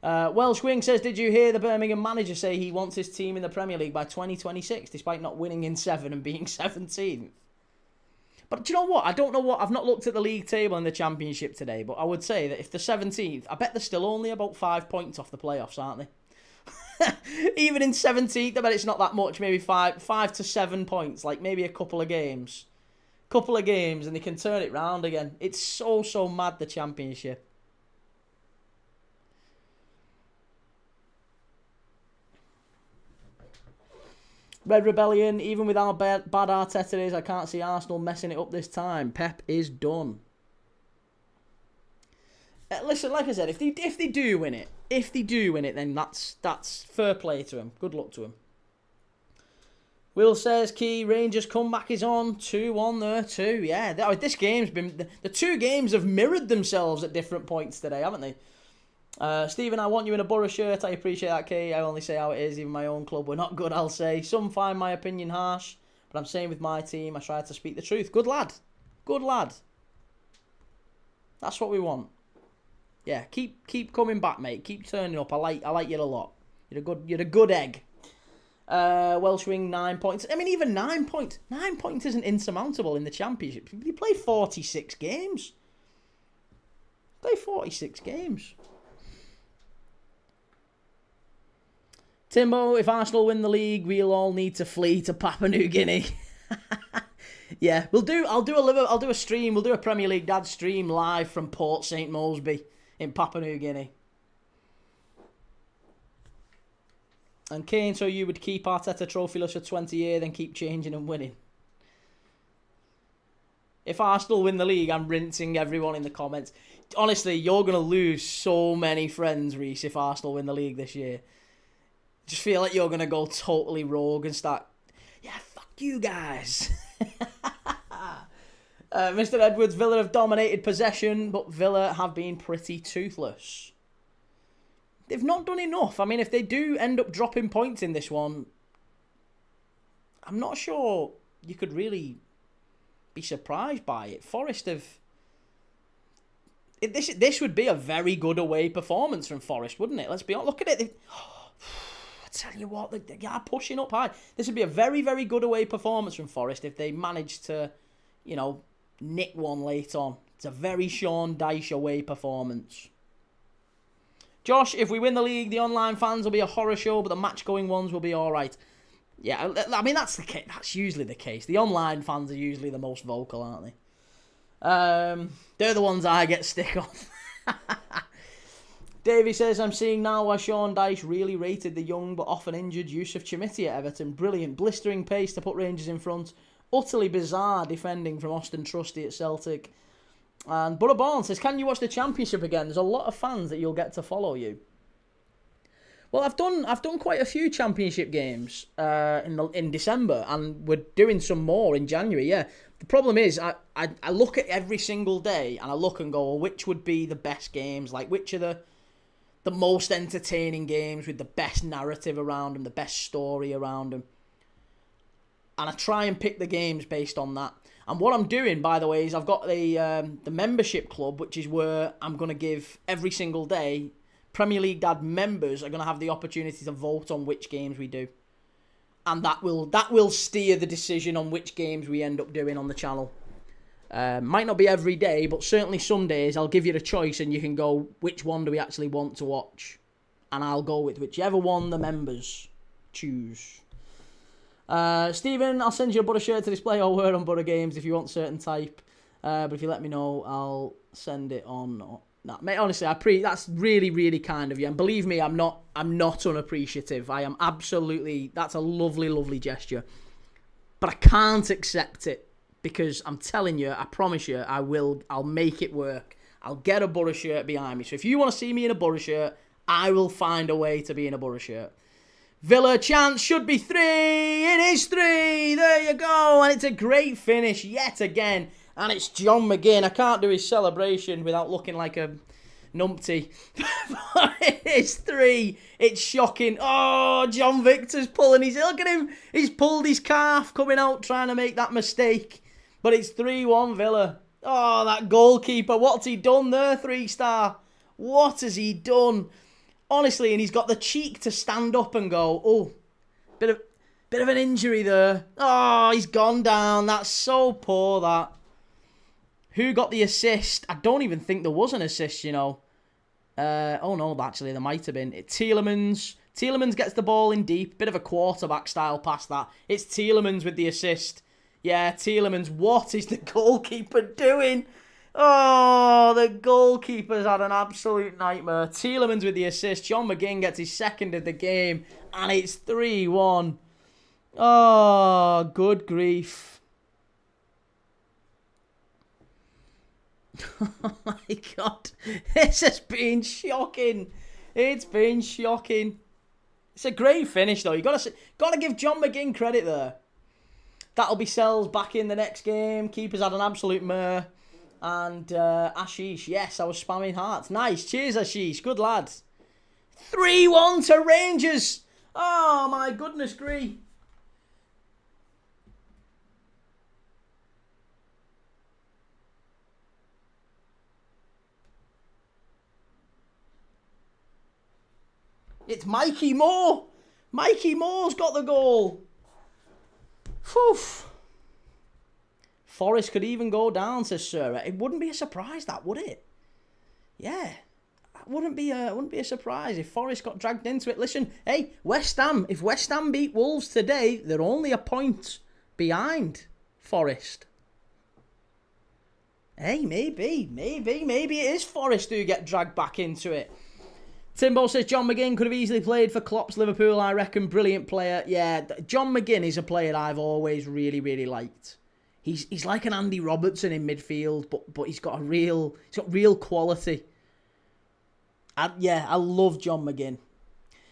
Welsh Wing says, did you hear the Birmingham manager say he wants his team in the Premier League by 2026, despite not winning in 7 and being 17th? But do you know what? I don't know what. I've not looked at the league table in the Championship today, but I would say that if they're 17th, I bet they're still only about 5 points off the playoffs, aren't they? Even in 17th, I bet it's not that much. Maybe 5 to 7 points, like maybe a couple of games, and they can turn it round again. It's so mad, the Championship. Red Rebellion, even with how bad Arteta is, I can't see Arsenal messing it up this time. Pep is done. Listen, like I said, if they do win it, then that's fair play to him. Good luck to him. Will says, Key, Rangers comeback is on. 2-1 there too. Yeah, this game's been... The two games have mirrored themselves at different points today, haven't they? Stephen, I want you in a Borough shirt. I appreciate that, Key. I only say how it is. Even my own club, we're not good, I'll say. Some find my opinion harsh, but I'm saying with my team, I try to speak the truth. Good lad. Good lad. That's what we want. Yeah, keep coming back, mate. Keep turning up. I like you a lot. You're a good egg. Welshwing 9 points. I mean, even 9 points. 9 points isn't insurmountable in the Championship. You play 46 games. Play 46 games. Timbo, if Arsenal win the league, we'll all need to flee to Papua New Guinea. Yeah, I'll do a stream. We'll do a Premier League Dad stream live from Port St Mosby in Papua New Guinea. And Kane, so you would keep Arteta trophyless for 20 years, then keep changing and winning. If Arsenal win the league, I'm rinsing everyone in the comments. Honestly, you're going to lose so many friends, Reese, if Arsenal win the league this year. Just feel like you're going to go totally rogue and start, yeah, fuck you guys. Mr. Edwards, Villa have dominated possession, but Villa have been pretty toothless. They've not done enough. I mean, if they do end up dropping points in this one, I'm not sure you could really be surprised by it. Forest have... This would be a very good away performance from Forest, wouldn't it? Let's be honest. Look at it. I tell you what, they are pushing up high. This would be a very, very good away performance from Forest if they managed to, you know, nick one late on. It's a very Sean Dyche away performance. Josh, if we win the league, the online fans will be a horror show, but the match-going ones will be all right. Yeah, I mean, that's the case. That's usually the case. The online fans are usually the most vocal, aren't they? They're the ones I get stick off. Davey says, I'm seeing now why Sean Dyche really rated the young but often injured Yusuf Chimiti at Everton. Brilliant, blistering pace to put Rangers in front. Utterly bizarre defending from Austin Trusty at Celtic. And Borough Born says, can you watch the Championship again? There's a lot of fans that you'll get to follow you. Well, I've done quite a few Championship games in December, and we're doing some more in January. Yeah, the problem is I look at every single day and I look and go, well, which would be the best games? Like, which are the most entertaining games with the best narrative around them, the best story around them? And I try and pick the games based on that. And what I'm doing, by the way, is I've got the membership club, which is where I'm going to give every single day, Premier League Dad members are going to have the opportunity to vote on which games we do. And that will steer the decision on which games we end up doing on the channel. Might not be every day, but certainly some days I'll give you the choice and you can go, which one do we actually want to watch? And I'll go with whichever one the members choose. Stephen, I'll send you a Borough shirt to display or wear on Borough games if you want certain type. But if you let me know, I'll send it on. No, mate, honestly, that's really, really kind of you. And believe me, I'm not unappreciative. I am absolutely, that's a lovely, lovely gesture. But I can't accept it because I'm telling you, I promise you, I'll make it work. I'll get a Borough shirt behind me. So if you want to see me in a Borough shirt, I will find a way to be in a Borough shirt. Villa chance should be 3. It is 3. There you go. And it's a great finish yet again. And it's John McGinn. I can't do his celebration without looking like a numpty. But it is 3. It's shocking. Oh, John Victor's pulling his... Look at him. He's pulled his calf coming out trying to make that mistake. But it's 3-1 Villa. Oh, that goalkeeper. What's he done there, 3-star? What has he done? Honestly, and he's got the cheek to stand up and go, oh, bit of an injury there. Oh, he's gone down. That's so poor, that. Who got the assist? I don't even think there was an assist, you know. Oh, no, actually, there might have been. It's Tielemans. Tielemans gets the ball in deep. Bit of a quarterback style pass, that. It's Tielemans with the assist. Yeah, Tielemans. What is the goalkeeper doing? Oh, the goalkeeper's had an absolute nightmare. Tielemans with the assist. John McGinn gets his second of the game. And it's 3-1. Oh, good grief. Oh, my God. This has been shocking. It's been shocking. It's a great finish, though. You got to give John McGinn credit there. That'll be Sells back in the next game. Keeper's had an absolute mare. And Ashish, yes, I was spamming hearts. Nice, cheers Ashish, good lad. 3-1 to Rangers. Oh my goodness gree. It's Mikey Moore. Mikey Moore's got the goal. Phew. Forest could even go down, says Sarah. It wouldn't be a surprise, that, would it? Yeah. That wouldn't be a surprise if Forest got dragged into it. Listen, hey, West Ham. If West Ham beat Wolves today, they're only a point behind Forest. Hey, maybe it is Forest who get dragged back into it. Timbo says John McGinn could have easily played for Klopp's Liverpool, I reckon. Brilliant player. Yeah, John McGinn is a player I've always really, really liked. He's like an Andy Robertson in midfield, but he's got real quality. I love John McGinn.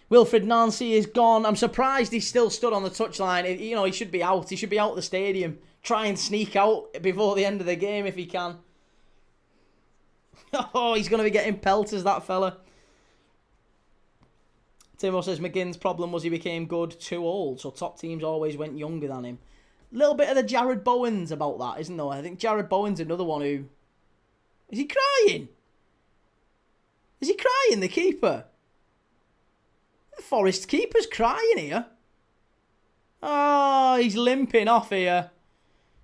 Wilfred Nancy is gone. I'm surprised he's still stood on the touchline. You know, he should be out. He should be out of the stadium. Try and sneak out before the end of the game if he can. Oh, he's going to be getting pelters, that fella. Timo says McGinn's problem was he became good too old, so top teams always went younger than him. Little bit of the Jared Bowens about that, isn't there? I think Jared Bowen's another one who... Is he crying? Is he crying, the keeper? The Forest keeper's crying here. Oh, he's limping off here.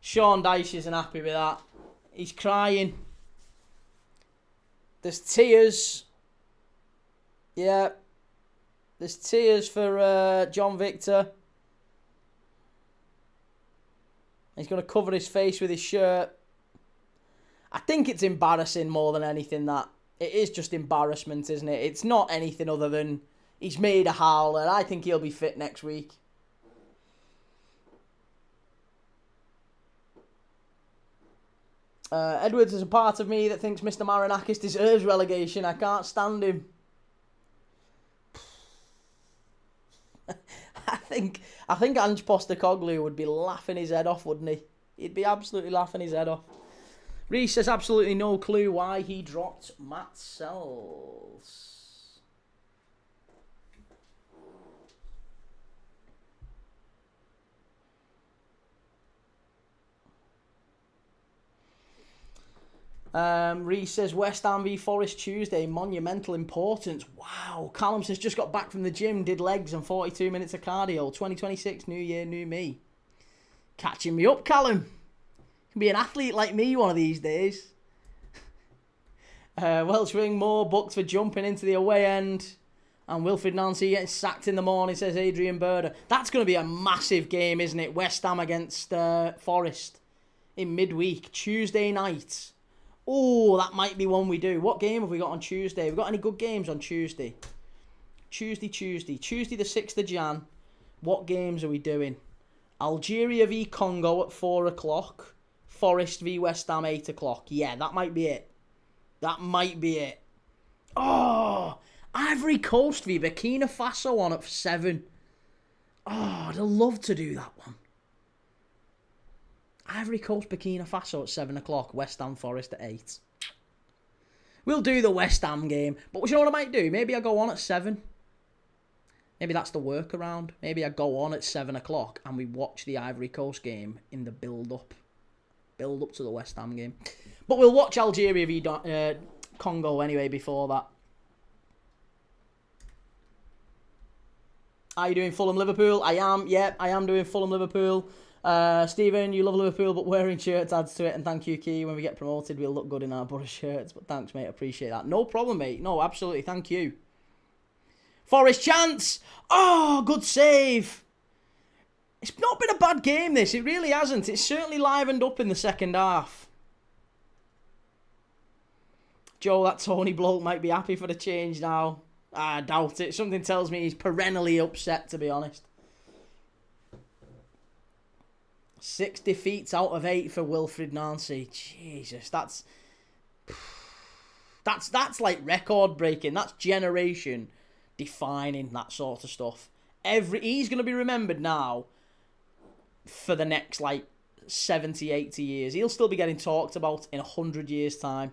Sean Dyche isn't happy with that. He's crying. There's tears. Yeah. There's tears for John Victor. He's going to cover his face with his shirt. I think it's embarrassing more than anything that. It is just embarrassment, isn't it? It's not anything other than he's made a howler. I think he'll be fit next week. Edwards is a part of me that thinks Mr. Marinakis deserves relegation. I can't stand him. I think Ange Postecoglou would be laughing his head off, wouldn't he? He'd be absolutely laughing his head off. Reese has absolutely no clue why he dropped Matt Sells. Reese says West Ham v Forest Tuesday, monumental importance. Wow. Callum says just got back from the gym, did legs and 42 minutes of cardio. 2026, new year, new me. Catching me up, Callum. Can be an athlete like me one of these days. Welsh Ring Moore booked for jumping into the away end. And Wilfred Nancy getting sacked in the morning, says Adrian Berder. That's going to be a massive game, isn't it? West Ham against Forest in midweek, Tuesday night. Oh, that might be one we do. What game have we got on Tuesday? Have we got any good games on Tuesday? Tuesday the 6th of Jan. What games are we doing? Algeria v Congo at 4 o'clock. Forest v West Ham 8 o'clock. Yeah, that might be it. That might be it. Oh, Ivory Coast v Burkina Faso on at 7. Oh, I'd love to do that one. Ivory Coast, Burkina Faso at 7 o'clock. West Ham Forest at 8. We'll do the West Ham game. But you know what I might do? Maybe I go on at 7. Maybe that's the workaround. Maybe I go on at 7 o'clock and we watch the Ivory Coast game in the build-up. Build-up to the West Ham game. But we'll watch Algeria v Congo anyway before that. Are you doing Fulham-Liverpool? I am. Yeah, I am doing Fulham-Liverpool. Stephen, you love Liverpool, but wearing shirts adds to it. And thank you, Key. When we get promoted, we'll look good in our Borough shirts. But thanks, mate. Appreciate that. No problem, mate. No, absolutely. Thank you. Forest chance. Oh, good save. It's not been a bad game, this. It really hasn't. It's certainly livened up in the second half. Joe, that Tony bloke might be happy for the change now. I doubt it. Something tells me he's perennially upset, to be honest. 6 defeats out of 8 for Wilfred Nancy. Jesus, that's like record breaking. That's generation defining, that sort of stuff. He's going to be remembered now for the next, like, 70, 80 years. He'll still be getting talked about in 100 years' time.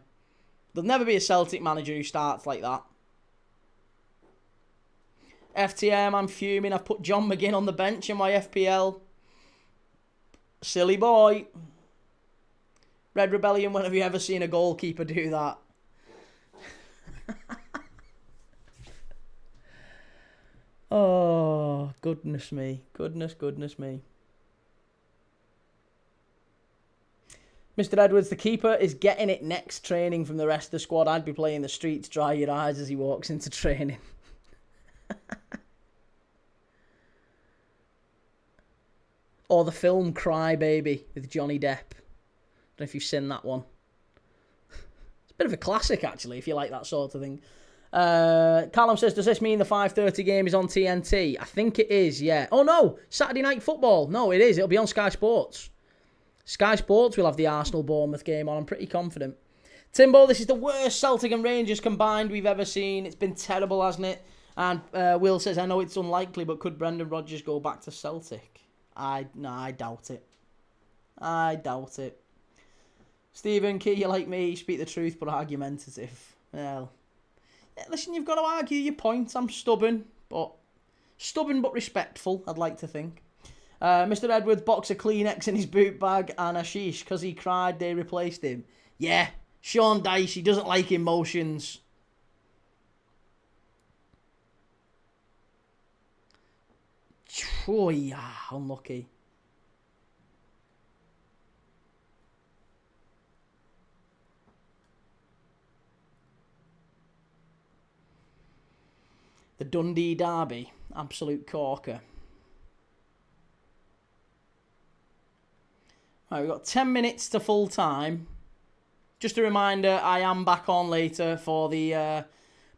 There'll never be a Celtic manager who starts like that. FTM, I'm fuming. I've put John McGinn on the bench in my FPL. Silly boy. Red Rebellion, when have you ever seen a goalkeeper do that? Oh, goodness me. Goodness me. Mr. Edwards, the keeper is getting it next training from the rest of the squad. I'd be playing the streets, dry your eyes as he walks into training. Or the film Cry Baby with Johnny Depp. I don't know if you've seen that one. It's a bit of a classic, actually, if you like that sort of thing. Callum says, does this mean the 5:30 game is on TNT? I think it is, yeah. Oh, no. Saturday Night Football. No, it is. It'll be on Sky Sports. Sky Sports will have the Arsenal-Bournemouth game on. I'm pretty confident. Timbo, this is the worst Celtic and Rangers combined we've ever seen. It's been terrible, hasn't it? And Will says, I know it's unlikely, but could Brendan Rodgers go back to Celtic? I doubt it. I doubt it. Stephen, Key, you like me, speak the truth, but argumentative. Well, listen, you've got to argue your point. I'm stubborn but respectful, I'd like to think. Mr. Edwards, box of Kleenex in his boot bag, and Ashish, because he cried, they replaced him. Yeah, Sean Dyche, he doesn't like emotions. Oh, yeah, unlucky. The Dundee Derby, absolute corker. Right, we've got 10 minutes to full time. Just a reminder, I am back on later for the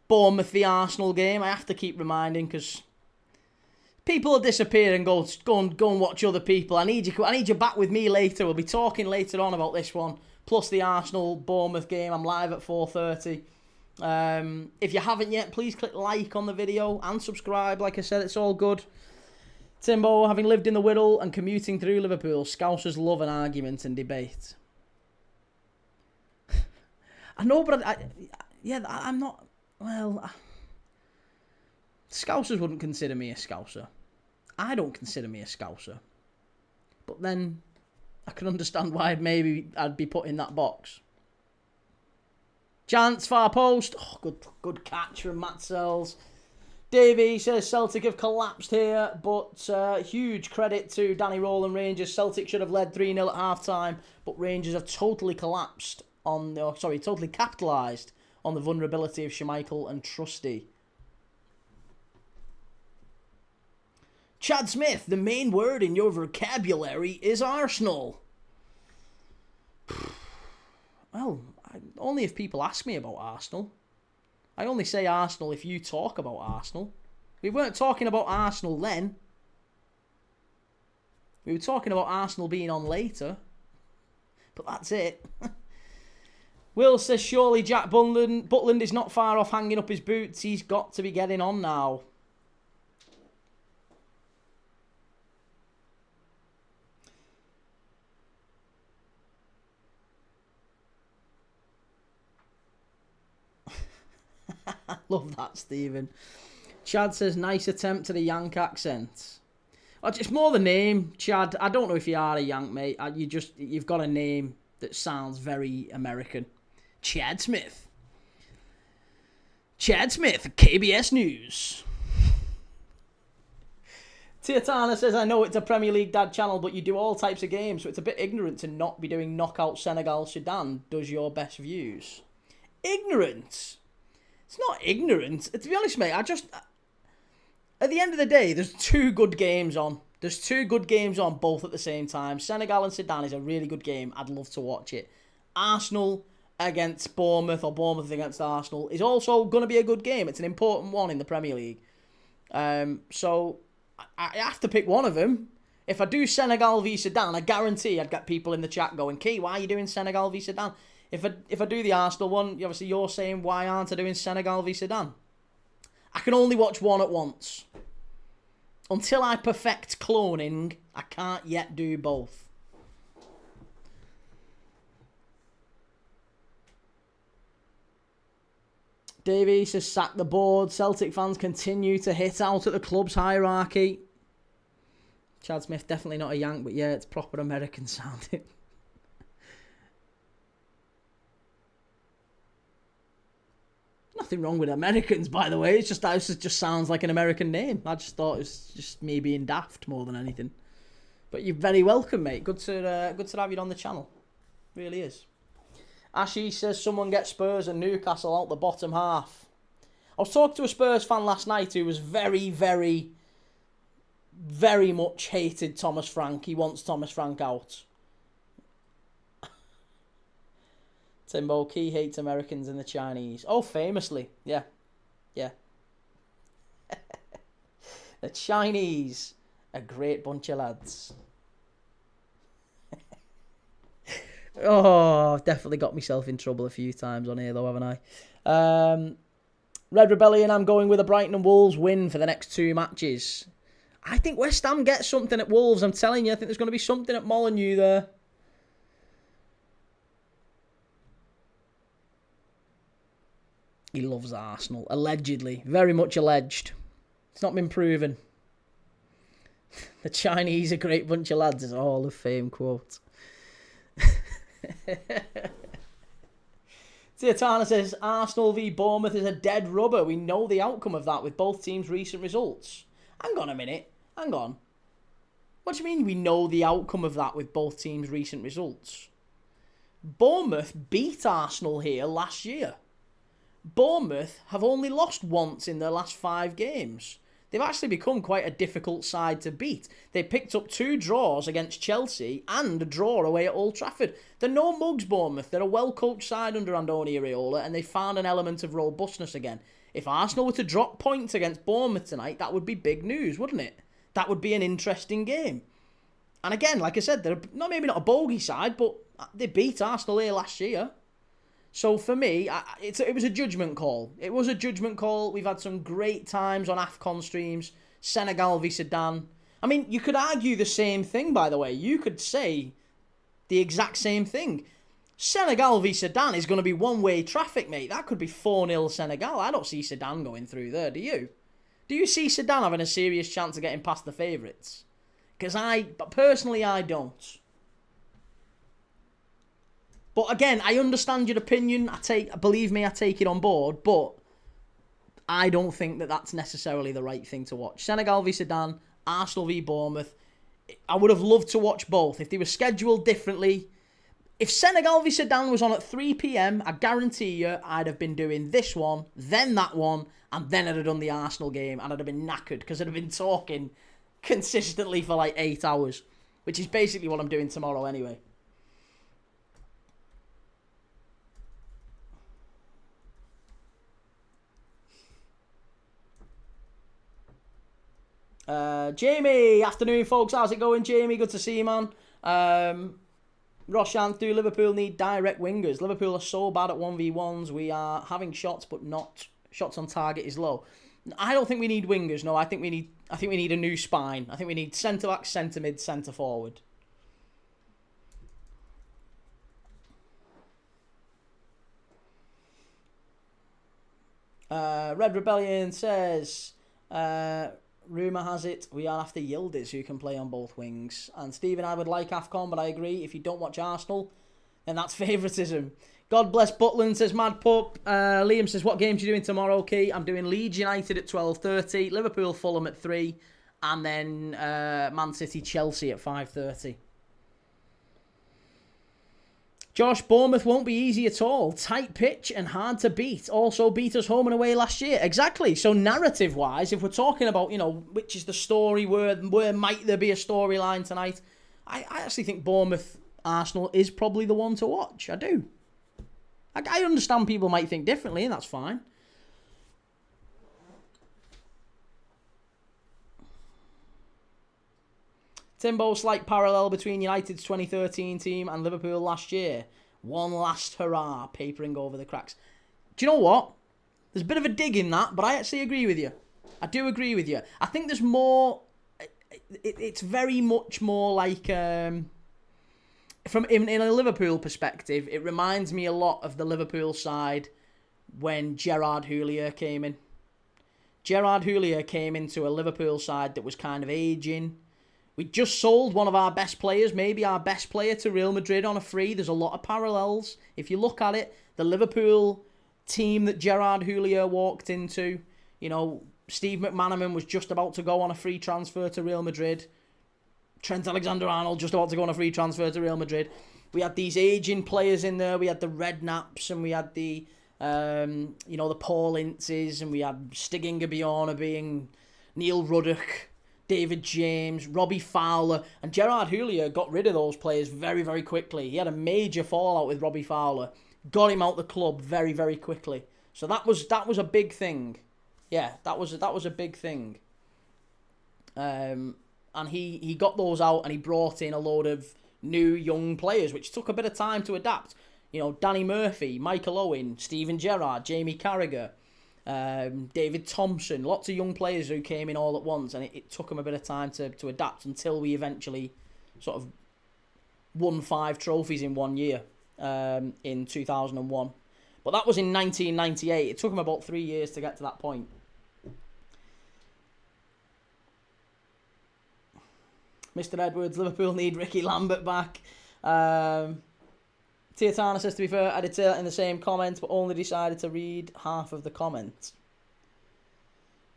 Bournemouth v Arsenal game. I have to keep reminding because people will disappear and go and watch other people. I need you back with me later. We'll be talking later on about this one. Plus the Arsenal Bournemouth game. I'm live at 4:30. If you haven't yet, please click like on the video and subscribe. Like I said, it's all good. Timbo, having lived in the Wirral and commuting through Liverpool, Scousers love an argument and debate. I know, but I'm not. Well, Scousers wouldn't consider me a Scouser. I don't consider me a Scouser. But then I can understand why maybe I'd be put in that box. Chance, far post. Oh, good catch from Matt Sells. Davey says Celtic have collapsed here, but huge credit to Danny Rowland Rangers. Celtic should have led 3-0 at half-time, but Rangers have totally capitalised on the vulnerability of Schmeichel and Trusty. Chad Smith, the main word in your vocabulary is Arsenal. Well, only if people ask me about Arsenal. I only say Arsenal if you talk about Arsenal. We weren't talking about Arsenal then. We were talking about Arsenal being on later. But that's it. Will says, surely Jack Butland is not far off hanging up his boots. He's got to be getting on now. Love that, Stephen. Chad says, nice attempt to the Yank accent. It's more the name, Chad. I don't know if you are a Yank, mate. You've got a name that sounds very American. Chad Smith. Chad Smith, KBS News. Tiatana says, I know it's a Premier League dad channel, but you do all types of games, so it's a bit ignorant to not be doing knockout Senegal, Sudan. Does your best views? Ignorant? It's not ignorant. To be honest, mate, at the end of the day, there's two good games on. There's two good games on, both at the same time. Senegal and Sudan is a really good game. I'd love to watch it. Arsenal against Bournemouth or Bournemouth against Arsenal is also going to be a good game. It's an important one in the Premier League. So I have to pick one of them. If I do Senegal v Sudan, I guarantee I'd get people in the chat going, Key, why are you doing Senegal v Sudan? If I do the Arsenal one, obviously you're saying, why aren't I doing Senegal v Sudan? I can only watch one at once. Until I perfect cloning, I can't yet do both. Davey says, sack the board. Celtic fans continue to hit out at the club's hierarchy. Chad Smith, definitely not a Yank, but yeah, it's proper American sounding. Nothing wrong with Americans, by the way. It's just that it just sounds like an American name. I just thought it was just me being daft more than anything. But you're very welcome, mate. Good to have you on the channel. Really is. Ashy says someone get Spurs and Newcastle out the bottom half. I was talking to a Spurs fan last night who was very, very, very much hated Thomas Frank. He wants Thomas Frank out. Timbo, Key hates Americans and the Chinese. Oh, famously. Yeah. Yeah. The Chinese, a great bunch of lads. Oh, I've definitely got myself in trouble a few times on here, though, haven't I? Red Rebellion, I'm going with a Brighton and Wolves win for the next 2 matches. I think West Ham gets something at Wolves. I'm telling you, I think there's going to be something at Molineux there. He loves Arsenal. Allegedly. Very much alleged. It's not been proven. The Chinese, a great bunch of lads, is a Hall of Fame quote. Tiatana says, Arsenal v Bournemouth is a dead rubber. We know the outcome of that with both teams' recent results. Hang on a minute. Hang on. What do you mean we know the outcome of that with both teams' recent results? Bournemouth beat Arsenal here last year. Bournemouth have only lost once in their last 5 games. They've actually become quite a difficult side to beat. They picked up 2 draws against Chelsea and a draw away at Old Trafford. They're no mugs, Bournemouth. They're a well-coached side under Andoni Iraola, and they found an element of robustness again. If Arsenal were to drop points against Bournemouth tonight, that would be big news, wouldn't it? That would be an interesting game. And again, like I said, they're maybe not a bogey side, but they beat Arsenal here last year. So for me, it was a judgment call. It was a judgment call. We've had some great times on AFCON streams. Senegal v Sudan. I mean, you could argue the same thing, by the way. You could say the exact same thing. Senegal v Sudan is going to be one-way traffic, mate. That could be 4-0 Senegal. I don't see Sudan going through there, do you? Do you see Sudan having a serious chance of getting past the favourites? Because personally, I don't. But again, I understand your opinion. Believe me, I take it on board. But I don't think that that's necessarily the right thing to watch. Senegal v Sudan, Arsenal v Bournemouth. I would have loved to watch both if they were scheduled differently. If Senegal v Sudan was on at 3 p.m, I guarantee you I'd have been doing this one, then that one, and then I'd have done the Arsenal game, and I'd have been knackered because I'd have been talking consistently for like 8 hours, which is basically what I'm doing tomorrow anyway. Jamie, afternoon folks, how's it going, Jamie? Good to see you, man. Roshan, do Liverpool need direct wingers? Liverpool are so bad at 1v1s. We are having shots, but not shots on target is low. I don't think we need wingers. No, I think we need a new spine. I think we need centre back, centre mid, centre forward. Red Rebellion says, rumour has it we are after Yildiz, who can play on both wings. And Stephen, I would like AFCON, but I agree, if you don't watch Arsenal, then that's favouritism. God bless Butland, says Mad Pup. Liam says, what games are you doing tomorrow, Key? I'm doing Leeds United at 12:30, Liverpool Fulham at 3, and then Man City Chelsea at 5:30. Josh, Bournemouth won't be easy at all. Tight pitch and hard to beat. Also beat us home and away last year. Exactly. So narrative-wise, if we're talking about, which is the story, where might there be a storyline tonight, I actually think Bournemouth-Arsenal is probably the one to watch. I do. I understand people might think differently, and that's fine. Timbo, slight parallel between United's 2013 team and Liverpool last year. One last hurrah, papering over the cracks. Do you know what? There's a bit of a dig in that, but I actually agree with you. I do agree with you. I think there's more it's very much more like from in a Liverpool perspective, it reminds me a lot of the Liverpool side when Gerard Houllier came in. Gerard Houllier came into a Liverpool side that was kind of aging. We just sold one of our best players, maybe our best player, to Real Madrid on a free. There's a lot of parallels. If you look at it, the Liverpool team that Gerard Houllier walked into, Steve McManaman was just about to go on a free transfer to Real Madrid. Trent Alexander-Arnold just about to go on a free transfer to Real Madrid. We had these aging players in there. We had the Redknapps and we had the Paul Inces, and we had Stig Ingerbjorn being Neil Ruddock, David James, Robbie Fowler, and Gerard Houllier got rid of those players very, very quickly. He had a major fallout with Robbie Fowler, got him out the club very, very quickly. So that was a big thing. Yeah, that was a big thing. And he got those out and he brought in a load of new young players, which took a bit of time to adapt. Danny Murphy, Michael Owen, Steven Gerrard, Jamie Carragher, David Thompson, lots of young players who came in all at once, and it took them a bit of time to adapt until we eventually sort of won 5 trophies in 1 year in 2001. But that was in 1998. It took them about 3 years to get to that point. Mr. Edwards, Liverpool need Ricky Lambert back. Tiatana says, to be fair, I did say that in the same comment, but only decided to read half of the comments.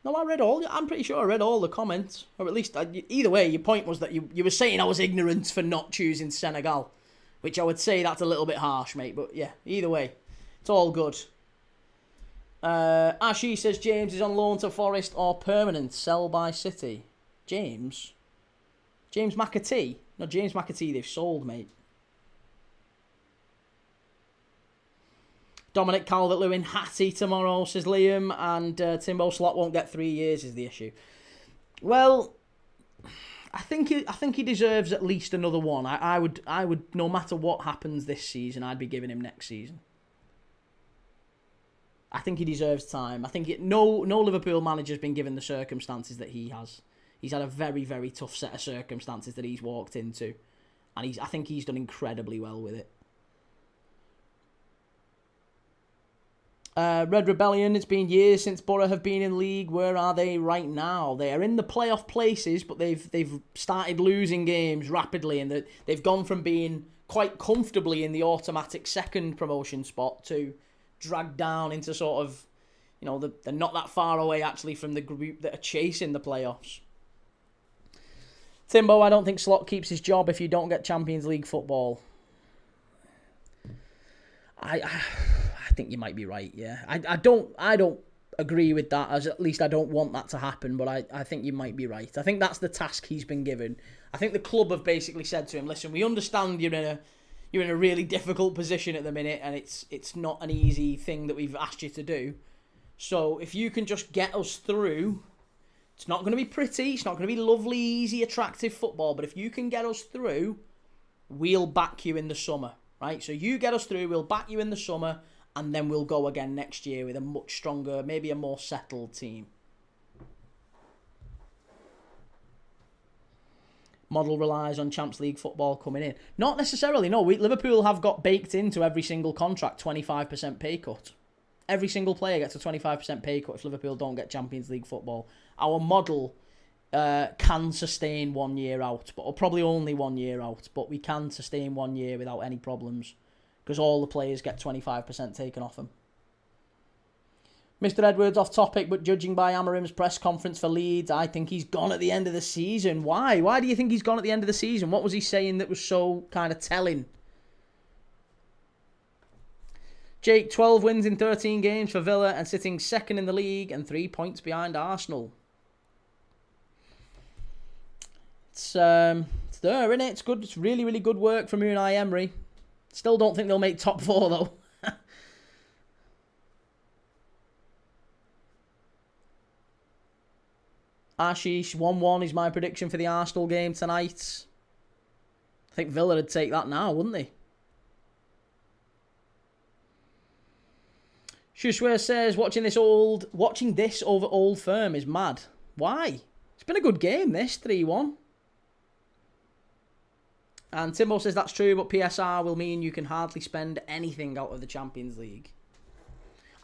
No, I'm pretty sure I read all the comments. Or at least, either way, your point was that you were saying I was ignorant for not choosing Senegal. Which I would say that's a little bit harsh, mate. But yeah, either way, it's all good. Ashi says, James is on loan to Forest or permanent, sell by City. James McAtee? No, James McAtee they've sold, mate. Dominic Calvert-Lewin, Hattie tomorrow, says Liam, and Timbo Slot won't get 3 years is the issue. Well, I think he deserves at least another one. I would, no matter what happens this season, I'd be giving him next season. I think he deserves time. I think no Liverpool manager's been given the circumstances that he has. He's had a very, very tough set of circumstances that he's walked into, and I think he's done incredibly well with it. Red Rebellion, it's been years since Borough have been in league. Where are they right now? They are in the playoff places, but they've started losing games rapidly, and they've gone from being quite comfortably in the automatic second promotion spot to dragged down into sort of, they're not that far away actually from the group that are chasing the playoffs. Timbo, I don't think Slot keeps his job if you don't get Champions League football. I think you might be right, yeah. I don't agree with that, as at least I don't want that to happen, but I think you might be right. I think that's the task he's been given. I think the club have basically said to him, listen, we understand you're in a really difficult position at the minute, and it's not an easy thing that we've asked you to do. So if you can just get us through, it's not going to be pretty, it's not going to be lovely, easy, attractive football, but if you can get us through, we'll back you in the summer, right? So you get us through, we'll back you in the summer, and then we'll go again next year with a much stronger, maybe a more settled team. Model relies on Champions League football coming in. Not necessarily, no. Liverpool have got baked into every single contract 25% pay cut. Every single player gets a 25% pay cut if Liverpool don't get Champions League football. Our model can sustain 1 year out, but probably only 1 year out. But we can sustain 1 year without any problems, because all the players get 25% taken off them. Mr. Edwards, off topic, but judging by Amarim's press conference for Leeds, I think he's gone at the end of the season. Why? Why do you think he's gone at the end of the season? What was he saying that was so kind of telling? Jake, 12 wins in 13 games for Villa and sitting second in the league and 3 points behind Arsenal. It's there, isn't it? It's good. It's really, really good work from Unai Emery. Still don't think they'll make top 4, though. Ashish, 1-1 is my prediction for the Arsenal game tonight. I think Villa would take that now, wouldn't they? Shushware says, watching this over Old Firm is mad. Why? It's been a good game, this, 3-1. And Timbo says that's true, but PSR will mean you can hardly spend anything out of the Champions League.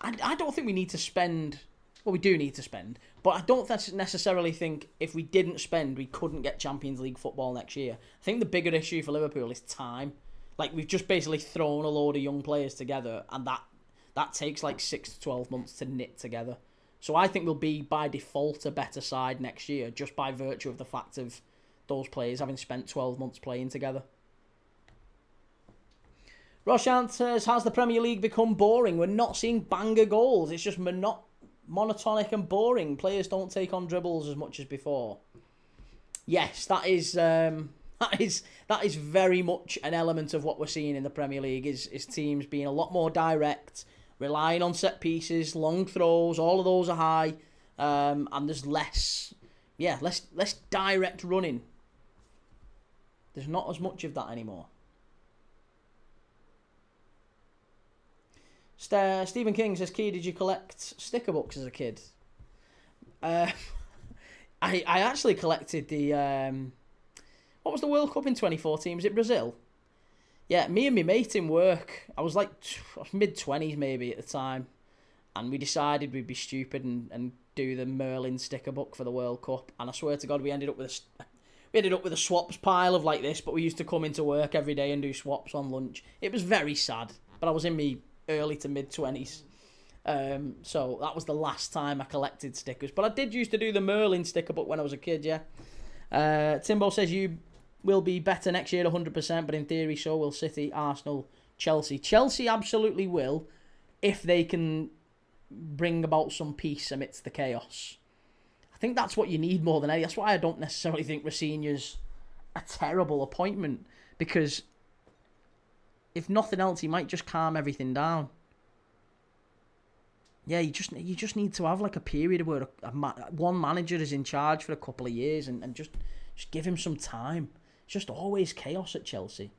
I don't think we need to spend... Well, we do need to spend, but I don't necessarily think if we didn't spend, we couldn't get Champions League football next year. I think the bigger issue for Liverpool is time. Like, we've just basically thrown a load of young players together, and that takes like 6 to 12 months to knit together. So I think we'll be, by default, a better side next year, just by virtue of the fact of those players having spent 12 months playing together. Roshant says, has the Premier League become boring? We're not seeing banger goals. It's just monotonic and boring. Players don't take on dribbles as much as before. Yes, that is very much an element of what we're seeing in the Premier League, is teams being a lot more direct, relying on set pieces, long throws, all of those are high, and there's less direct running. There's not as much of that anymore. Stephen King says, Key, did you collect sticker books as a kid? I actually collected the... what was the World Cup in 2014? Was it Brazil? Yeah, me and my mate in work, I was like mid-20s maybe at the time, and we decided we'd be stupid and do the Merlin sticker book for the World Cup, and I swear to God we ended up with a swaps pile of like this, but we used to come into work every day and do swaps on lunch. It was very sad, but I was in me early to mid-20s. So that was the last time I collected stickers. But I did used to do the Merlin sticker book when I was a kid, yeah. Timbo says you will be better next year 100%, but in theory so will City, Arsenal, Chelsea. Chelsea absolutely will, if they can bring about some peace amidst the chaos. I think that's what you need more than anything. That's why I don't necessarily think Rafinha's a terrible appointment, because if nothing else, he might just calm everything down. Yeah, you just need to have like a period where one manager is in charge for a couple of years and just give him some time. It's just always chaos at Chelsea.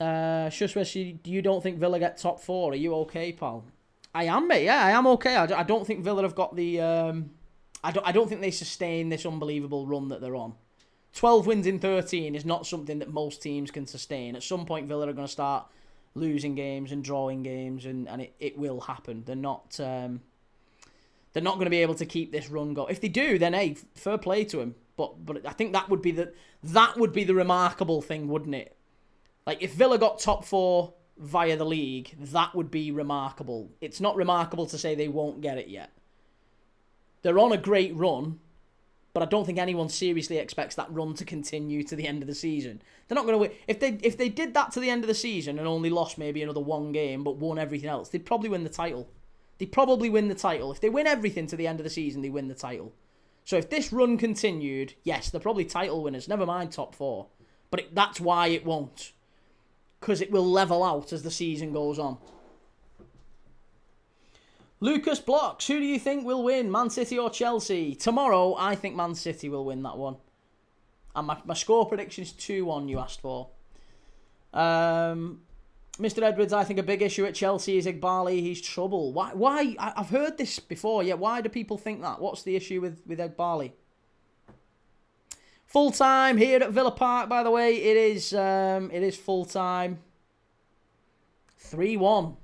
Shushwesh, you don't think Villa get top 4? Are you okay, pal? I am, mate. Yeah, I am okay. I don't think Villa have got the... I don't think they sustain this unbelievable run that they're on. 12 wins in 13 is not something that most teams can sustain. At some point, Villa are going to start losing games and drawing games, and it will happen. They're not going to be able to keep this run going. If they do, then hey, fair play to them. But I think that would be the remarkable thing, wouldn't it? Like if Villa got top 4 via the league, that would be remarkable. It's not remarkable to say they won't get it yet. They're on a great run, but I don't think anyone seriously expects that run to continue to the end of the season. They're not going to win. If they did that to the end of the season and only lost maybe another one game but won everything else, they'd probably win the title. They'd probably win the title. If they win everything to the end of the season, they win the title. So if this run continued, yes, they're probably title winners. Never mind top 4. But that's why it won't. Because it will level out as the season goes on. Lucas Blocks, who do you think will win, Man City or Chelsea? Tomorrow, I think Man City will win that one. And my score prediction is 2-1 you asked for. Mr. Edwards, I think a big issue at Chelsea is Eghbali. He's trouble. Why? I've heard this before. Yeah, why do people think that? What's the issue with Eghbali? Full time here at Villa Park, by the way. It is full time. 3-1.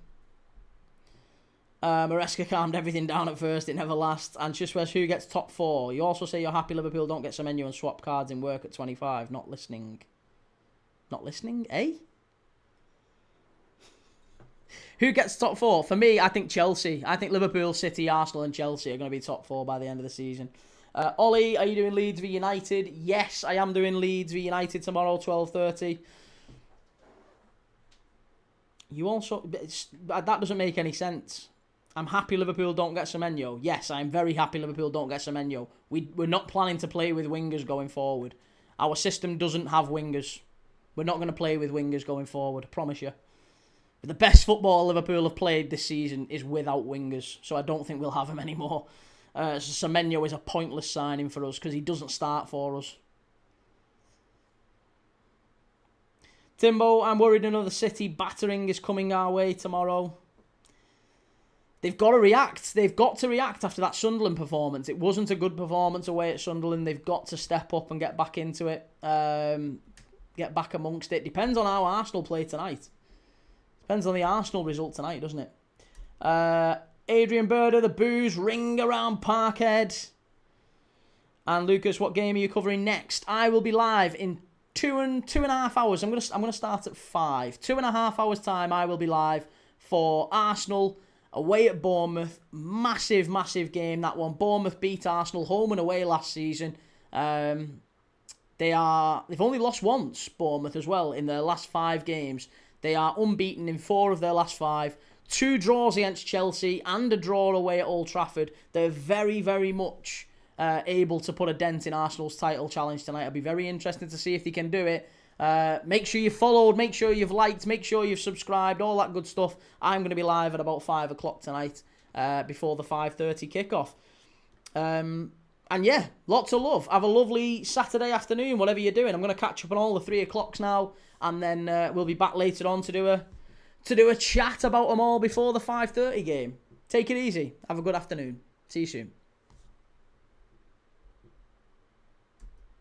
Maresca calmed everything down at first. It never lasts. And Shushwesh, who gets top 4? You also say you're happy Liverpool don't get Semenyo and swap cards in work at 25. Not listening. Not listening, eh? Who gets top 4? For me, I think Chelsea. I think Liverpool, City, Arsenal and Chelsea are going to be top 4 by the end of the season. Ollie, are you doing Leeds v United? Yes, I am doing Leeds v United tomorrow, 12:30. You also... that doesn't make any sense. I'm happy Liverpool don't get Semenyo. Yes, I'm very happy Liverpool don't get Semenyo. We're not planning to play with wingers going forward. Our system doesn't have wingers. We're not going to play with wingers going forward, I promise you. But the best football Liverpool have played this season is without wingers, so I don't think we'll have them anymore. So Semenyo is a pointless signing for us because he doesn't start for us. Timbo, I'm worried another City battering is coming our way tomorrow. they've got to react. They've got to react after that Sunderland performance. It wasn't a good performance away at Sunderland. They've got to step up and get back into it. Get back amongst it. Depends on how Arsenal play tonight. Depends on the Arsenal result tonight, doesn't it? Adrian Berder, the boos ring around Parkhead. And Lucas, what game are you covering next? I will be live in two and a half hours. I'm gonna start at 5. 2.5 hours time. I will be live for Arsenal away at Bournemouth. Massive, massive game that one. Bournemouth beat Arsenal home and away last season. They've only lost once, Bournemouth as well, in their last 5 games. They are unbeaten in 4 of their last 5. 2 draws against Chelsea and a draw away at Old Trafford. They're very, very much able to put a dent in Arsenal's title challenge tonight. It'll be very interesting to see if they can do it. Make sure you've followed, make sure you've liked, make sure you've subscribed, all that good stuff. I'm going to be live at about 5 o'clock tonight before the 5:30 kickoff. And yeah, lots of love. Have a lovely Saturday afternoon, whatever you're doing. I'm going to catch up on all the 3 o'clocks now, and then we'll be back later on to do a chat about them all before the 5:30 game. Take it easy. Have a good afternoon. See you soon.